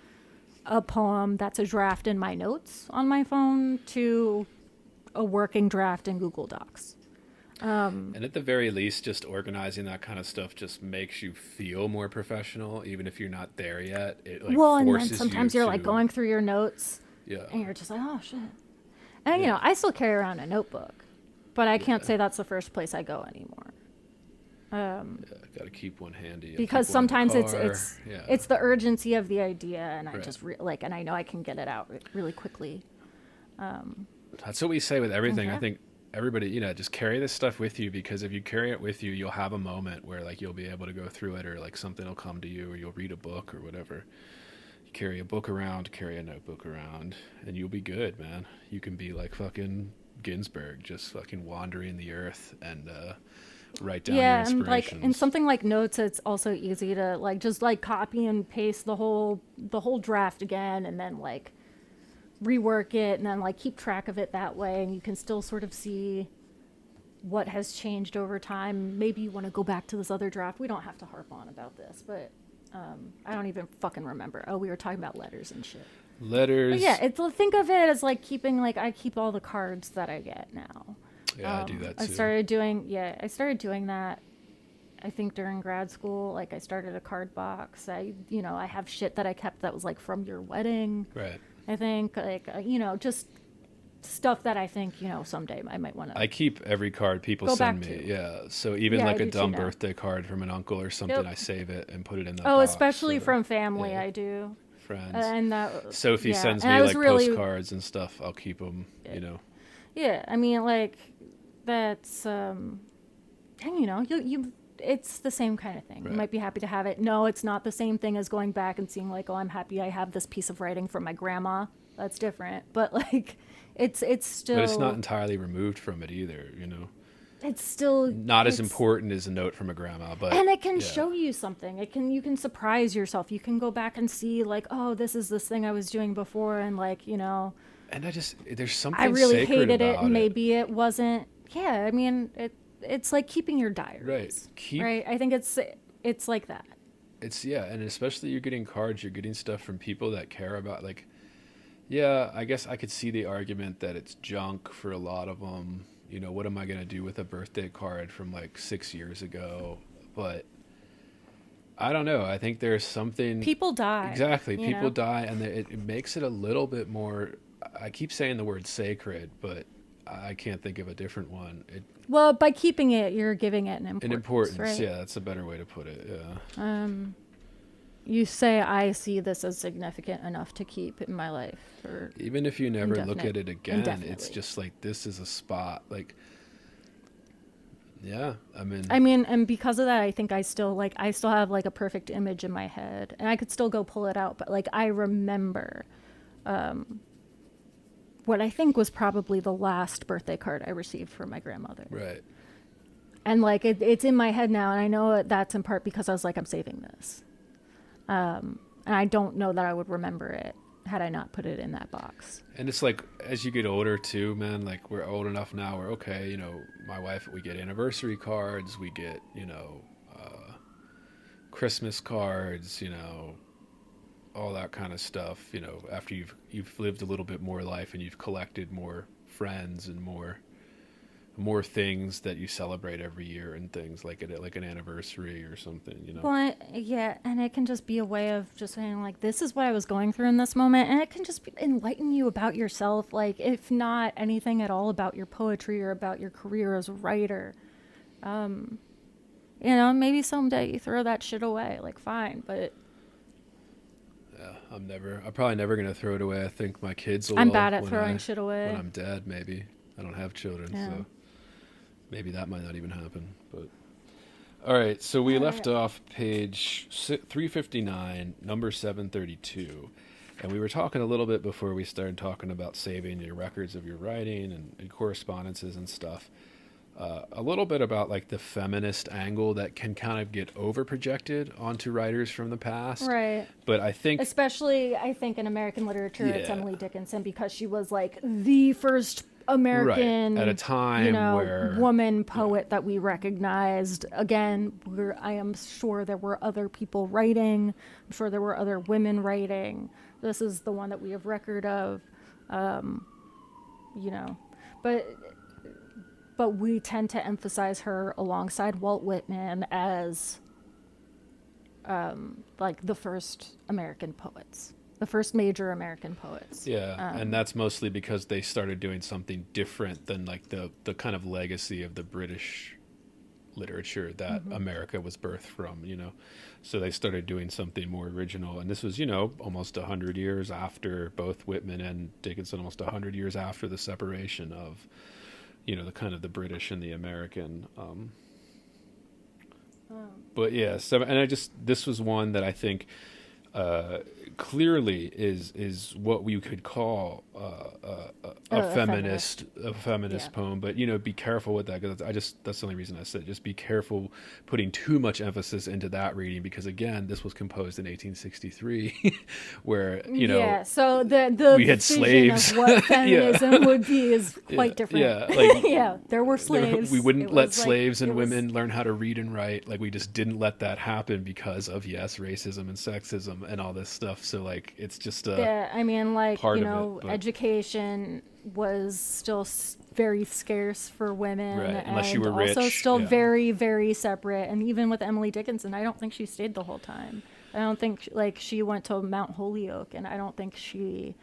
a poem that's a draft in my notes on my phone to a working draft in Google Docs. And at the very least, just organizing that kind of stuff just makes you feel more professional, even if you're not there yet. It and then sometimes you're going through your notes, and you're just oh shit. And I still carry around a notebook, but I can't say that's the first place I go anymore. Got to keep one handy. Because sometimes it's the urgency of the idea, and I just and I know I can get it out really quickly. That's what we say with everything. I think everybody, just carry this stuff with you, because if you carry it with you, you'll have a moment where you'll be able to go through it, or something will come to you, or you'll read a book or whatever. You carry a book around, carry a notebook around, and you'll be good, man. You can be fucking Ginsberg, just fucking wandering the earth and write down your inspirations. And in something like Notes, it's also easy to just copy and paste the whole draft again, and then rework it, and then keep track of it that way, and you can still sort of see what has changed over time. Maybe you want to go back to this other draft. We don't have to harp on about this, but I don't even fucking remember. Oh, we were talking about letters and shit. Letters. But think of it as keeping I keep all the cards that I get now. Yeah, I do that too. I started doing that, I think, during grad school. I started a card box. I have shit that I kept that was from your wedding. Right. I think just stuff that I think, someday I might want to. I keep every card people send me. Yeah. So even a dumb birthday card from an uncle or something, I save it and put it in that box. Especially from family, I do. Friends. And that Sophie sends me postcards and stuff. I'll keep them, Yeah, I mean, that's and you it's the same kind of thing. Right. You might be happy to have it. No, it's not the same thing as going back and seeing I'm happy I have this piece of writing from my grandma. That's different. But it's still. But it's not entirely removed from it either, It's still not as important as a note from a grandma, but and it can show you something. You can surprise yourself. You can go back and see oh, this is this thing I was doing before, and And there's something I really sacred hated it, about and maybe it wasn't. Yeah, I mean it's keeping your diaries. Right. Right. I think it's like that. It's and especially you're getting cards, you're getting stuff from people that care about I guess I could see the argument that it's junk for a lot of them. What am I going to do with a birthday card from 6 years ago? But I don't know. I think there's something. People die. Exactly. You People know? die, and it makes it a little bit more. I keep saying the word sacred, but I can't think of a different one. Well, by keeping it, you're giving it an An importance, importance, right? yeah, that's a better way to put it. Yeah. You say, I see this as significant enough to keep in my life. Or Even if you never look at it again, it's indefinitely. just like this is a spot. Like, yeah, I mean, and because of that, I think I still have like a perfect image in my head, and I could still go pull it out. But like, I remember what I think was probably the last birthday card I received from my grandmother. right. And like, it's in my head now, and I know that's in part because I was like, I'm saving this. And I don't know that I would remember it had I not put it in that box. And it's like, as you get older too, man, like we're old enough now where, okay, you know, my wife, we get anniversary cards, we get, you know, Christmas cards, you know, all that kind of stuff, you know, after you've lived a little bit more life and you've collected more friends and more things that you celebrate every year and things like an anniversary or something, you know. Well, yeah, and it can just be a way of just saying like, this is what I was going through in this moment, and it can just enlighten you about yourself, like if not anything at all about your poetry or about your career as a writer. You know, maybe someday you throw that shit away, like fine, but Yeah, I'm probably never gonna throw it away. I think my kids will. I'm bad at throwing shit away. When I'm dead, maybe. I don't have children, Yeah. so maybe that might not even happen. But all right, so we left off page 359, number 732, and we were talking a little bit before we started talking about saving your records of your writing and correspondences and stuff. A little bit about like the feminist angle that can kind of get over projected onto writers from the past. Right. But I think, especially I think in American literature, it's Yeah. Emily Dickinson, because she was like the first American, right, at a time where woman poet that we recognized. Again, I am sure there were other people writing. I'm sure there were other women writing. This is the one that we have record of, you know, but we tend to emphasize her alongside Walt Whitman as like the first American poets, the first major American poets. Yeah, and that's mostly because they started doing something different than like the kind of legacy of the British literature that America was birthed from, you know. So they started doing something more original, and this was, you know, almost 100 years after both Whitman and Dickinson, almost 100 years after the separation of, you know, the kind of the British and the American. But yeah, so, and this was one that I think clearly is what we could call a feminist Yeah. poem. But you know, be careful with that, because that's the only reason I said just be careful putting too much emphasis into that reading, because again, this was composed in 1863, where you know, yeah. So the we had vision slaves. of what feminism would be is quite Yeah, different. yeah, like yeah, there were slaves. we wouldn't It let was like- slaves and it was- women learn how to read and write. Like we just didn't let that happen because of racism and sexism and all this stuff. So like it's just Yeah, I mean, like, part you of it, know, but- education was still very scarce for women, Right, unless you and were also rich, still yeah. very, very separate. And even with Emily Dickinson, I don't think she stayed the whole time. I don't think like she went to Mount Holyoke, and I don't think she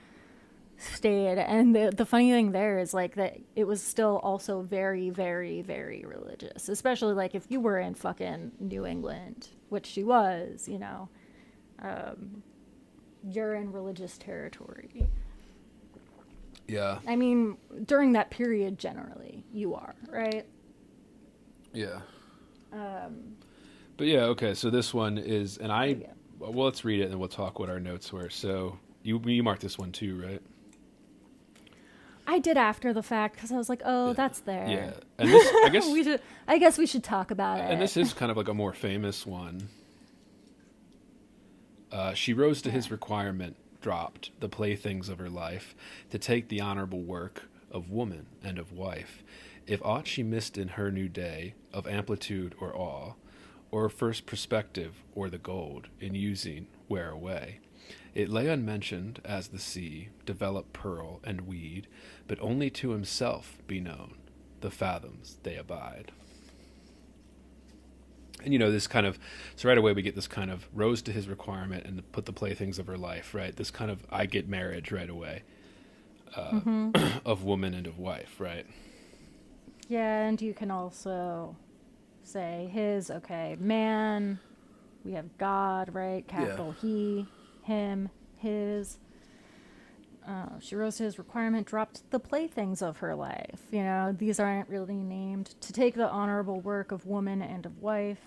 stayed. And the funny thing there is like that it was still also very, very, very religious, especially like if you were in fucking New England, which she was, you know. You're in religious territory. yeah, I mean, during that period, generally, you are, right? yeah. But yeah, okay. So this one is, and Yeah. well, let's read it and then we'll talk what our notes were. So you marked this one too, right? I did after the fact because I was like, oh, that's there. Yeah, and this, I guess we should talk about it. and this is kind of like a more famous one. She rose to his requirement, dropped the playthings of her life, to take the honorable work of woman and of wife. If aught she missed in her new day, of amplitude or awe, or first perspective or the gold, in using wear away, it lay unmentioned as the sea, develop pearl and weed, but only to himself be known, the fathoms they abide. And, you know, this kind of, so right away we get this kind of rose to his requirement and put the playthings of her life, right? This kind of, I get marriage right away, of woman and of wife, right? Yeah, and you can also say his, okay, man, we have God, right? Capital he, him, his. She rose to his requirement, dropped the playthings of her life. You know, these aren't really named. To take the honorable work of woman and of wife,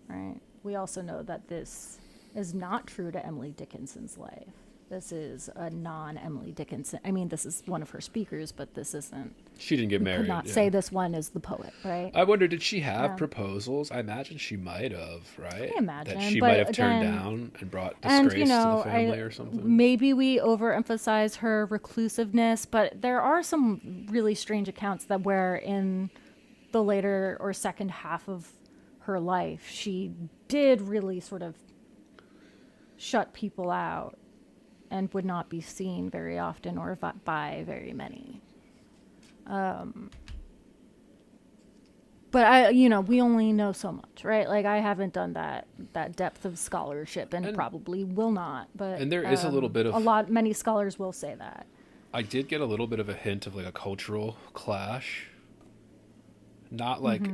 right? We also know that this is not true to Emily Dickinson's life. This is a non-Emily Dickinson. I mean, this is one of her speakers, but this isn't. She didn't get We married. could not say this one is the poet, right? I wonder, did she have proposals? I imagine she might have, right? I imagine. That she but might have again, turned down and brought disgrace to the family or something. Maybe we overemphasize her reclusiveness, but there are some really strange accounts that where in the later or second half of her life, she did really sort of shut people out and would not be seen very often or by very many. But we only know so much, right? Like I haven't done that depth of scholarship and probably will not. But and there is a little bit of many scholars will say that. I did get a little bit of a hint of like a cultural clash. Not like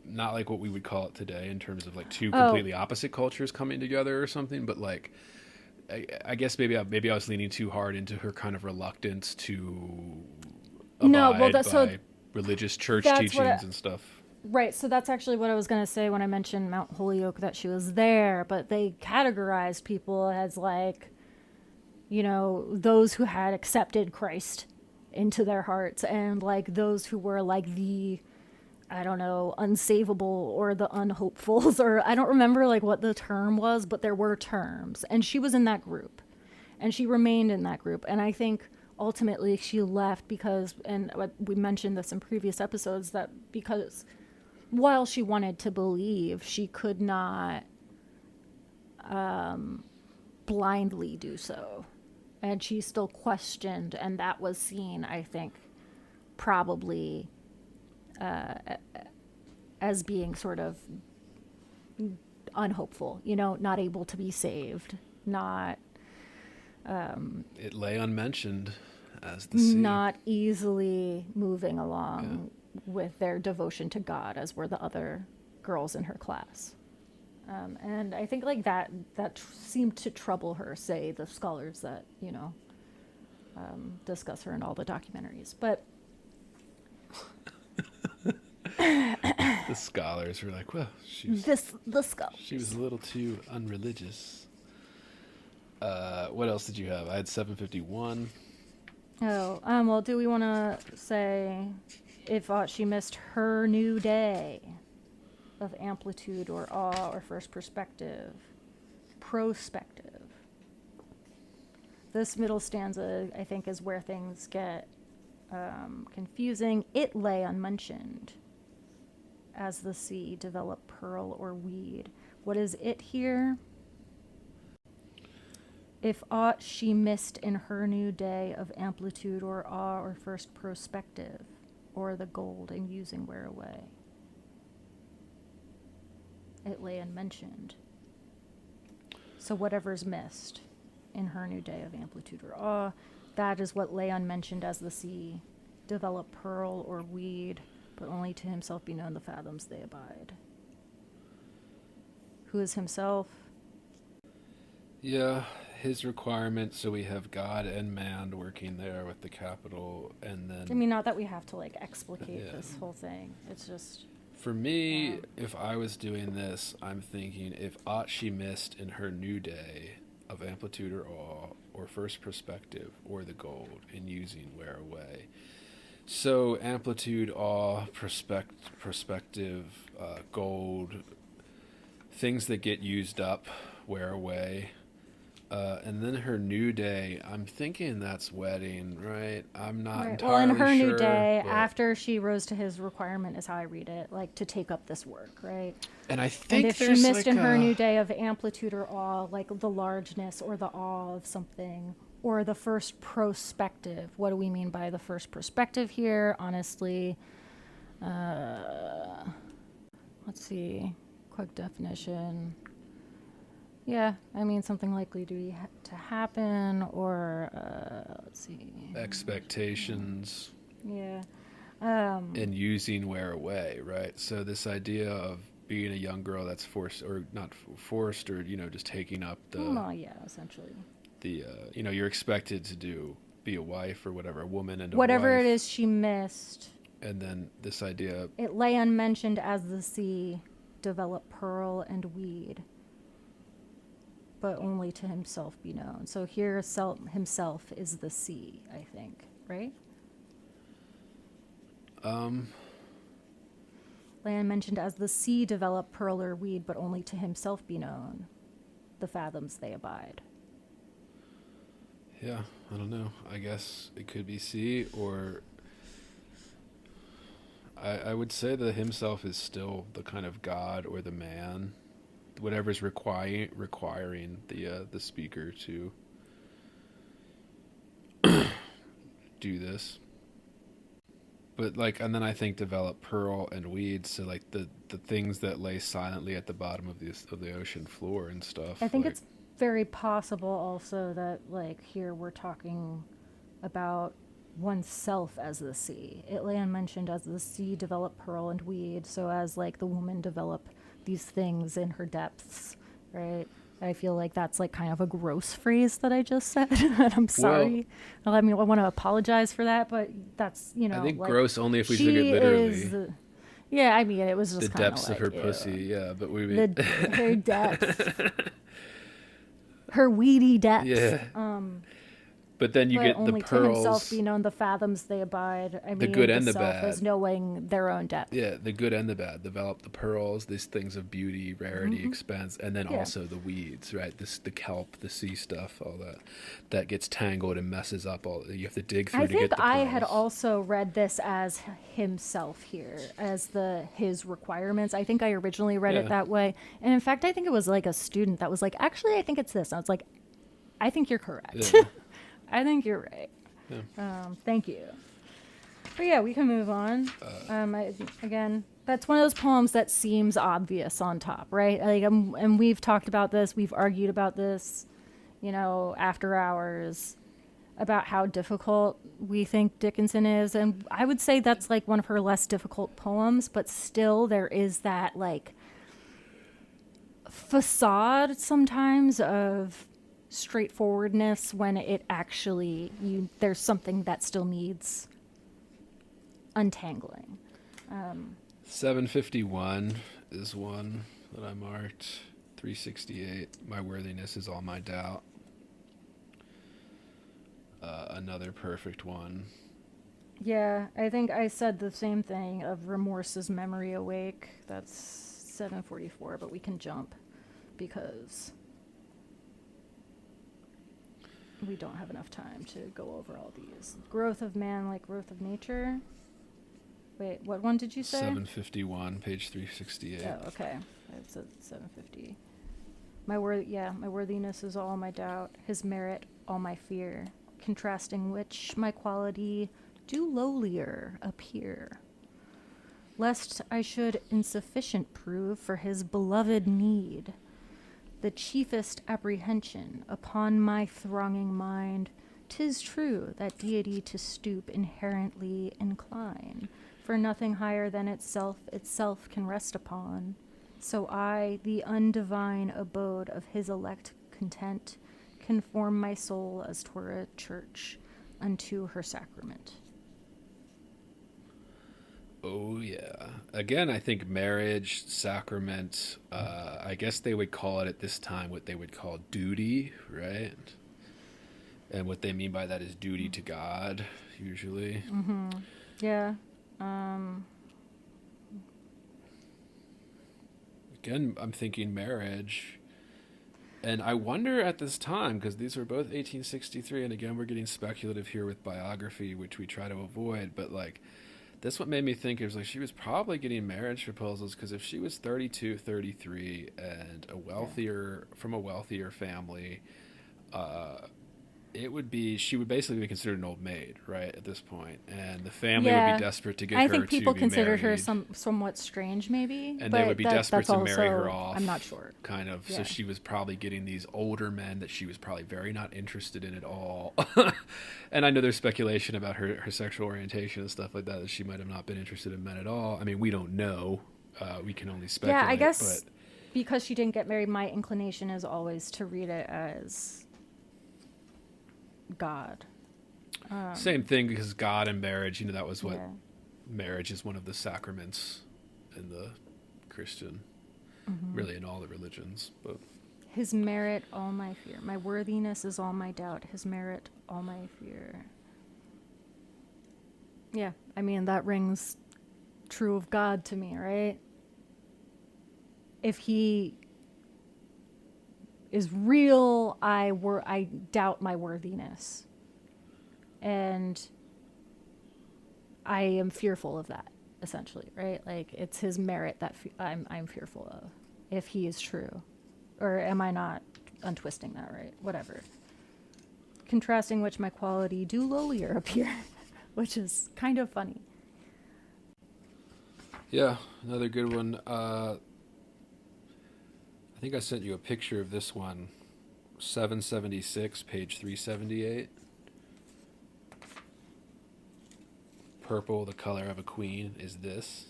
not like what we would call it today in terms of like two completely opposite cultures coming together or something, but like I guess maybe I was leaning too hard into her kind of reluctance to abide by religious church teachings and stuff. Right, so that's actually what I was going to say when I mentioned Mount Holyoke, that she was there, but they categorized people as like, you know, those who had accepted Christ into their hearts and like those who were like the, I don't know, unsavable or the unhopefuls, or I don't remember like what the term was, but there were terms. And she was in that group. And she remained in that group. And I think ultimately she left because, and we mentioned this in previous episodes, that because while she wanted to believe, she could not blindly do so. And she still questioned, and that was seen, I think, probably as being sort of unhopeful, you know, not able to be saved, not... it lay unmentioned as the sea. Not easily moving along with their devotion to God, as were the other girls in her class. And I think like that seemed to trouble her, say the scholars that, you know, discuss her in all the documentaries. But the scholars were like, well, the scholars. She was a little too unreligious. What else did you have? I had 751. Oh, well, do we want to say if she missed her new day of amplitude or awe or first perspective, prospective? This middle stanza, I think, is where things get confusing. It lay unmentioned as the sea developed pearl or weed. What is it here? If aught she missed in her new day of amplitude or awe or first prospective, or the gold in using wear away. It lay unmentioned. So whatever's missed in her new day of amplitude or awe, that is what lay unmentioned as the sea develop pearl or weed, but only to himself be known the fathoms they abide. Who is himself? Yeah, his requirement, so we have God and man working there with the capital, and then... I mean, not that we have to, like, explicate this whole thing. It's just... For me, if I was doing this, I'm thinking, if aught she missed in her new day of amplitude or awe, or first perspective, or the gold, in using wear away. So, amplitude, awe, perspective, gold, things that get used up, wear away. And then her new day, I'm thinking that's wedding, right? I'm not entirely sure. Well, in her new day, after she rose to his requirement, is how I read it, like to take up this work, right? And I think if she missed in her new day of amplitude or awe, like the largeness or the awe of something, or the first prospective. What do we mean by the first perspective here? Honestly, let's see. quick definition. Yeah, I mean something likely to happen, or let's see. Expectations. Yeah. And using wear away, right? So this idea of being a young girl that's forced, or not forced, or just taking up yeah, essentially. You're expected to be a wife or whatever, a woman and a whatever wife. It is she missed. And then this idea, it lay unmentioned as the sea develop pearl and weed, but only to himself be known. So here himself is the sea, I think, right? Land mentioned as the sea develop pearl or weed, but only to himself be known. The fathoms they abide. Yeah, I don't know. I guess it could be sea, or I would say that himself is still the kind of God or the man, whatever's requiring the speaker to do this. But and then I think develop pearl and weeds, so the things that lay silently at the bottom of the ocean floor and stuff. I think it's very possible also that here we're talking about oneself as the sea. It lay unmentioned as the sea develop pearl and weed, so as the woman develop these things in her depths, right? I feel like that's kind of a gross phrase that I just said, and I'm sorry. Well, I mean, I want to apologize for that, but that's I think gross only if we took it literally. Yeah, I mean, it was just the depths of her pussy. Yeah, but we mean her depth, her weedy depth. Yeah. But then you get the only pearls. To himself be known, the fathoms they abide. I mean, the good and the self bad. is knowing their own depth. Yeah, the good and the bad. Develop the pearls, these things of beauty, rarity, expense, and then also the weeds, right? The kelp, the sea stuff, all that gets tangled and messes up. You have to dig through to get the pearls. I had also read this as himself here, as his requirements. I think I originally read it that way, and in fact, I think it was a student that was actually, I think it's this. And I was like, I think you're correct. Yeah. I think you're right. Yeah. Thank you. But yeah, we can move on. Again, that's one of those poems that seems obvious on top, right? And we've talked about this. We've argued about this, after hours, about how difficult we think Dickinson is. And I would say that's one of her less difficult poems, but still there is that facade sometimes of straightforwardness when it actually there's something that still needs untangling. 751 is one that I marked. 368, my worthiness is all my doubt. Another perfect one. Yeah, I think I said the same thing of remorse's memory awake. That's 744, but we can jump because we don't have enough time to go over all these. Growth of man like growth of nature. Wait, what one did you say? 751, page 368. Oh, okay. It's at 750. My worthiness is all my doubt, his merit all my fear, contrasting which my quality do lowlier appear. Lest I should insufficient prove for his beloved need, the chiefest apprehension upon my thronging mind, 'tis true that deity to stoop inherently incline, for nothing higher than itself can rest upon. So I, the undivine abode of his elect content, conform my soul as 'twere a church unto her sacrament. Oh, yeah. Again, I think marriage, sacrament, I guess they would call it at this time what they would call duty, right? And what they mean by that is duty to God, usually. Mm-hmm. Yeah. Again, I'm thinking marriage. And I wonder at this time, because these were both 1863, and again, we're getting speculative here with biography, which we try to avoid, but this what made me think is she was probably getting marriage proposals, because if she was 32, 33 and from a wealthier family, it would be, she would basically be considered an old maid, right, at this point, and the family would be Yeah, desperate to get I her think to people be considered her married, somewhat strange, maybe, and they would but be desperate that's to marry her also off. I'm not sure. Kind of. So Yeah, she was probably getting these older men that she was probably very not interested in at all. And I know there's speculation about her sexual orientation and stuff like that, that she might have not been interested in men at all. I mean, we don't know. We can only yeah. I speculate, but guess because she didn't get married, my inclination is always to read it as God. same thing, because God and marriage, that was what Yeah. marriage is, one of the sacraments in the Christian, really in all the religions. But His merit, all my fear. My worthiness is all my doubt. His merit, all my fear. Yeah, I mean, that rings true of God to me, right? If he is real, I doubt my worthiness. And I am fearful of that, essentially, right? Like, it's his merit that I'm fearful of, if he is true. Or am I not untwisting that right? Whatever. Contrasting which my quality do lowlier appear, which is kind of funny. yeah, another good one. I think I sent you a picture of this one. 776, page 378. Purple, the color of a queen, is this.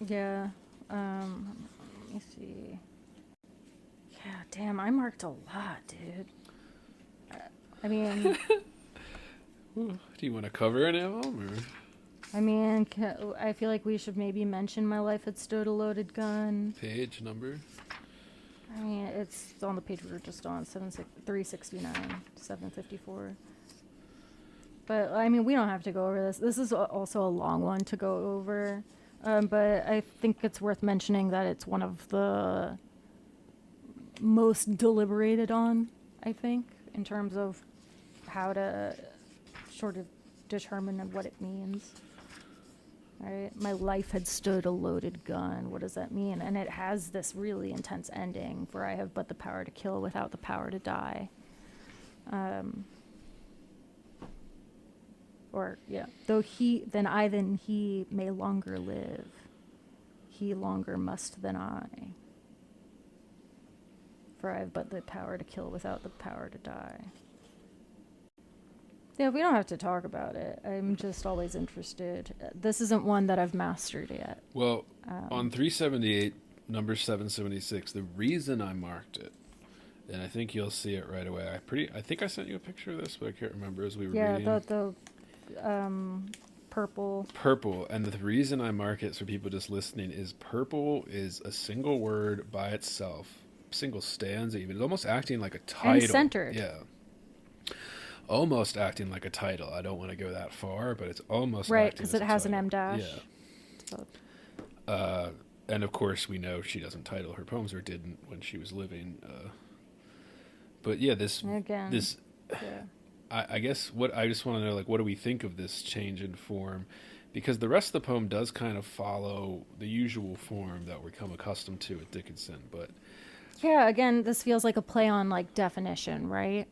Yeah. Let me see. Yeah, damn, I marked a lot, dude. I mean, Do you want to cover any of them? Or? I feel like we should maybe mention my life had stood a loaded gun. Page number? I mean, it's on the page we were just on, 369, 754. But, I mean, we don't have to go over this. This is also a long one to go over. But I think it's worth mentioning that it's one of the most deliberated on, I think, in terms of how to sort of determine what it means. Right? My life had stood a loaded gun. What does that mean? And it has this really intense ending, for I have but the power to kill without the power to die. Or, yeah, though then he may longer live. He longer must than I. For I have but the power to kill without the power to die. Yeah, we don't have to talk about it. I'm just always interested. This isn't one that I've mastered yet. Well, on 378, number 776, the reason I marked it, and I think you'll see it right away. I think I sent you a picture of this, but I can't remember as we were reading. Yeah, the purple. Purple, and the reason I mark it for people just listening is purple is a single word by itself, single stanza even. It's almost acting like a title. And centered. Yeah. Almost acting like a title. I don't want to go that far, but it's almost right, acting because as it a has title. an M dash. Yeah. So. And of course we know she doesn't title her poems, or didn't when she was living. But yeah, Again, yeah. I guess what I just want to know, like, what do we think of this change in form? Because the rest of the poem does kind of follow the usual form that we're become accustomed to at Dickinson, but Yeah, again, this feels like a play on, like, definition, right?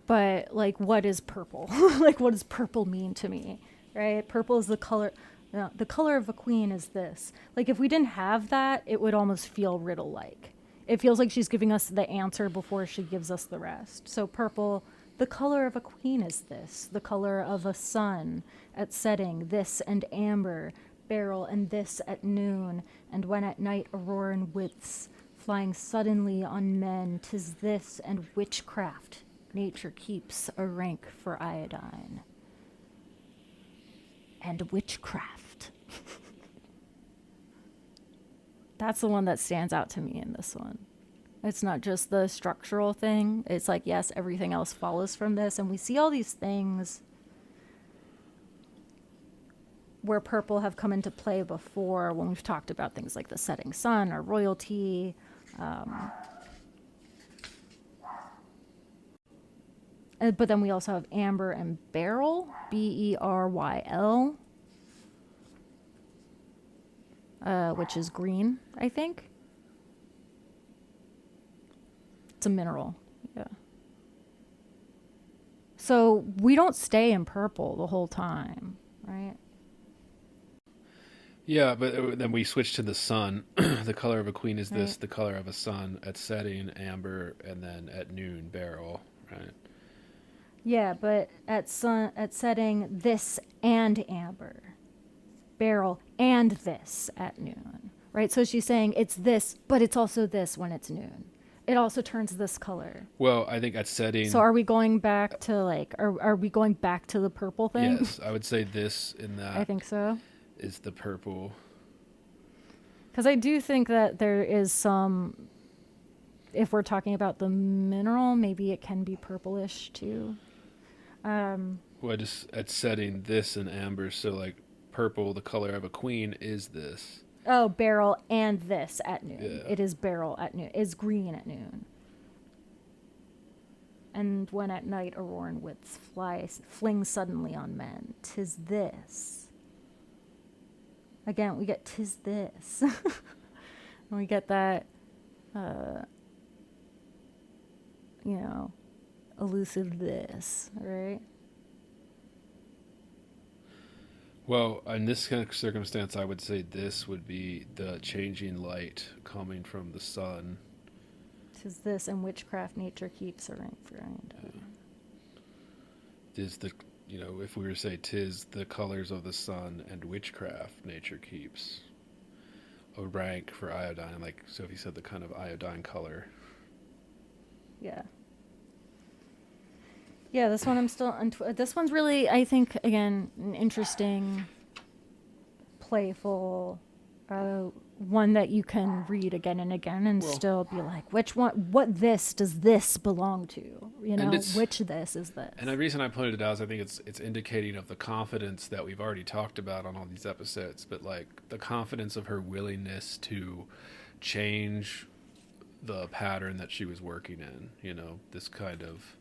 But, like, what is purple? Like, what does purple mean to me, right? Purple is the color. No, the color of a queen is this. Like, if we didn't have that, it would almost feel riddle-like. It feels like she's giving us the answer before she gives us the rest. So purple, the color of a queen is this. The color of a sun at setting, this and amber, beryl and this at noon. And when at night auroran widths, flying suddenly on men, 'tis this and witchcraft. Nature keeps a rank for iodine. And witchcraft. That's the one that stands out to me in this one. It's not just the structural thing. It's like, yes, everything else follows from this. And we see all these things where purple have come into play before when we've talked about things like the setting sun or royalty. But then we also have amber and beryl, Beryl, which is green, I think. It's a mineral, yeah. So we don't stay in purple the whole time, right? Yeah, but then we switch to the sun. The color of a queen is this. Right. The color of a sun at setting, amber, and then at noon, beryl. Right. Yeah, but at setting this and amber, beryl and this at noon, right? So she's saying it's this, but it's also this when it's noon. It also turns this color. Well, I think at setting. So are we going back to like, are we going back to the purple thing? Yes, I would say this in that. I think so. Is the purple. Because I do think that there is some, if we're talking about the mineral, maybe it can be purplish too. Well, just at setting this in amber, so like purple, the color of a queen, is this. Oh, beryl and this at noon. Yeah. It is beryl at noon. Is green at noon. And when at night auroran widths fling suddenly on men, 'tis this. Again, we get 'tis this. And we get that, elusive this, right? Well, in this kind of circumstance, I would say this would be the changing light coming from the sun. 'Tis this and witchcraft nature keeps a rank behind. Is the, if we were to say tis the colors of the sun and witchcraft nature keeps a rank for iodine, like Sophie said, the kind of iodine color. Yeah. Yeah, this one I'm still... this one's really, I think, again, an interesting, playful, one that you can read again and again and still be like, which one, what this does this belong to? Which this is this? And the reason I pointed it out is I think it's indicating of the confidence that we've already talked about on all these episodes, but like the confidence of her willingness to change the pattern that she was working in, this kind of...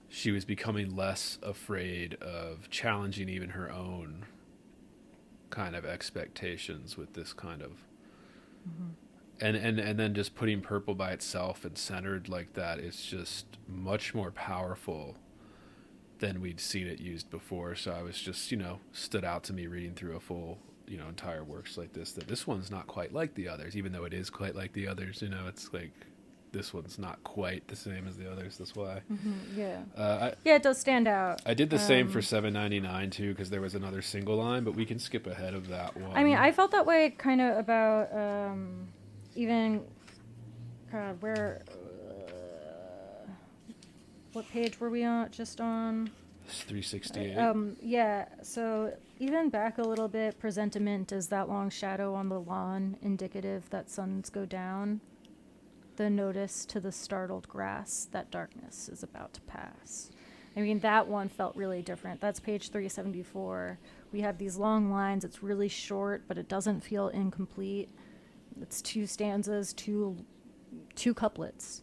She was becoming less afraid of challenging even her own kind of expectations with this kind of... And then just putting purple by itself and centered like that is just much more powerful than we'd seen it used before. So I was just, stood out to me reading through a full, entire works like this, that this one's not quite like the others, even though it is quite like the others. It's like... This one's not quite the same as the others. That's why. Yeah. It does stand out. I did the same for 799 too, because there was another single line, but we can skip ahead of that one. I mean, I felt that way kind of about even... God, where... what page were we on? Just on... 368. Yeah, so even back a little bit, presentiment is that long shadow on the lawn, indicative that suns go down. The notice to the startled grass that darkness is about to pass. I mean, that one felt really different. That's page 374. We have these long lines. It's really short, but it doesn't feel incomplete. It's 2 stanzas, two couplets.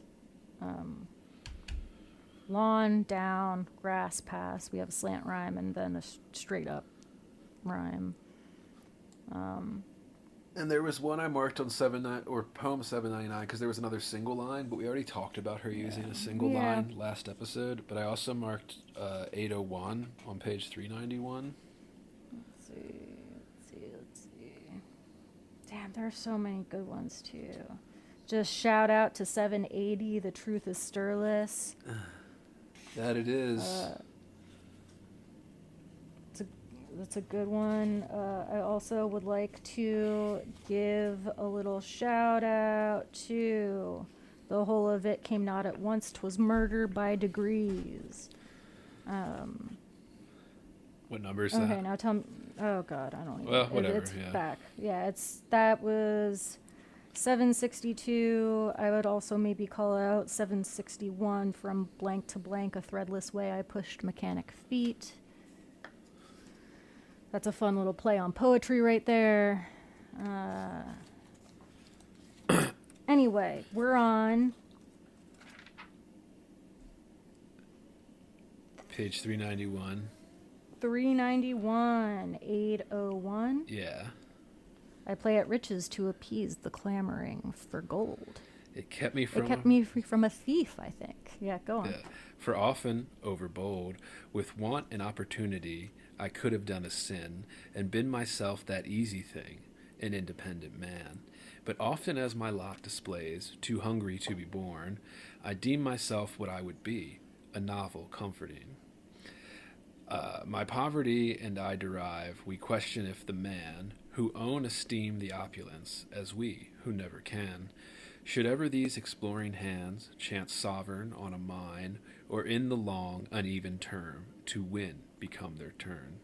Lawn, down, grass, pass. We have a slant rhyme and then a straight up rhyme. And there was one I marked on poem 799 because there was another single line, but we already talked about her using a single line last episode. But I also marked 801 on page 391. Let's see. Damn, there are so many good ones too. Just shout out to 780. The truth is stirless. That it is. That's a good one. I also would like to give a little shout out to the whole of it came not at once, 'twas murder by degrees. What number is that? Okay, now tell me. Oh God, I don't even. Well, whatever. It's back. Yeah, that was 762. I would also maybe call out 761 from blank to blank, a threadless way I pushed mechanic feet. That's a fun little play on poetry right there. Anyway, we're on page 391. 391, 801. Yeah. I play at riches to appease the clamoring for gold. It kept me It from kept me free from a thief, I think. Yeah, go on. yeah. For often, overbold, with want and opportunity, I could have done a sin, and been myself that easy thing, an independent man. But often as my lot displays, too hungry to be born, I deem myself what I would be, a novel comforting. My poverty and I derive, we question if the man, who own esteem the opulence, as we, who never can, should ever these exploring hands chance sovereign on a mine, or in the long, uneven term, to win become their turn.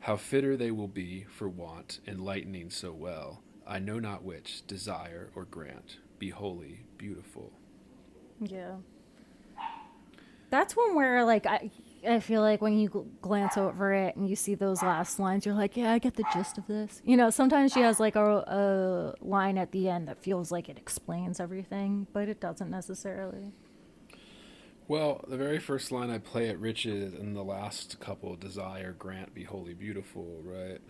How fitter they will be for want, enlightening so well, I know not which, desire or grant, be wholly beautiful. Yeah. That's one where, like, I feel like when you glance over it and you see those last lines, you're like, yeah, I get the gist of this. You know, sometimes she has like a line at the end that feels like it explains everything, but it doesn't necessarily. Well, the very first line I play at riches and the last couple, desire, grant, be wholly beautiful, right?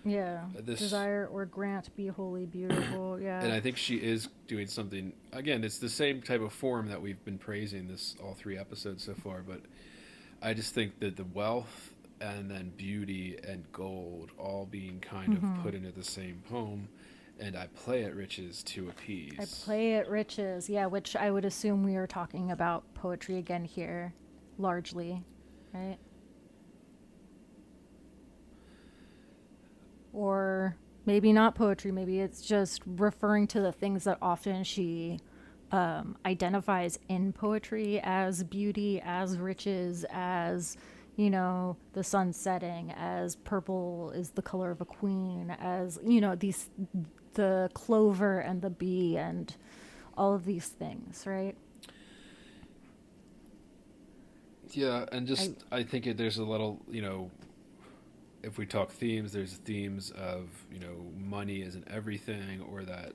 Yeah. This, Desire or grant be wholly beautiful. and Yeah. I think she is doing something, again, it's the same type of form that we've been praising this all three episodes so far, but I just think that the wealth and then beauty and gold all being kind of put into the same poem, and I play at riches to I appease. play at riches. Yeah, which I would assume we are talking about poetry again here, largely, right? Or maybe not poetry, maybe it's just referring to the things that often she identifies in poetry as beauty, as riches, as, you know, the sun setting, as purple is the color of a queen, as, you know, these, the clover and the bee and all of these things, right? Yeah, and I, just I think there's a little, if we talk themes, there's themes of money isn't everything, or that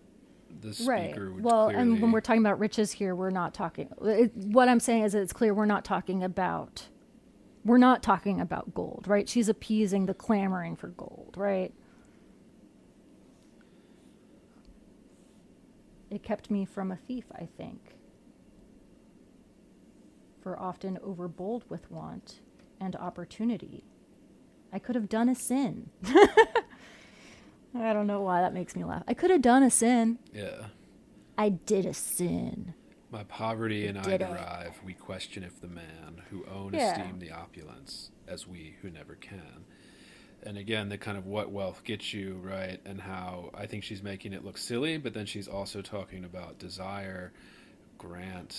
the right. speaker would Well, and when clearly, we're talking about riches here, we're not talking. What I'm saying is, it's clear we're not talking about. We're not talking about gold, right? She's appeasing the clamoring for gold, right? It kept me from a thief, I think. For often overbold with want and opportunity, I could have done a sin. I don't know why that makes me laugh. I could have done a sin. yeah. I did a sin. My poverty I and I did it. derive, we question if the man who own Yeah. esteem the opulence, as we who never can. And again, the kind of what wealth gets you, right? And how I think she's making it look silly, but then she's also talking about desire, grant,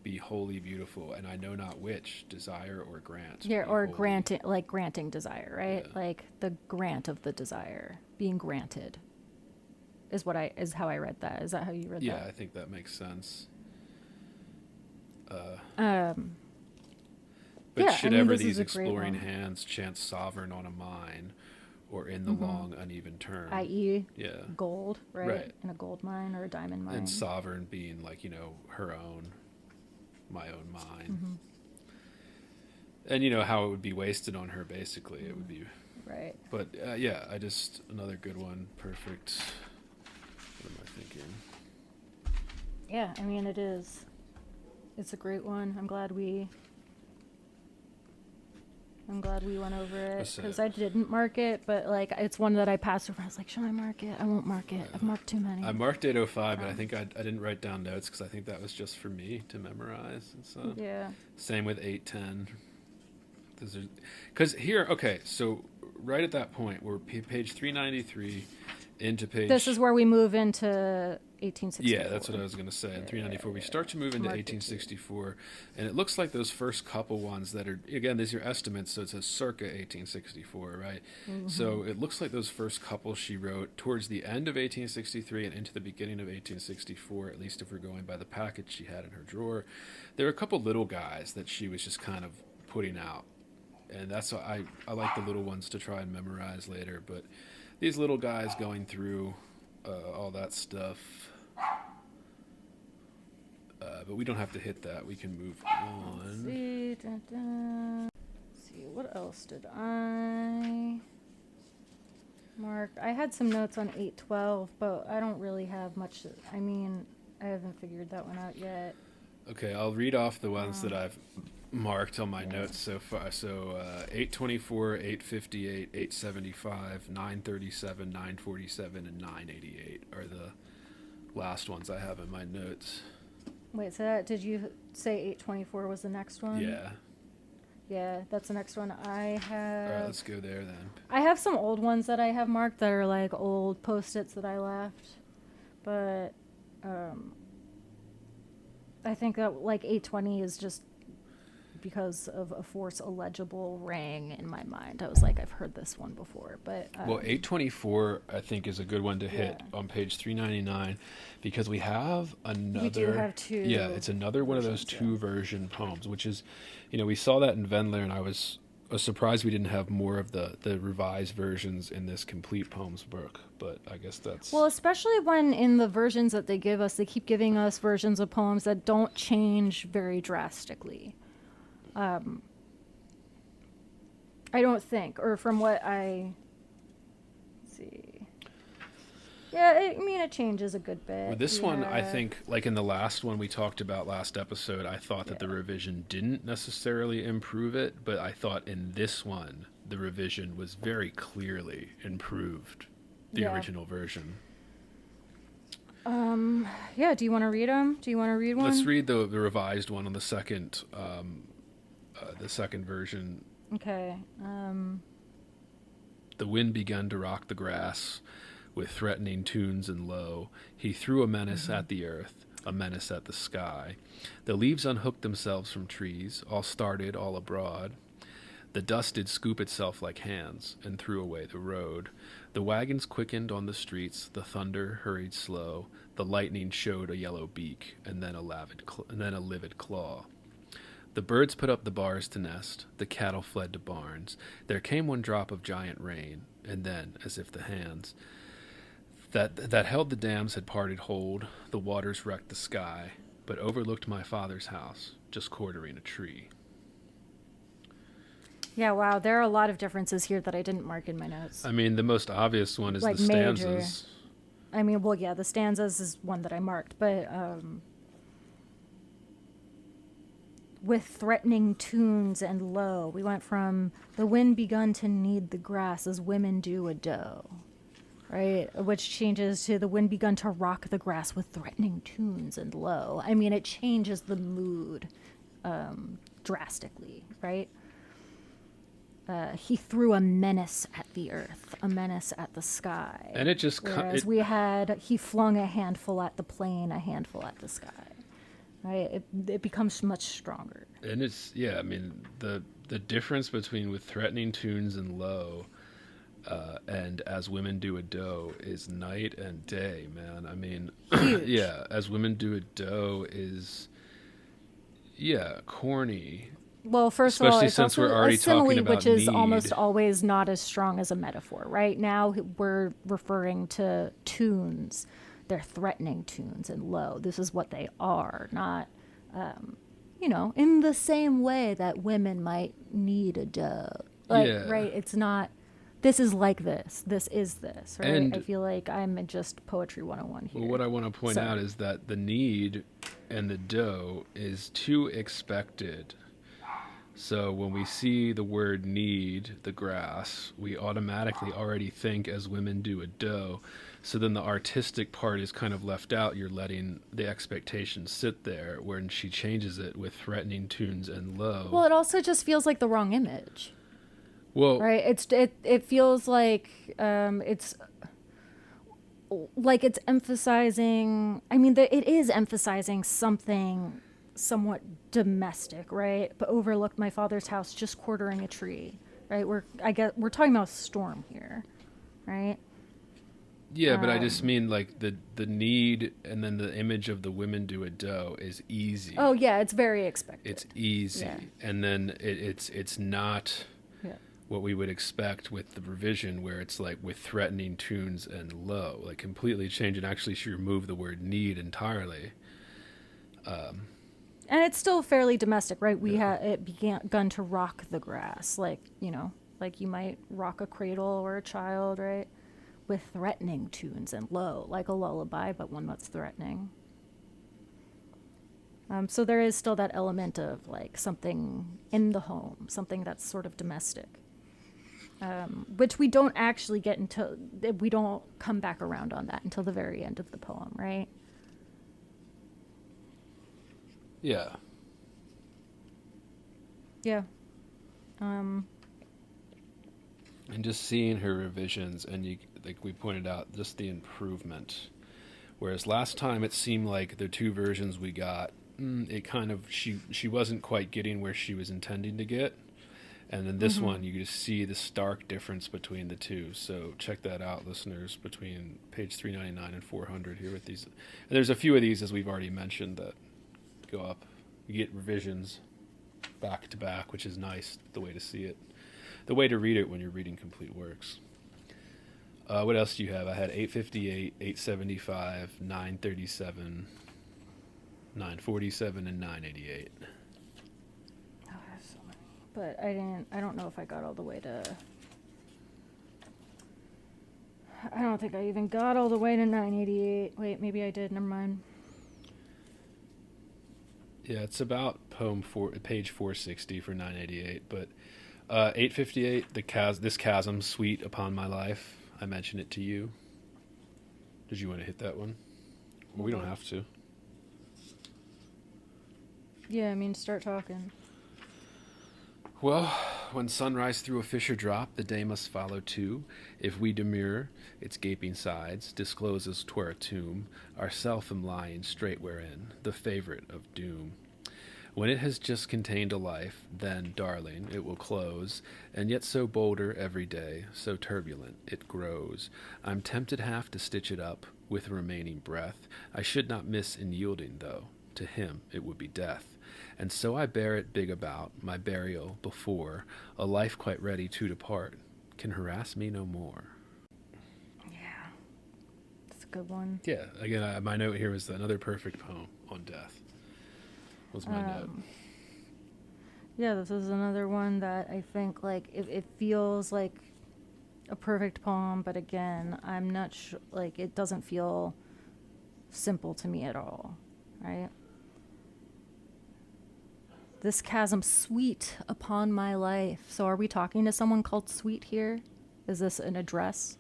be wholly beautiful, and I know not which, desire or grant. Yeah, Be or wholly. granting, like granting desire, right? Yeah. Like the grant of the desire being granted is how I read that. Is that how you read Yeah, that? I think that makes sense. Um, But yeah, I should mean, ever this is these a great exploring one. hands chance sovereign on a mine, or in the long uneven term? I.e., Yeah. gold, right? Right. In a gold mine or a diamond And mine. sovereign being like, her own, my own mine. And how it would be wasted on her, basically. It would be. Right. But yeah, another good one. Perfect. What am I thinking? Yeah, I mean, it is. It's a great one. I'm glad we went over it That's because it. I didn't mark it, but like it's one that I passed over. I was like, should I mark it? I won't mark it. I've marked too many. I marked 805, but I think I didn't write down notes because I think that was just for me to memorize. And so Yeah. same with 810. Because here, okay, so right at that point, we're page 393 into page. This is where we move into 1864. Yeah, that's what I was going to say. In 394, we start to move into 1864, and it looks like those first couple ones that are, again, these are estimates, so it says circa 1864, right? So it looks like those first couple she wrote towards the end of 1863 and into the beginning of 1864, at least if we're going by the package she had in her drawer. There are a couple little guys that she was just kind of putting out, and that's why I like the little ones to try and memorize later, but these little guys going through all that stuff. But we don't have to hit that. We can move on. Let's see. Let's see, what else did I Mark, I had some notes on 812, but I don't really have much. I mean, I haven't figured that one out yet. Okay, I'll read off the ones that I've marked on my notes so far. So 824, 858, 875, 937, 947, and 988 are the last ones I have in my notes. Wait, so did you say 824 was the next one? Yeah. Yeah, that's the next one I have. All right, let's go there then. I have some old ones that I have marked that are like old post-its that I left. But I think that like 820 is just because of a force illegible rang in my mind. I was like, I've heard this one before. But well, 824 I think is a good one to hit on page 399 because we have another. We do have two. Yeah, it's another one of those two version poems, which is, we saw that in Vendler, and I was surprised we didn't have more of the revised versions in this complete poems book. But I guess that's well, especially when in the versions that they give us, they keep giving us versions of poems that don't change very drastically. I don't think, or from what I see. Yeah, it changes a good bit. With this one, I think, like in the last one we talked about last episode, I thought that the revision didn't necessarily improve it, but I thought in this one, the revision was very clearly improved the original version. Yeah, do you want to read them? Do you want to read one? Let's read the revised one on the second version. Okay. The wind began to rock the grass with threatening tunes and low. He threw a menace at the earth, a menace at the sky. The leaves unhooked themselves from trees, all started, all abroad. The dust did scoop itself like hands and threw away the road. The wagons quickened on the streets, the thunder hurried slow. The lightning showed a yellow beak and then a livid claw. The birds put up the bars to nest, the cattle fled to barns. There came one drop of giant rain, and then, as if the hands that held the dams had parted hold, the waters wrecked the sky, but overlooked my father's house, just quartering a tree. Yeah, wow, there are a lot of differences here that I didn't mark in my notes. I mean, the most obvious one is like the stanzas. I mean, well, yeah, the stanzas is one that I marked, but with threatening tunes and low, we went from the wind begun to knead the grass as women do a doe, right? Which changes to the wind begun to rock the grass with threatening tunes and low. I mean, it changes the mood drastically, right? He threw a menace at the earth, a menace at the sky. And it just... he flung a handful at the plain, a handful at the sky. Right? It becomes much stronger. And it's, yeah, I mean, the difference between with threatening tunes and low and as women do a doe is night and day, man. I mean, yeah, as women do a doe is, corny. Well, first of all, it's since also we're already a simile, talking about which is need. almost always not as strong as a metaphor. Right now, we're referring to tunes. They're threatening tunes and low. This is what they are, not, in the same way that women might need a doe. Right? It's not, this is like this. This is this, right? And I feel like I'm just Poetry 101 here. Well, what I want to point out is that the need and the doe is too expected. So when we see the word need, the grass, we automatically already think as women do a doe. So then the artistic part is kind of left out. You're letting the expectation sit there when she changes it with threatening tunes and low. Well, it also just feels like the wrong image. Well, right? It feels like it's emphasizing. I mean, it is emphasizing something somewhat domestic, right? But overlooked my father's house, just quartering a tree, right? We're talking about a storm here, right? Yeah, but I just mean like the need and then the image of the women do a doe is easy. Oh yeah, it's very expected. It's easy, and then it's not what we would expect with the revision, where it's like with threatening tunes and low, like completely change. And actually, she removed the word need entirely. And it's still fairly domestic, right? It begun to rock the grass, like you might rock a cradle or a child, right? with threatening tunes and low, like a lullaby, but one that's threatening. So there is still that element of like something in the home, something that's sort of domestic, which we don't actually get until we don't come back around on that until the very end of the poem, right? Yeah. Yeah. And just seeing her revisions, and you, like we pointed out, just the improvement. Whereas last time it seemed like the two versions we got, it kind of she wasn't quite getting where she was intending to get, and then this one you just see the stark difference between the two. So check that out, listeners, between page 399 and 400 here with these. And there's a few of these, as we've already mentioned, that go up. You get revisions back to back, which is nice, the way to see it, the way to read it when you're reading complete works. What else do you have? I had 858, 875, 937, 947, and 988. Oh, there's so many. But I don't know if I got all the way to... I don't think I even got all the way to 988. Wait, maybe I did. Never mind. Yeah, it's about page 460 for 988. But 858, this chasm, sweet upon my life. I mentioned it to you. Did you want to hit that one? Well, we don't have to. Yeah, I mean, start talking. Well, when sunrise through a fissure drop, the day must follow too. If we demur, its gaping sides discloses 'twere a tomb, ourself am lying straight wherein, the favourite of doom. When it has just contained a life, then, darling, it will close, and yet so bolder every day, so turbulent it grows. I'm tempted half to stitch it up with remaining breath. I should not miss in yielding, though. To him it would be death. And so I bear it big about, my burial before, a life quite ready to depart, can harass me no more. Yeah. That's a good one. Yeah, again, my note here was another perfect poem on death. Was my note. Yeah, this is another one that I think, like, it feels like a perfect poem, but again, I'm not sure, like, it doesn't feel simple to me at all, right? This chasm sweet upon my life. So are we talking to someone called Sweet here? Is this an address?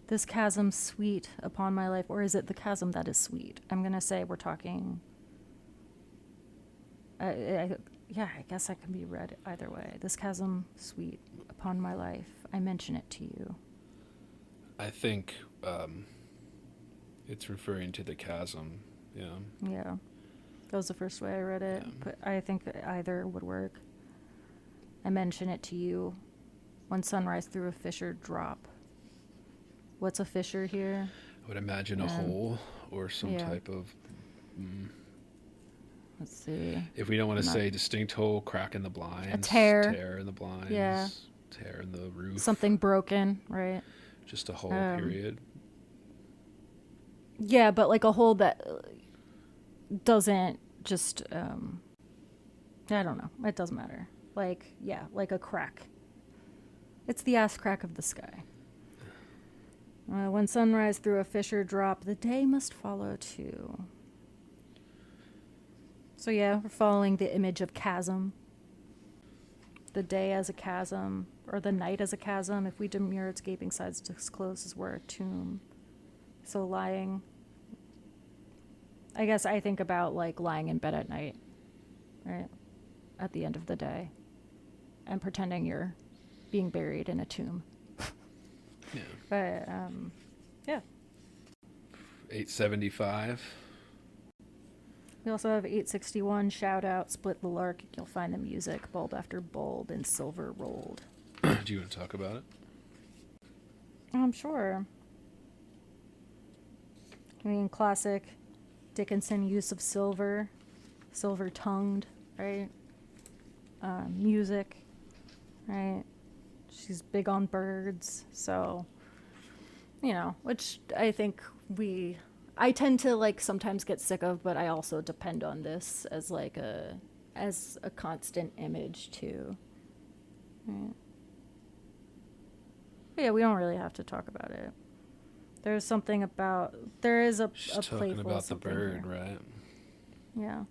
This chasm sweet upon my life, or is it the chasm that is sweet? I'm going to say we're talking... I guess that can be read either way. This chasm sweet upon my life. I mention it to you. I think it's referring to the chasm. Yeah. Yeah. That was the first way I read it. Yeah. But I think that either would work. I mention it to you. When sunrise through a fissure drop. What's a fissure here? I would imagine a hole or some type of... Let's see. If we don't want to say distinct hole, crack in the blinds. A tear. Tear in the blinds. Yeah. Tear in the roof. Something broken, right? Just a hole, period. Yeah, but like a hole that doesn't just... I don't know. It doesn't matter. Like, yeah, like a crack. It's the ass crack of the sky. When sunrise through a fissure drop, the day must follow too. So yeah, we're following the image of chasm. The day as a chasm, or the night as a chasm. If we demur, its gaping sides discloses we're a tomb. So lying... I guess I think about like lying in bed at night, right? At the end of the day. And pretending you're being buried in a tomb. Yeah. But, yeah. 875. We also have 861, shout out, split the lark, you'll find the music, bulb after bulb, in silver rolled. Do you want to talk about it? I'm sure. I mean, classic Dickinson use of silver, silver-tongued, right? Music, right? She's big on birds, so, you know, which I think I tend to like sometimes get sick of, but I also depend on this as like a constant image too. Right. But yeah, we don't really have to talk about it. There's something about, there is a She's talking playful about the something bird, here. right? Yeah.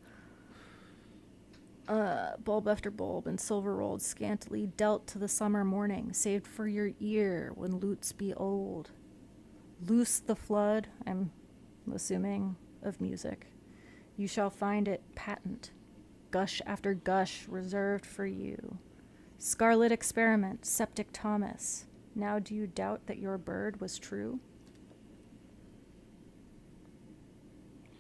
Bulb after bulb and silver rolled scantily dealt to the summer morning, saved for your ear when lutes be old. Loose the flood, I'm assuming, of music. You shall find it patent, gush after gush reserved for you. Scarlet experiment, septic Thomas. Now do you doubt that your bird was true?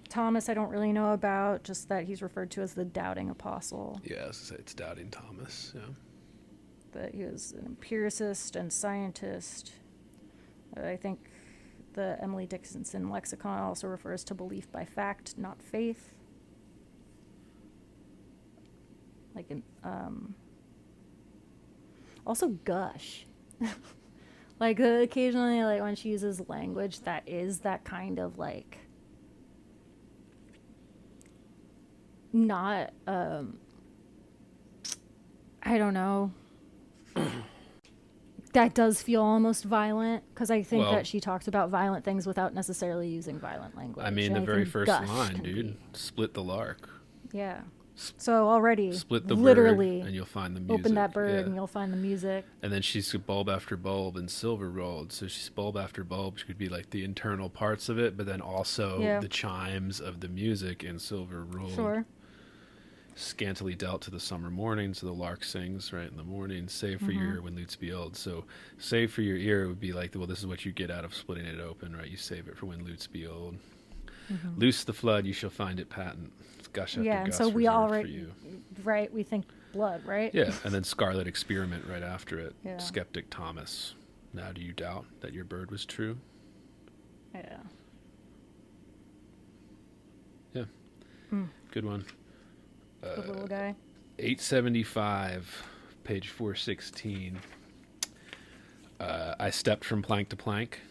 Thomas I don't really know about, just that he's referred to as the doubting apostle. Yeah, I was gonna say it's doubting Thomas. Yeah. That he was an empiricist and scientist. I think the Emily Dickinson lexicon also refers to belief by fact, not faith. Like an also gush. Like occasionally, like when she uses language that is that kind of like not I don't know. That does feel almost violent because I think that she talks about violent things without necessarily using violent language. I mean, the very first line, dude, split the lark. Yeah. So already, split the literally, bird and you'll find the music. Open that bird and you'll find the music. And then she's bulb after bulb and silver rolled. So she's bulb after bulb, which could be like the internal parts of it, but then also the chimes of the music in silver rolled. Sure. Scantily dealt to the summer morning, so the lark sings right in the morning. Save for your ear when lutes be old. So save for your ear would be like, well, this is what you get out of splitting it open, right? You save it for when lutes be old. Loose the flood, you shall find it patent. Gush after gush, and so we already, right? We think blood, right? Yeah, and then scarlet experiment right after it. Yeah. Skeptic Thomas. Now do you doubt that your bird was true? Yeah. Yeah. Good one. The little guy. 875, page 416. I stepped from plank to plank.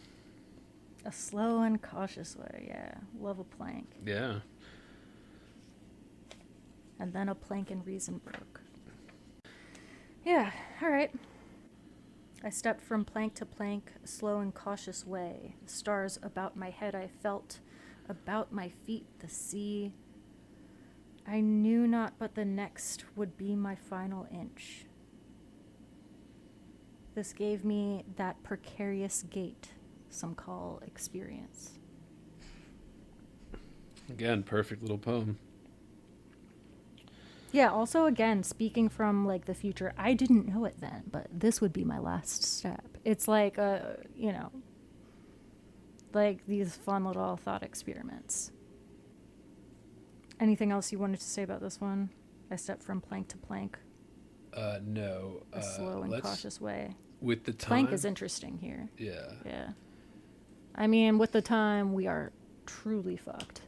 A slow and cautious way, yeah. Love a plank. Yeah. And then a plank and reason broke. Yeah, all right. I stepped from plank to plank, a slow and cautious way. The stars about my head I felt, about my feet the sea. I knew not but the next would be my final inch. This gave me that precarious gait some call experience. Again, perfect little poem. Yeah, also again, speaking from like the future, I didn't know it then, but this would be my last step. It's like like these fun little thought experiments. Anything else you wanted to say about this one? I stepped from plank to plank. No. A slow and cautious way. With the time. Plank is interesting here. Yeah. Yeah. I mean, with the time, we are truly fucked.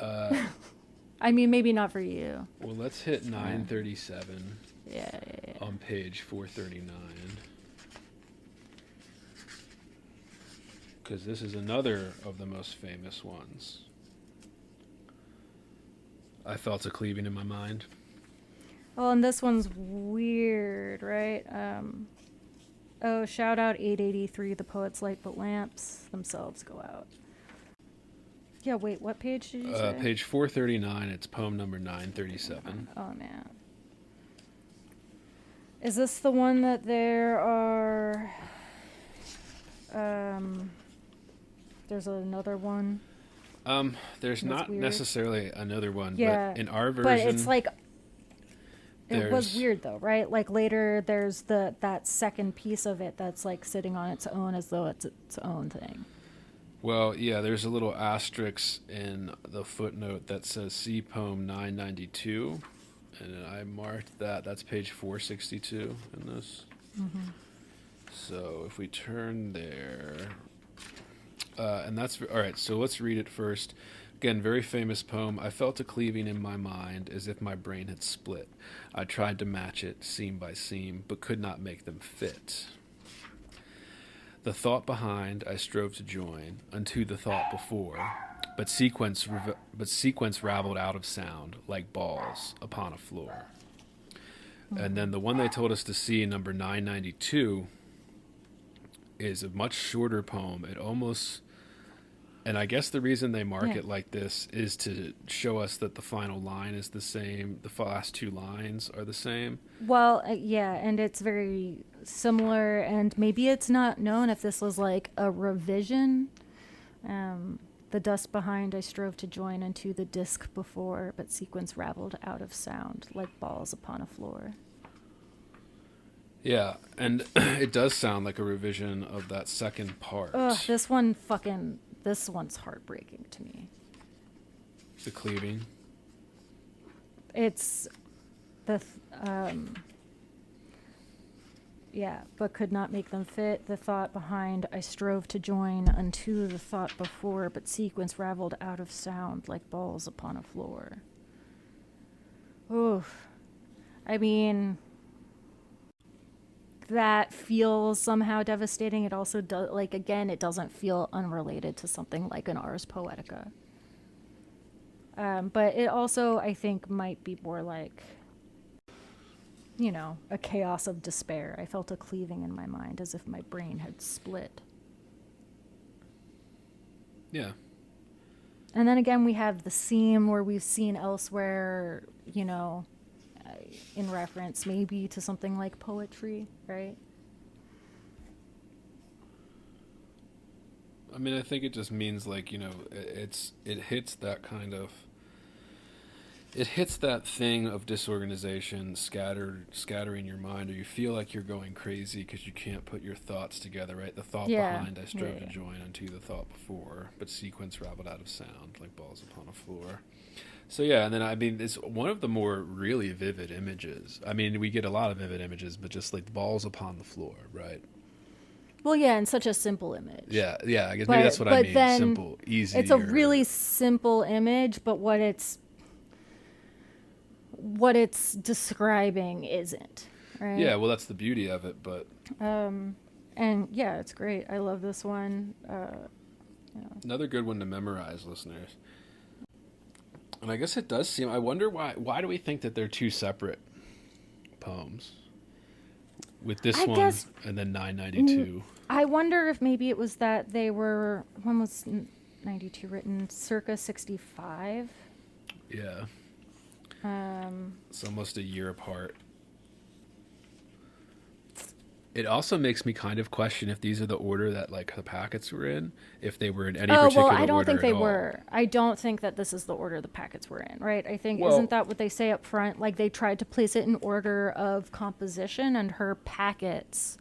I mean, maybe not for you. Well, let's hit 937. Yeah. On page 439. Because this is another of the most famous ones. I felt a cleaving in my mind. Well, and this one's weird, right? Shout out 883, the poets light but lamps themselves go out. Yeah, wait, what page did you say? Page 439, it's poem number 937. Oh, man. Is this the one that there are... there's another one? There's not necessarily another one, but in our version... But it's like... It was weird, though, right? Like, later, there's that second piece of it that's, like, sitting on its own as though it's its own thing. Well, yeah, there's a little asterisk in the footnote that says see poem 992, and I marked that. That's page 462 in this. So if we turn there, and that's all right. So let's read it first. Again, very famous poem. I felt a cleaving in my mind as if my brain had split. I tried to match it seam by seam, but could not make them fit. The thought behind I strove to join unto the thought before, but sequence raveled out of sound like balls upon a floor. And then the one they told us to see, number 992, is a much shorter poem. It almost And I guess the reason they mark it like this is to show us that the final line is the same. The last two lines are the same. Well, yeah, and it's very similar, and maybe it's not known if this was like a revision. The dust behind I strove to join unto the disc before, but sequence raveled out of sound like balls upon a floor. Yeah, and it does sound like a revision of that second part. Ugh, this one's heartbreaking to me. The cleaving. It's the yeah, but could not make them fit. The thought behind I strove to join unto the thought before, but sequence raveled out of sound like balls upon a floor. Oof. I mean, that feels somehow devastating. It also does, like, again, it doesn't feel unrelated to something like an Ars Poetica. But it also, I think, might be more like, you know, a chaos of despair. I felt a cleaving in my mind as if my brain had split. Yeah. And then again, we have the seam where we've seen elsewhere, you know, in reference maybe to something like poetry, right? I mean, I think it just means, like, you know, it hits that kind of, it hits that thing of disorganization, scattering your mind, or you feel like you're going crazy because you can't put your thoughts together, right? The thought behind I strove to join unto the thought before, but sequence raveled out of sound like balls upon a floor. So yeah, and then I mean, it's one of the more really vivid images. I mean, we get a lot of vivid images, but just like balls upon the floor, right? Well, yeah, and such a simple image. Yeah, I guess maybe that's what I mean. Simple, easy. It's a really simple image, but what it's describing isn't, right? Yeah, well, that's the beauty of it, but and yeah, it's great. I love this one. Another good one to memorize, listeners. And I guess it does seem, I wonder why do we think that they're two separate poems? With this one and then 992. I wonder if maybe it was that they were, when was 92 written? Circa 65? Yeah. It's almost a year apart. It also makes me kind of question if these are the order that, like, the packets were in, if they were in any particular order. I don't think they all. were. I don't think that this is the order the packets were in, right? I think, isn't that what they say up front? Like, they tried to place it in order of composition, and her packets,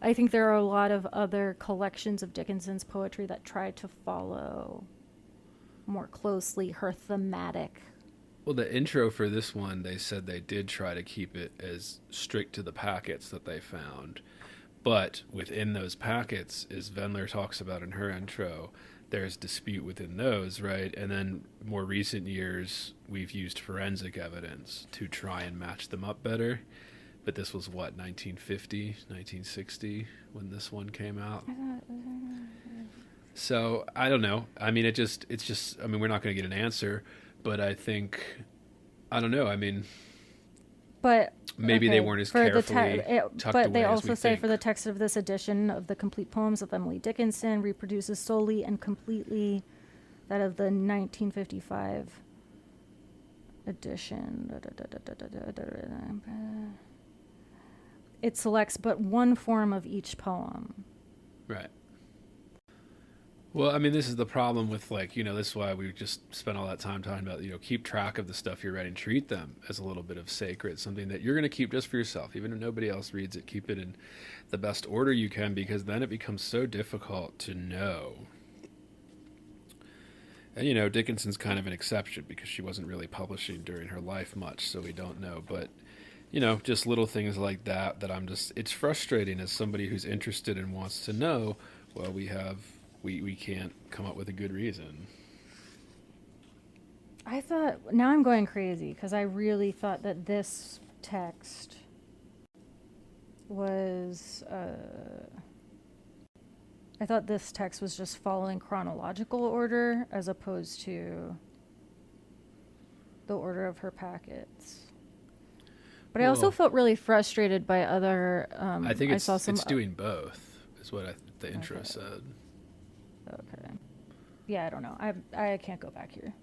I think there are a lot of other collections of Dickinson's poetry that try to follow more closely her thematic. Well, the intro for this one, they said they did try to keep it as strict to the packets that they found. But within those packets, as Vendler talks about in her intro, there's dispute within those, right? And then more recent years, we've used forensic evidence to try and match them up better. But this was, what, 1950, 1960 when this one came out? So, I don't know. I mean, it's just, I mean, we're not going to get an answer. But I think, I don't know. I mean, but maybe they weren't as carefully tucked but away they as also we say think. for the text of this edition of the complete poems of Emily Dickinson reproduces solely and completely that of the 1955 edition. It selects but one form of each poem. Right. Well, I mean, this is the problem with, like, you know, this is why we just spent all that time talking about, you know, keep track of the stuff you're writing. Treat them as a little bit of sacred, something that you're going to keep just for yourself. Even if nobody else reads it, keep it in the best order you can, because then it becomes so difficult to know. And, you know, Dickinson's kind of an exception because she wasn't really publishing during her life much, so we don't know. But, you know, just little things like that I'm just, it's frustrating as somebody who's interested and wants to know. Well, we can't come up with a good reason. I thought, now I'm going crazy because I really thought that this text was, I thought this text was just following chronological order as opposed to the order of her packets. But I also felt really frustrated by other, I think it's doing both, is what the intro said. Okay. Yeah, I don't know. I can't go back here.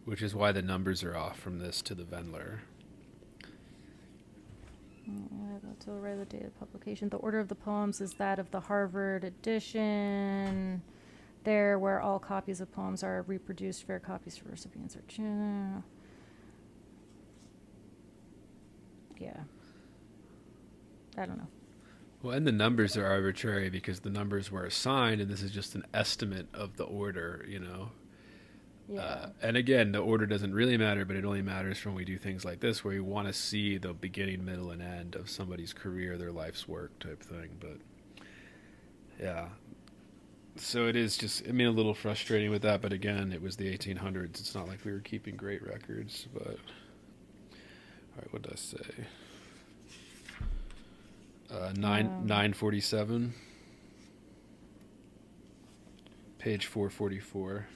Which is why the numbers are off from this to the Vendler. To write the date of publication. The order of the poems is that of the Harvard edition. There, where all copies of poems are reproduced, fair copies for recipients are. Yeah. I don't know. Well, and the numbers are arbitrary because the numbers were assigned, and this is just an estimate of the order, you know. Yeah. And again, the order doesn't really matter, but it only matters when we do things like this, where you want to see the beginning, middle, and end of somebody's career, their life's work type thing. But yeah, so it is just, I mean, a little frustrating with that. But again, it was the 1800s. It's not like we were keeping great records. But all right, what did I say? 947, page 444.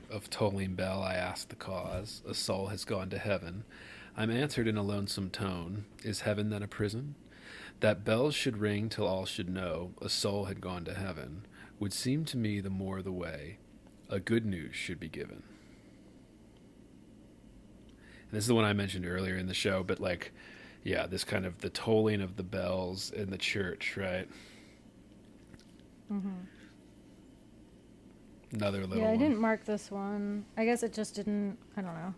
Of tolling bell I ask the cause, a soul has gone to heaven. I'm answered in a lonesome tone, is heaven then a prison? That bells should ring till all should know a soul had gone to heaven would seem to me the more the way a good news should be given. And this is the one I mentioned earlier in the show, but like, yeah, this kind of the tolling of the bells in the church, right? Mm-hmm. Another little Yeah, I one. didn't mark this one. I guess it just didn't, I don't know.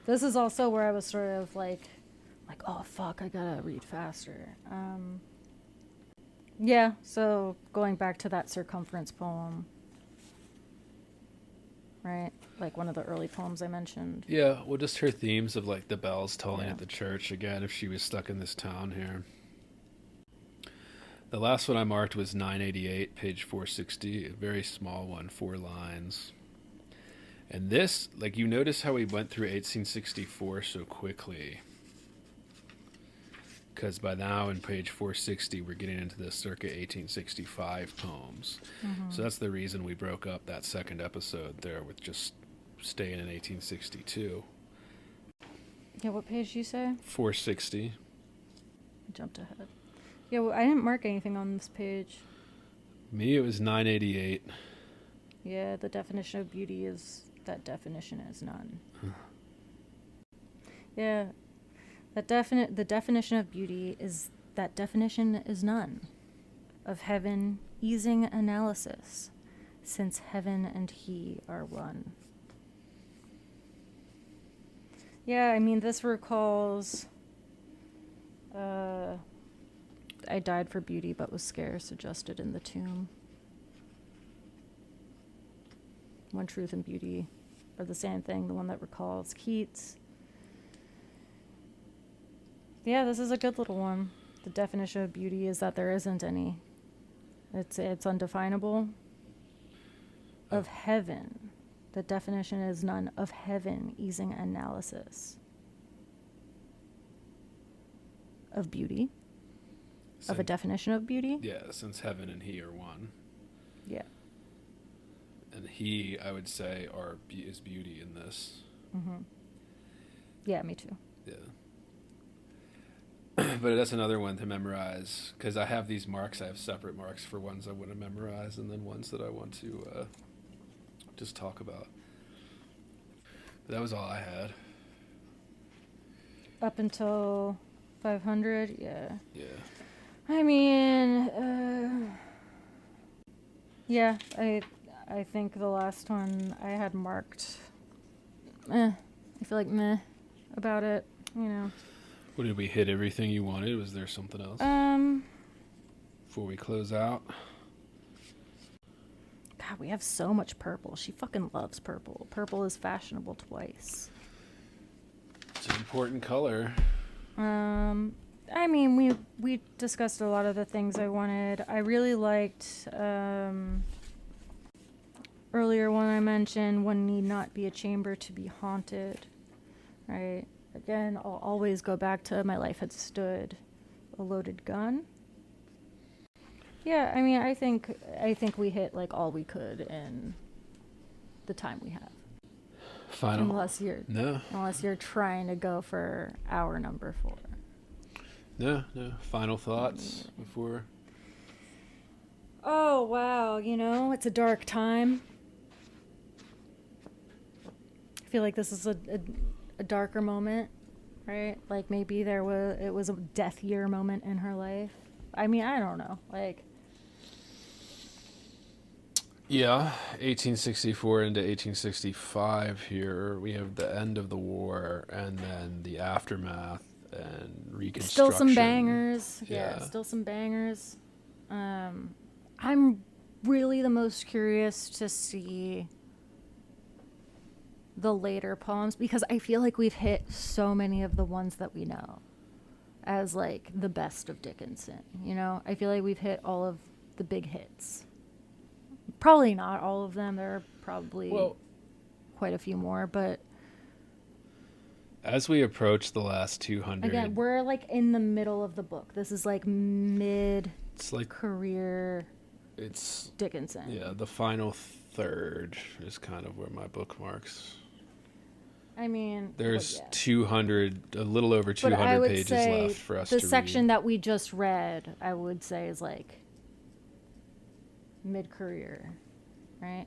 This is also where I was sort of like, oh fuck, I gotta read faster. Yeah, so going back to that circumference poem, right? Like one of the early poems I mentioned. Yeah, well, just her themes of like the bells tolling Yeah. at the church again, if she was stuck in this town here. The last one I marked was 988, page 460, a very small one, 4 lines. And this, like, you notice how we went through 1864 so quickly. Because by now in page 460, we're getting into the circa 1865 poems. Mm-hmm. So that's the reason we broke up that second episode there with just staying in 1862. Yeah, what page did you say? 460. I jumped ahead. Yeah, well, I didn't mark anything on this page. Me, it was 988. Yeah, the definition of beauty is that definition is none. Yeah, the definition of beauty is that definition is none. Of heaven, easing analysis, since heaven and he are one. Yeah, I mean, this recalls. I died for beauty, but was scarce, adjusted in the tomb. One truth and beauty are the same thing, the one that recalls Keats. Yeah, this is a good little one. The definition of beauty is that there isn't any. It's undefinable. Of heaven. The definition is none. Of heaven, easing analysis. Of beauty. Of a definition of beauty? Yeah, since heaven and he are one. Yeah. And he, I would say, is beauty in this. Mm-hmm. Yeah, me too. Yeah. But that's another one to memorize, because I have these marks. I have separate marks for ones I want to memorize and then ones that I want to just talk about. But that was all I had. Up until 500, yeah. Yeah. I mean, yeah, I think the last one I had marked, I feel like meh about it, you know. Well, did we hit everything you wanted? Was there something else? Before we close out? God, we have so much purple. She fucking loves purple. Purple is fashionable twice. It's an important color. I mean, we discussed a lot of the things I wanted. I really liked earlier one I mentioned, one need not be a chamber to be haunted. Right? Again, I'll always go back to my life had stood a loaded gun. Yeah, I mean, I think we hit like all we could in the time we have. Final. Unless you're trying to go for hour number 4. No. Final thoughts before? oh, wow, it's a dark time. I feel like this is a darker moment, right? Like maybe it was a death year moment in her life. I mean, I don't know. Like, Yeah, 1864 into 1865 here. We have the end of the war and then the aftermath and reconstruction. still some bangers. Yeah. Still some bangers. I'm really the most curious to see the later poems because I feel like we've hit so many of the ones that we know as like the best of Dickinson. I feel like we've hit all of the big hits. Probably not all of them. There are probably quite a few more, but as we approach the last 200, again, we're like in the middle of the book. This is like mid it's like career it's Dickinson. Yeah, the final third is kind of where my bookmarks. I mean, there's 200, a little over 200 pages left for us to read. The section that we just read, I would say, is like mid-career, right?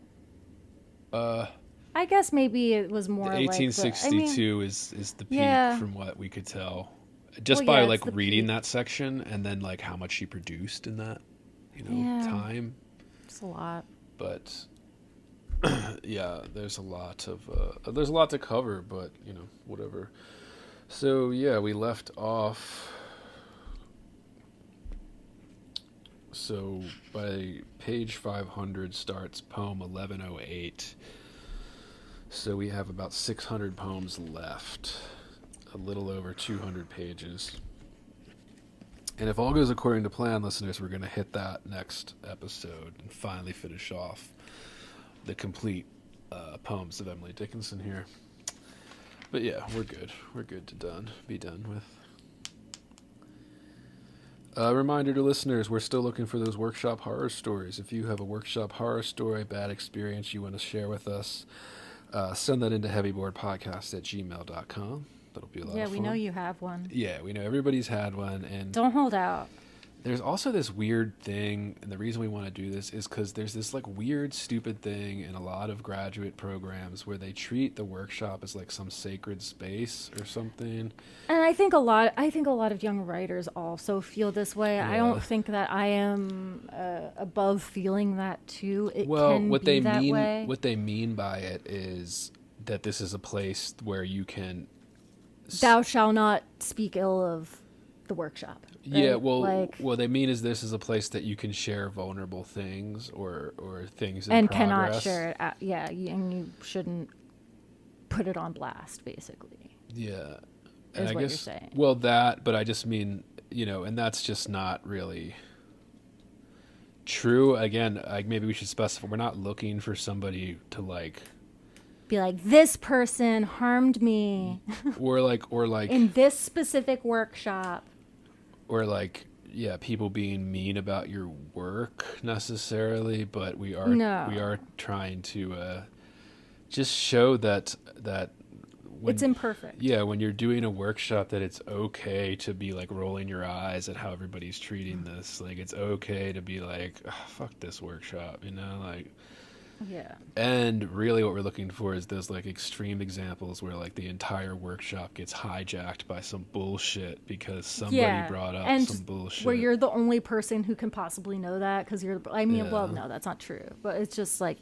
I guess maybe it was more 1862 is the peak from what we could tell. Just by like reading that section and then like how much she produced in that, time. It's a lot. But yeah, there's a lot to cover, but whatever. So yeah, we left off. So by page 500 starts poem 1108. So we have about 600 poems left, a little over 200 pages. And if all goes according to plan, listeners, we're going to hit that next episode and finally finish off the complete poems of Emily Dickinson here. But yeah, we're good. We're good to be done with. A reminder to listeners, we're still looking for those workshop horror stories. If you have a workshop horror story, bad experience you want to share with us, send that into heavyboardpodcast@gmail.com. That'll be a lot of fun. Yeah, we know you have one. Yeah, we know everybody's had one. And don't hold out. There's also this weird thing, and the reason we want to do this is because there's this like weird, stupid thing in a lot of graduate programs where they treat the workshop as like some sacred space or something. And I think a lot of young writers also feel this way. Yeah. I don't think that I am above feeling that too. What they mean by it is that this is a place where you can. Thou shalt not speak ill of the workshop. Right? Yeah, what they mean is this is a place that you can share vulnerable things or things in progress. Cannot share it. And you shouldn't put it on blast, basically. Yeah, is what you're saying. Well, but I just mean, and that's just not really true. Again, maybe we should specify we're not looking for somebody to like be like, this person harmed me, or like in this specific workshop. Or like, yeah, people being mean about your work necessarily, but we are trying to just show that it's imperfect. Yeah, when you're doing a workshop, that it's okay to be like rolling your eyes at how everybody's treating this. Like it's okay to be like, oh, fuck this workshop, like. Yeah. And really what we're looking for is those like extreme examples where like the entire workshop gets hijacked by some bullshit because somebody brought up some bullshit. Where you're the only person who can possibly know that because well, no, that's not true. But it's just like,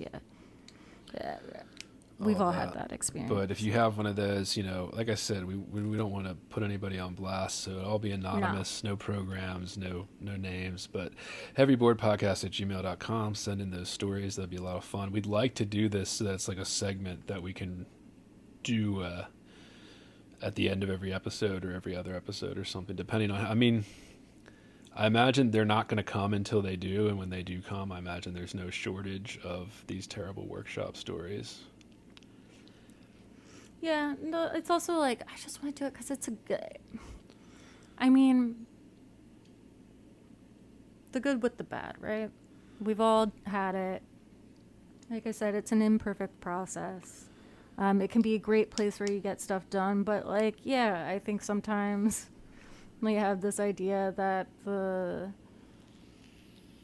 we've all had that experience. But if you have one of those, like I said, we don't want to put anybody on blast, so it'll all be anonymous, no programs, no names, but heavyboardpodcast@gmail.com. Send in those stories. That'd be a lot of fun. We'd like to do this so that's like a segment that we can do at the end of every episode or every other episode or something, depending on I imagine they're not going to come until they do, and when they do come, I imagine there's no shortage of these terrible workshop stories. Yeah, no, it's also like, I just want to do it because it's the good with the bad, right? We've all had it. Like I said, it's an imperfect process. It can be a great place where you get stuff done, but I think sometimes we have this idea that the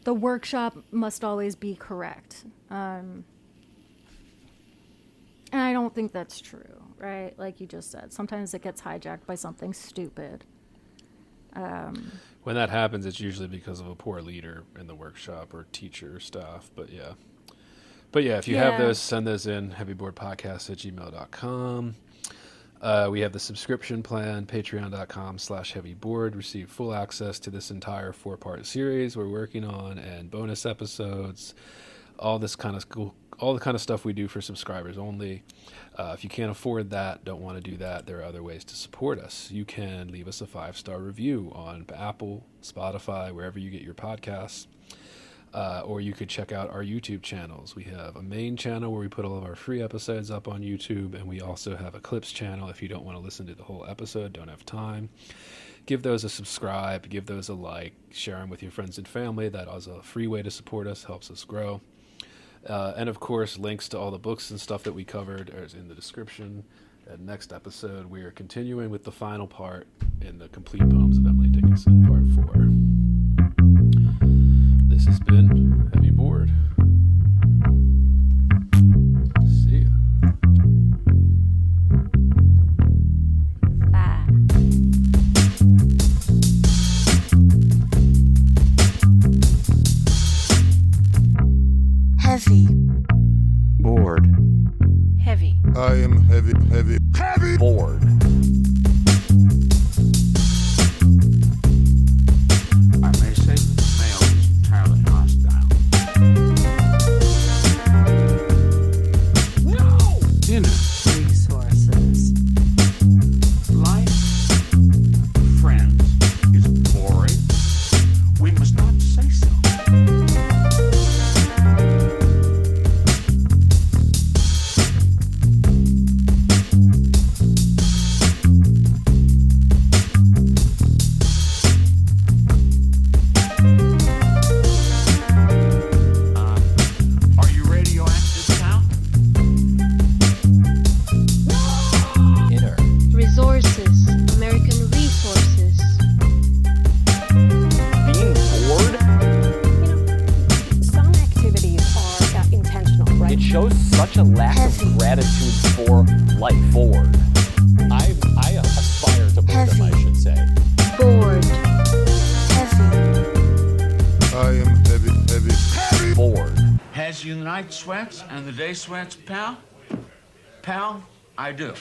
the workshop must always be correct. And I don't think that's true, right? Like you just said, sometimes it gets hijacked by something stupid. When that happens, it's usually because of a poor leader in the workshop or teacher or staff. But yeah, if you have those, send those in, heavyboardpodcast@gmail.com. We have the subscription plan, patreon.com/heavyboard. Receive full access to this entire 4-part series we're working on and bonus episodes, all this kind of cool, all the kind of stuff we do for subscribers only. If you can't afford that, don't want to do that, there are other ways to support us. You can leave us a 5-star review on Apple, Spotify, wherever you get your podcasts. Or you could check out our YouTube channels. We have a main channel where we put all of our free episodes up on YouTube, and we also have a clips channel if you don't want to listen to the whole episode, don't have time. Give those a subscribe, give those a like, share them with your friends and family. That is a free way to support us, helps us grow. And of course, links to all the books and stuff that we covered are in the description. And next episode, we are continuing with the final part in the Complete Poems of Emily Dickinson, Part 4. This has been Heavy Board. See ya. Bye. Heavy. Bored. Heavy. I am heavy Bored. I may say that the male is entirely hostile. No! Inner Resources. life, friends, is boring. We must not say so. Are you radioactive now? Inner. Resources. American resources. Being bored? Some activities are intentional, right? It shows such a lack Heavy. of gratitude for life. Bored. I aspire to boredom, I Heavy. should say. Bored. Heavy. I am heavy Bored. Has you the night sweats and the day sweats, pal? Pal, I do.